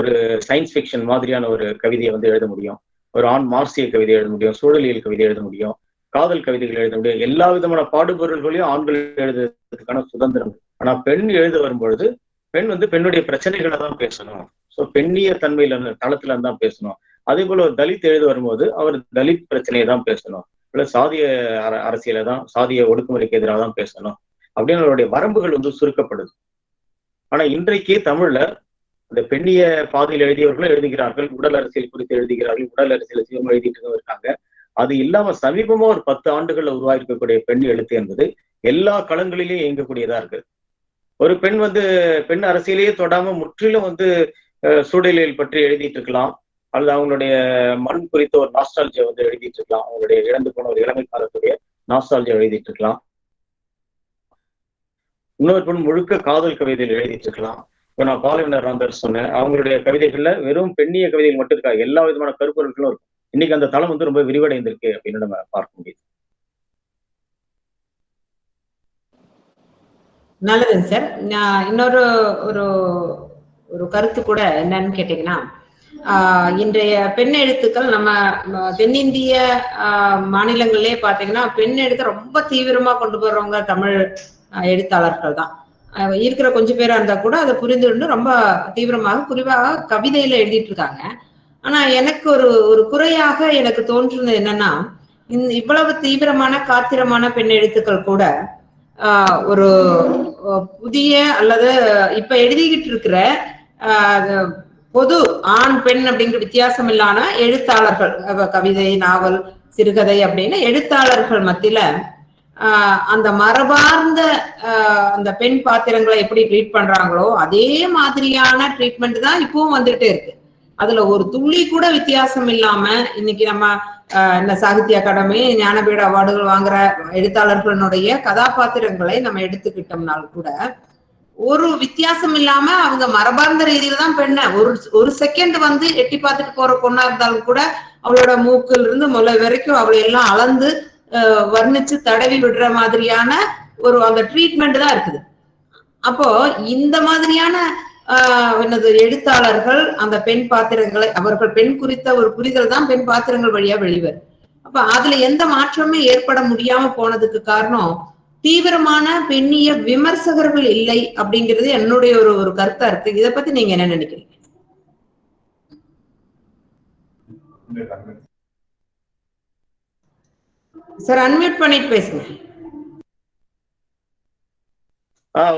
ஒரு சயின்ஸ் ஃபிக்ஷன் மாதிரியான ஒரு கவிதையை வந்து எழுத முடியும், ஒரு ஆண் மார்க்சிய கவிதை எழுத முடியும், சூழலியல் கவிதை எழுத முடியும், காதல் கவிதைகள் எழுத முடியும். எல்லா விதமான பாடுபொருள்களையும் ஆண்கள் எழுதுறதுக்கான சுதந்திரம். ஆனா பெண் எழுத வரும்பொழுது பெண் வந்து பெண்ணுடைய பிரச்சனைகளை தான் பேசணும். ஸோ பெண்ணிய தன்மையில தளத்துல தான் பேசணும். அதே போல ஒரு தலித் எழுத வரும்போது அவர் தலித் பிரச்சனையை தான் பேசணும், இல்ல சாதிய அரசியலை தான், சாதிய ஒடுக்குமுறைக்கு எதிராக தான் பேசணும் அப்படின்னு அவருடைய வரம்புகள் வந்து சுருக்கப்படுது. ஆனா இன்றைக்கு தமிழ்ல இந்த பெண்ணிய பாதையில் எழுதியவர்களும் எழுதுகிறார்கள், உடல் அரசியல் குறித்து எழுதுகிறார்கள், உடல் அரசியல் எழுதிட்டு இருக்காங்க, அது இல்லாம சமீபமா ஒரு 10 ஆண்டுகள்ல உருவாயிருக்கக்கூடிய பெண் எழுத்து என்பது எல்லா களங்களிலேயும் இயங்கக்கூடியதா இருக்கு. ஒரு பெண் பெண் அரசியலையே தொடாம முற்றிலும் சூழலியல் பற்றி எழுதிட்டு இருக்கலாம், அல்லது அவங்களுடைய மண் குறித்த ஒரு நாஸ்டாலஜியா எழுதிட்டு இருக்கலாம், அவங்களுடைய இழந்து போன ஒரு இளமை காலத்துடைய நாஸ்டாலஜியா எழுதிட்டு இருக்கலாம். இன்னொரு பெண் முழுக்க காதல் கவிதையில் எழுதிட்டு இருக்கலாம். இப்ப நான் பாலைவனர் ராந்தர் சொன்னேன், அவங்களுடைய கவிதைகள்ல வெறும் பெண்ணிய கவிதைகள் மட்டும் இருக்காது, எல்லா விதமான கருப்பொருட்களும் இருக்கும். இன்னைக்கு அந்த தளம் ரொம்ப விரிவடைந்திருக்கு அப்படின்னு நம்ம பார்க்க முடியுது. நல்லதுங்க சார். நான் இன்னொரு ஒரு ஒரு கருத்து கூட என்னன்னு கேட்டீங்கன்னா, இன்றைய பெண் எழுத்துக்கள் நம்ம தென்னிந்திய மாநிலங்களிலே பாத்தீங்கன்னா பெண் எழுத்து ரொம்ப தீவிரமா கொண்டு போறவங்க தமிழ் எழுத்தாளர்கள் தான். இருக்கிற கொஞ்சம் பேரா இருந்தா கூட அதை புரிந்துட்டு ரொம்ப தீவிரமாக குறிப்பாக கவிதையில எழுதிட்டு இருக்காங்க. ஆனா எனக்கு ஒரு குறையாக எனக்கு தோன்றுனது என்னன்னா, இவ்வளவு தீவிரமான காத்திரமான பெண் எழுத்துக்கள் கூட ஒரு புதிய அல்லது இப்ப எழுதிக்கிட்டு இருக்கிற பொது ஆண் பெண் அப்படிங்கிற வித்தியாசம் இல்லாம எழுத்தாளர்கள், கவிதை, நாவல், சிறுகதை அப்படின்னு எழுத்தாளர்கள் மத்தியில அந்த மரபார்ந்த அந்த பெண் பாத்திரங்களை எப்படி ட்ரீட் பண்றாங்களோ அதே மாதிரியான ட்ரீட்மெண்ட் தான் இப்பவும் வந்துட்டே இருக்கு. அதுல ஒரு துளி கூட வித்தியாசம் இல்லாம இன்னைக்கு நம்ம இந்த சாகித்ய அகாடமி, ஞானபீட அவார்டுகள் வாங்குற எழுத்தாளர்களுடைய கதாபாத்திரங்களை நம்ம எடுத்துக்கிட்டோம்னாலும் கூட ஒரு வித்தியாசம் இல்லாம அவங்க மரபார்ந்த ரீதியில தான் பெண்ணை ஒரு செகண்ட் எட்டி பார்த்துட்டு போற பொண்ணா இருந்தாலும் கூட அவளோட மூக்குல இருந்து முளை வரைக்கும் அவளை எல்லாம் அளந்து வர்ணிச்சு தடவி விடுற மாதிரியான அந்த ட்ரீட்மெண்ட் தான் இருக்குது. அப்போ இந்த மாதிரியான எழுத்தாளர்கள் அந்த பெண் பாத்திரங்களை, அவர்கள் பெண் குறித்த ஒரு புரிதல் தான் பெண் பாத்திரங்கள் வழியா வெளிவர். அப்ப அதுல எந்த மாற்றமே ஏற்பட முடியாம போனதுக்கு காரணம் தீவிரமான பெண்ணிய விமர்சகர்கள் இல்லை அப்படிங்கிறது என்னுடைய ஒரு கருத்தா இருக்கு. இதை பத்தி நீங்க என்ன நினைக்கிறீங்க சார்? அன்மியூட் பண்ணிட்டு பேசுங்க.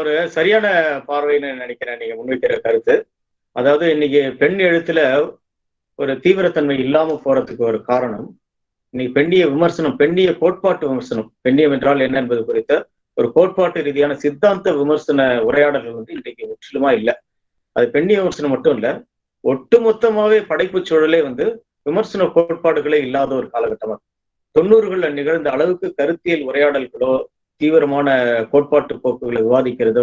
ஒரு சரியான பார்வைன்னு நினைக்கிறேன் நீங்க முன்வைக்கிற கருத்து. அதாவது இன்னைக்கு பெண் எழுத்துல ஒரு தீவிரத்தன்மை இல்லாம போறதுக்கு ஒரு காரணம், இன்னைக்கு பெண்ணிய விமர்சனம், பெண்ணிய கோட்பாட்டு விமர்சனம், பெண்ணியம் என்றால் என்ன என்பது குறித்த ஒரு கோட்பாட்டு ரீதியான சித்தாந்த விமர்சன உரையாடல்கள் இன்றைக்கு முற்றிலுமா இல்லை. அது பெண்ணிய விமர்சனம் மட்டும் இல்ல, ஒட்டுமொத்தமாவே படைப்பு சூழலே விமர்சன கோட்பாடுகளே இல்லாத ஒரு காலகட்டமா 90கள்ல நிகழ்ந்த அளவுக்கு கருத்தியல் உரையாடல்களோ தீவிரமான கோட்பாட்டு போக்குகளை விவாதிக்கிறதோ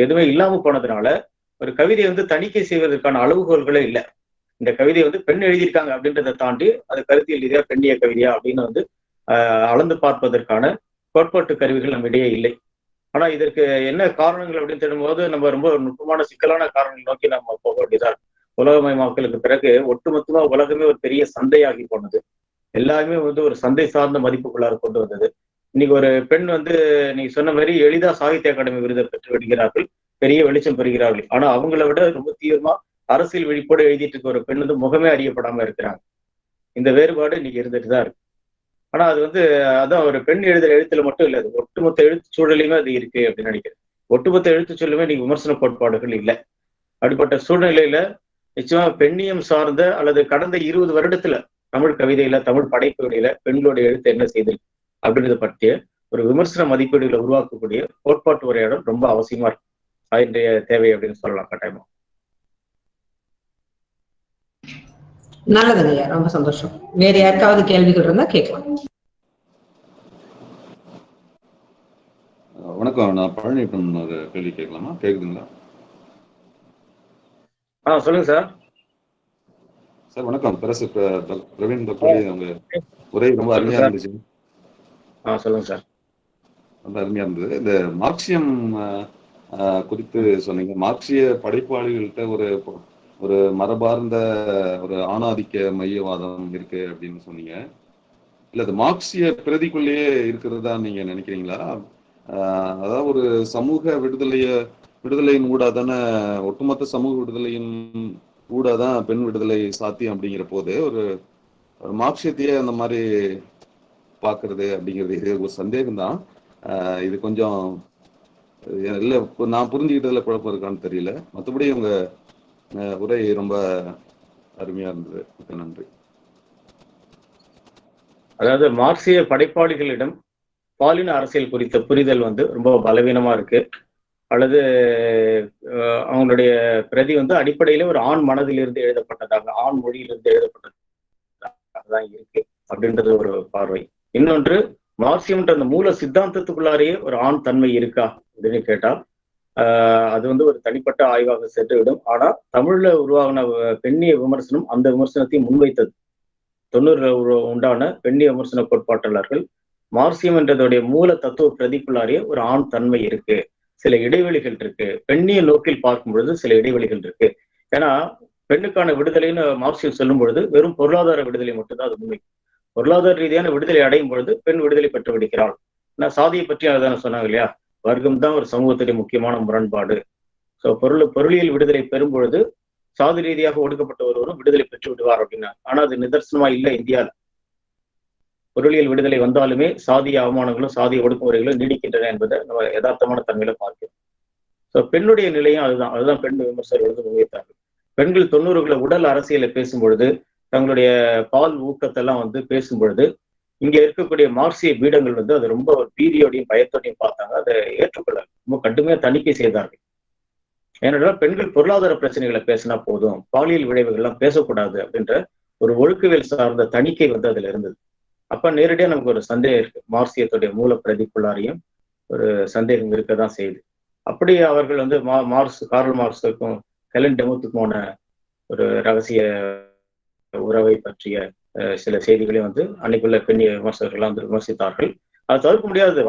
எதுவுமே இல்லாம போனதுனால ஒரு கவிதை தணிக்கை செய்வதற்கான அளவுகோல்களே இல்லை. இந்த கவிதை பெண் எழுதியிருக்காங்க அப்படின்றத தாண்டி அது கருத்தியல் ரீதியா பெண்ணிய கவிதையா அப்படின்னு அளந்து பார்ப்பதற்கான கோட்பாட்டு கருவிகள் நம்மிடையே இல்லை. ஆனா இதற்கு என்ன காரணங்கள் அப்படின்னு தெரியும்போது நம்ம ரொம்ப நுட்பமான சிக்கலான காரணங்கள் நோக்கி நம்ம போக வேண்டியதா இருக்கு. உலகமயமாக்கலுக்கு பிறகு ஒட்டுமொத்தமா உலகமே ஒரு பெரிய சந்தையாகி போனது. எல்லாருமே ஒரு சந்தை சார்ந்த மதிப்புக்குள்ளார கொண்டு வந்தது. இன்னைக்கு ஒரு பெண் நீங்க சொன்ன மாதிரி எளிதா சாகித்ய அகாடமி விருதை பெற்று விடுகிறார்கள், பெரிய வெளிச்சம் பெறுகிறார்கள். ஆனா அவங்கள விட ரொம்ப தீவிரமா அரசியல் விழிப்போடு எழுதிட்டு இருக்க ஒரு பெண் முகமே அறியப்படாம இருக்கிறாங்க. இந்த வேறுபாடு இன்னைக்கு இருந்துட்டு தான் இருக்கு. ஆனா அது அதான் ஒரு பெண் எழுத்துல மட்டும் இல்லை, அது ஒட்டுமொத்த எழுத்து சூழலையுமே அது இருக்கு அப்படின்னு நினைக்கிறேன். ஒட்டுமொத்த எழுத்து சூழலுமே இன்னைக்கு விமர்சன கோட்பாடுகள் இல்லை. அப்படிப்பட்ட சூழ்நிலையில நிச்சயமா பெண்ணியம் சார்ந்த அல்லது கடந்த 20 வருடத்துல தமிழ் கவிதையில, தமிழ் படைப்புகளில பெண்களுடைய எழுத்து என்ன செய்தது அப்படின்றத பற்றிய ஒரு விமர்சன மதிப்பீடுகளை உருவாக்கக்கூடிய கோட்பாட்டு உரையாடல் ரொம்ப அவசியமா இருக்கு. அதனுடைய தேவை அப்படின்னு சொல்லலாம் கட்டாயமா. நல்லதுங்க, ரொம்ப சந்தோஷம். வேற யாருக்காவது கேள்விகள் இருந்தா கேட்கலாம். வணக்கம், நான் பழனியப்பன் ஒரு கேள்வி கேட்கலாமா? கேக்குதுங்களா? சொல்லுங்க சார். சார் வணக்கம். பிரவீன் பக்ரோலி, அவங்க உரை ரொம்ப அருமையா இருந்துச்சு. சொல்லுங்க சார். ரொம்ப அருமையா இருந்தது. இந்த மார்க்சியம் குறித்து சொன்னீங்க. மார்க்சிய படைப்பாளிகள்கிட்ட ஒரு மரபார்ந்த ஒரு ஆணாதிக்க மையவாதம் இருக்கு அப்படின்னு சொன்னீங்க. இல்ல அது மார்க்சிய பிரதிக்குள்ளேயே இருக்கிறதா நீங்க நினைக்கிறீங்களா? அதாவது ஒரு சமூக விடுதலையின் ஊடாதானே, ஒட்டுமொத்த சமூக விடுதலையின் ஊடாதான் பெண் விடுதலை சாத்தியம் அப்படிங்கிற போது ஒரு மார்க்சியத்தையே அந்த மாதிரி பாக்குறது அப்படிங்கிறது இது ஒரு சந்தேகம் தான். இது கொஞ்சம் இல்ல நான் புரிஞ்சுக்கிட்டதுல குழப்பம் இருக்கான்னு தெரியல. மற்றபடி உங்க உரை ரொம்ப அருமையா இருந்தது. நன்றி. அதாவது மார்க்சிய படைப்பாளிகளிடம் பாலின அரசியல் குறித்த புரிதல் வந்து ரொம்ப பலவீனமா இருக்கு. அல்லது அவங்களுடைய பிரதி வந்து அடிப்படையில ஒரு ஆண் மனதிலிருந்து எழுதப்பட்டதாக, ஆண் மொழியிலிருந்து எழுதப்பட்டதாக தான் இருக்கு அப்படின்றது ஒரு பார்வை. இன்னொன்று, மார்க்சியம்ன்ற அந்த மூல சித்தாந்தத்துக்குள்ளாரையே ஒரு ஆண் தன்மை இருக்கா அப்படின்னு கேட்டா அது வந்து ஒரு தனிப்பட்ட ஆய்வாக சென்றுவிடும். ஆனா தமிழ்ல உருவாகின பெண்ணிய விமர்சனம் அந்த விமர்சனத்தையும் முன்வைத்தது. 90 உண்டான பெண்ணிய விமர்சன கோட்பாட்டாளர்கள் மார்க்சியம் என்றதுடைய மூல தத்துவ பிரதிக்குள்ளாரே ஒரு ஆண் தன்மை இருக்கு, சில இடைவெளிகள் இருக்கு, பெண்ணிய நோக்கில் பார்க்கும் பொழுது சில இடைவெளிகள் இருக்கு. ஏன்னா பெண்ணுக்கான விடுதலைன்னு மார்க்சியம் சொல்லும் பொழுது வெறும் பொருளாதார விடுதலை மட்டும்தான் அது முன்வைக்கும். பொருளாதார ரீதியான விடுதலை அடையும் பொழுது பெண் விடுதலை பெற்று விடுகிறாள். ஏன்னா சாதியை பற்றி அதான சொன்னாங்க இல்லையா, வர்க்கம் தான் ஒரு சமூகத்துடைய முக்கியமான முரண்பாடு. ஸோ பொருளியல் விடுதலை பெறும் பொழுது சாதி ரீதியாக ஒடுக்கப்பட்ட ஒருவரும் விடுதலை பெற்று விடுவார் அப்படின்னா, ஆனா அது நிதர்சனமா இல்லை. இந்தியாவில் பொருளியல் விடுதலை வந்தாலுமே சாதிய அவமானங்களும் சாதிய ஒடுக்குமுறைகளும் நீடிக்கின்றன என்பதை நம்ம யதார்த்தமான தன்மையில பார்க்கிறோம். ஸோ பெண்ணுடைய நிலையும் அதுதான் பெண் விமர்சகர்கள் வந்து முன்வைத்தார்கள். பெண்கள் 90களில் உடல் அரசியலை பேசும் பொழுது, தங்களுடைய பால் ஊக்கத்தெல்லாம் வந்து பேசும் பொழுது, இங்க இருக்கக்கூடிய மார்க்சிய பீடங்கள் வந்து அது ரொம்ப ஒரு பீதியோடையும் பயத்தோடையும் பார்த்தாங்க. அதை ஏற்றுக்கொள்ள ரொம்ப கடுமையா தணிக்கை செய்தார்கள். ஏனென்றால் பெண்கள் பொருளாதார பிரச்சனைகளை பேசினா போதும், பாலியல் விளைவுகள்லாம் பேசக்கூடாது அப்படின்ற ஒரு ஒழுக்கவியல் சார்ந்த தணிக்கை வந்து அதுல இருந்தது. அப்ப நேரடியா நமக்கு ஒரு சந்தேகம் இருக்கு, மார்க்சியத்துடைய மூல பிரதிக்குள்ளாரையும் ஒரு சந்தேகம் இருக்கதான் செய்யுது. அப்படி அவர்கள் வந்து கார்ல் மார்க்ஸுக்கும் ஹெலன் டெமுத்துக்குமான ஒரு ரகசிய உறவை பற்றிய சில செய்திகளையும் வந்து அன்னைக்குள்ள பெண்ணிய விமர்சகர்கள்லாம் வந்து விமர்சித்தார்கள். அது தவிர்க்க முடியாது.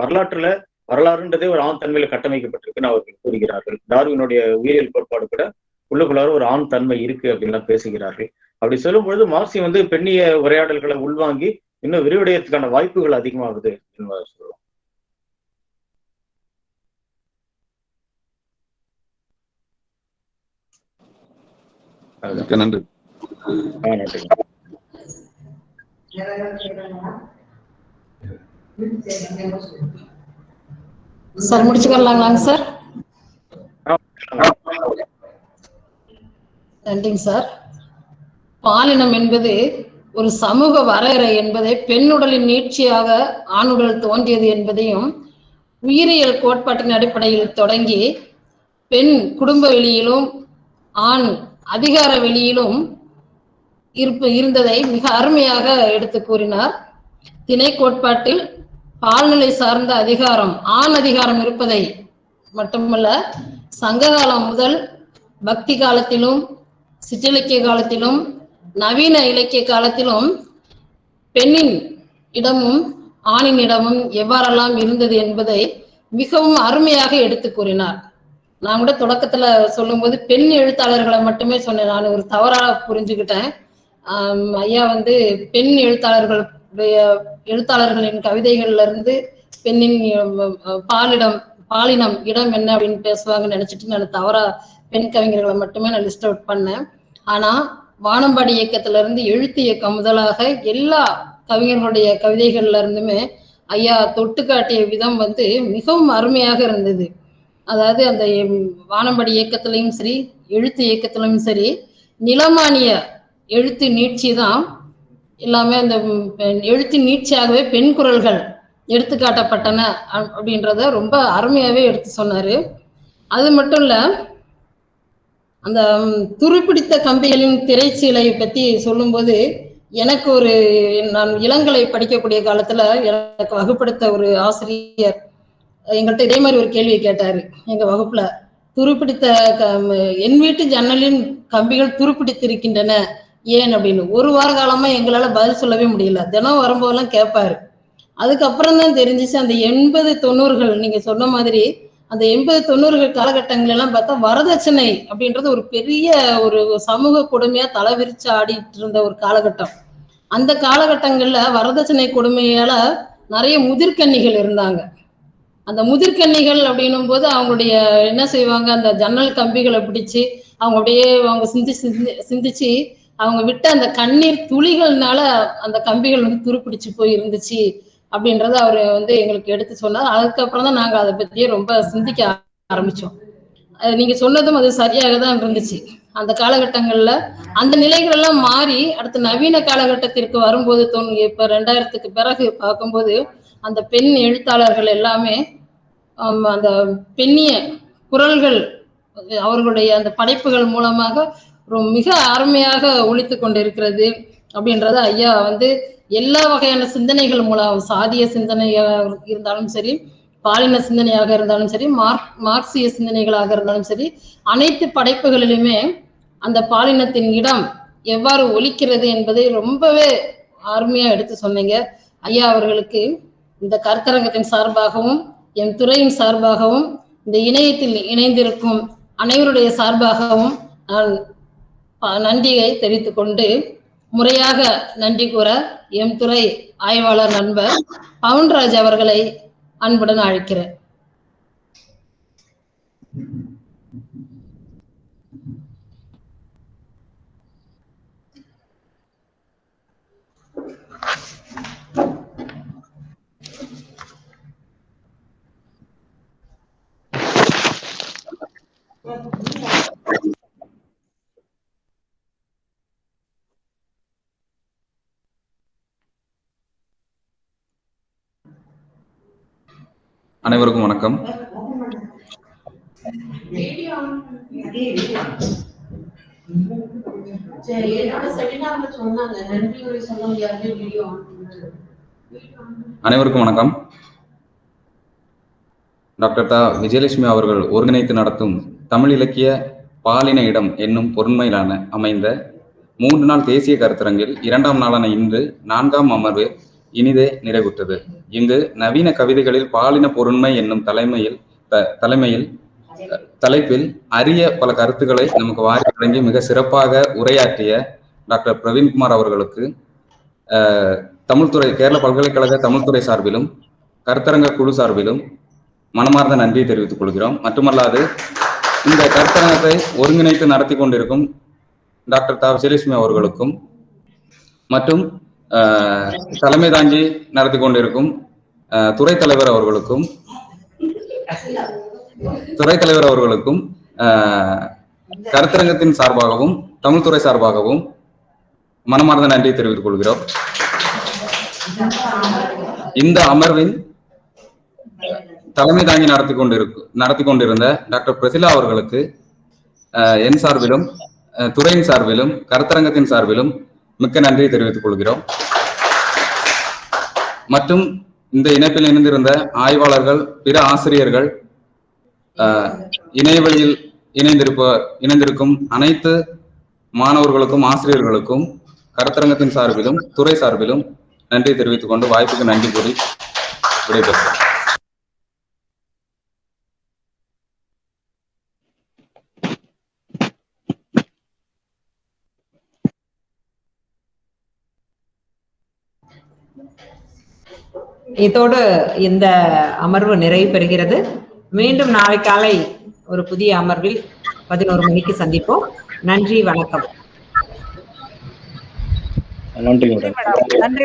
வரலாறுன்றதே ஒரு ஆண் தன்மையில கட்டமைக்கப்பட்டிருக்குன்னு அவர்கள் கூறுகிறார்கள். டார்வினுடைய உயிரியல் கோட்பாடு கூட உள்ளுக்குள்ளார ஒரு ஆண் தன்மை இருக்கு அப்படின்லாம் பேசுகிறார்கள். அப்படி சொல்லும் பொழுது மார்க்சியம் வந்து பெண்ணிய உரையாடல்களை உள்வாங்கி இன்னும் விரிவடையத்துக்கான வாய்ப்புகள் அதிகமாகுது என்பதை சொல்லலாம். நன்றி. நன்றி. சார் முடிச்சுக்கலாங்களாங்க சார்? நன்றிங்க சார். பாலினம் என்பது ஒரு சமூக வரையறை என்பதை பெண்ணுடலின் நீட்சியாக ஆணுடல் தோன்றியது என்பதையும் உயிரியல் கோட்பாட்டின் அடிப்படையில் தொடங்கி பெண் குடும்ப வெளியிலும் ஆண் அதிகார வெளியிலும் இருந்ததை மிக அருமையாக எடுத்து கூறினார். திணை கோட்பாட்டில் பால்நிலை சார்ந்த அதிகாரம், ஆண் அதிகாரம் இருப்பதை மட்டுமல்ல, சங்ககாலம் முதல் பக்தி காலத்திலும் சிற்றிலக்கிய காலத்திலும் நவீன இலக்கிய காலத்திலும் பெண்ணின் இடமும் ஆணின் இடமும் எவ்வாறெல்லாம் இருந்தது என்பதை மிகவும் அருமையாக எடுத்து கூறினார். நான் கூட தொடக்கத்துல சொல்லும் போது பெண் எழுத்தாளர்களை மட்டுமே சொன்னேன். நான் ஒரு தவறாக புரிஞ்சுக்கிட்டேன். ஐயா வந்து பெண் எழுத்தாளர்களின் கவிதைகள்ல இருந்து பெண்ணின் பாலினம் இடம் என்ன அப்படின்னு பேசுவாங்கன்னு நினைச்சிட்டு நான் தவறா பெண் கவிஞர்களை மட்டுமே நான் லிஸ்ட் அவுட் பண்ணேன். ஆனா வானம்பாடி இயக்கத்துல இருந்து எழுத்து இயக்கம் முதலாக எல்லா கவிஞர்களுடைய கவிதைகள்ல இருந்துமே ஐயா தொட்டு காட்டிய விதம் வந்து மிகவும் அருமையாக இருந்தது. அதாவது அந்த வானம்பாடி இயக்கத்திலையும் சரி, எழுத்து இயக்கத்திலும் சரி, நிலமானிய எழுத்து நீட்சி தான் எல்லாமே. அந்த எழுத்து நீட்சியாகவே பெண் குரல்கள் எடுத்துக்காட்டப்பட்டன அப்படின்றத ரொம்ப அருமையாவே எடுத்து சொன்னாரு. அது மட்டும் இல்ல, அந்த துருப்பிடித்த கம்பிகளின் திரைச்சீலை பத்தி சொல்லும்போது எனக்கு நான் இளங்கலை படிக்கக்கூடிய காலத்துல எனக்கு வகுப்படுத்த ஒரு ஆசிரியர் எங்கள்கிட்ட இதே மாதிரி ஒரு கேள்வி கேட்டாரு. எங்க வகுப்புல துருப்பிடித்த என் வீட்டு ஜன்னலின் கம்பிகள் துருப்பிடித்திருக்கின்றன ஏன் அப்படின்னு ஒரு வார காலமா எங்களால பதில் சொல்லவே முடியல. தினம் வரும்போதெல்லாம் கேட்பாரு. அதுக்கப்புறம் தான் தெரிஞ்சிச்சு அந்த 80-90கள் நீங்க சொன்ன மாதிரி அந்த 80-90கள் காலகட்டங்கள் எல்லாம் பார்த்தா வரதட்சணை அப்படின்றது ஒரு பெரிய ஒரு சமூக கொடுமையா தலைவிரிச்சு ஆடிட்டு இருந்த ஒரு காலகட்டம். அந்த காலகட்டங்கள்ல வரதட்சணை கொடுமையால நிறைய முதிர்கன்னிகள் இருந்தாங்க. அந்த முதிர்கன்னிகள் அப்படின்னும் போது அவங்களுடைய என்ன செய்வாங்க, அந்த ஜன்னல் கம்பிகளை பிடிச்சு அவங்க அப்படியே அவங்க சிந்திச்சு அவங்க விட்ட அந்த கண்ணீர் துளிகள்னால அந்த கம்பிகள் வந்து துருப்பிடிச்சு போய் இருந்துச்சு அப்படின்றத அவரு வந்து எங்களுக்கு எடுத்து சொன்னார். அதுக்கப்புறம் தான் நாங்க அதை பத்தியே ரொம்ப சிந்திக்க ஆரம்பிச்சோம். நீங்க சொன்னதும் அது சரியாக தான் இருந்துச்சு. அந்த காலகட்டங்கள்ல அந்த நிலைகள் எல்லாம் மாறி அடுத்த நவீன காலகட்டத்திற்கு வரும்போது இப்ப 2000க்கு பிறகு பார்க்கும்போது அந்த பெண் எழுத்தாளர்கள் எல்லாமே அந்த பெண்ணிய குரல்கள் அவர்களுடைய அந்த படைப்புகள் மூலமாக மிக அருமையாக ஒழித்து கொண்டிருக்கிறது அப்படின்றத ஐயா எல்லா வகையான சிந்தனைகள் மூலம், சாதிய சிந்தனையாக இருந்தாலும் சரி, பாலின சிந்தனையாக இருந்தாலும் சரி, மார்க்சிய சிந்தனைகளாக இருந்தாலும் சரி, அனைத்து படைப்புகளிலுமே அந்த பாலினத்தின் இடம் எவ்வாறு ஒலிக்கிறது என்பதை ரொம்பவே அருமையா எடுத்து சொன்னீங்க. ஐயா அவர்களுக்கு இந்த கருத்தரங்கத்தின் சார்பாகவும் என் துறையின் சார்பாகவும் இந்த இணையத்தில் இணைந்திருக்கும் அனைவருடைய சார்பாகவும் நான் நன்றியை தெரிவித்துக் கொண்டு முறையாக நன்றி கூற எம் துறை ஆய்வாளர் நண்பர் பவுன்ராஜ் அவர்களை அன்புடன் அழைக்கிறேன். அனைவருக்கும் வணக்கம். அனைவருக்கும் வணக்கம். டாக்டர் தா விஜயலட்சுமி அவர்கள் ஒருங்கிணைத்து நடத்தும் தமிழ் இலக்கிய பாலின இடம் என்னும் பொருண்மையிலான அமைந்த 3 நாள் தேசிய கருத்தரங்கில் 2ஆம் நாளான இன்று 4ஆம் அமர்வு இனிதே நிறைவுற்றது. இங்கு நவீன கவிதைகளில் பாலின பொருண்மை என்னும் தலைப்பில் அரிய பல கருத்துக்களை நமக்கு வாரி வழங்கி மிக சிறப்பாக உரையாற்றிய டாக்டர் பிரவீன்குமார் அவர்களுக்கு தமிழ்துறை கேரள பல்கலைக்கழக தமிழ்துறை சார்பிலும் கருத்தரங்க குழு சார்பிலும் மனமார்ந்த நன்றியை தெரிவித்துக் கொள்கிறோம். மட்டுமல்லாது இந்த கருத்தரங்கத்தை ஒருங்கிணைத்து நடத்தி கொண்டிருக்கும் டாக்டர் தா விஜயலட்சுமி அவர்களுக்கும் மற்றும் தலைமை தாங்கி நடத்தி கொண்டிருக்கும் துறைத் தலைவர் அவர்களுக்கும் கருத்தரங்கத்தின் சார்பாகவும் தமிழ்துறை சார்பாகவும் மனமார்ந்த நன்றியை தெரிவித்துக் கொள்கிறோம். இந்த அமர்வின் தலைமை தாங்கி நடத்தி கொண்டிருந்த டாக்டர் பிரசிலா அவர்களுக்கு என் சார்பிலும் துறையின் சார்பிலும் கருத்தரங்கத்தின் சார்பிலும் மிக்க நன்றியை தெரிவித்துக் கொள்கிறோம். மற்றும் இந்த இணைப்பில் இணைந்திருந்த ஆய்வாளர்கள், பிற ஆசிரியர்கள், இணையவழியில் இணைந்திருக்கும் அனைத்து மாணவர்களுக்கும் ஆசிரியர்களுக்கும் கருத்தரங்கத்தின் சார்பிலும் துறை சார்பிலும் நன்றி தெரிவித்துக் கொண்டு வாய்ப்புக்கு நன்றி கூறி விடைபெறுகிறேன். இதோடு இந்த அமர்வு நிறைவு பெறுகிறது. மீண்டும் நாளை காலை ஒரு புதிய அமர்வில் 11 மணிக்கு சந்திப்போம். நன்றி, வணக்கம். நன்றி.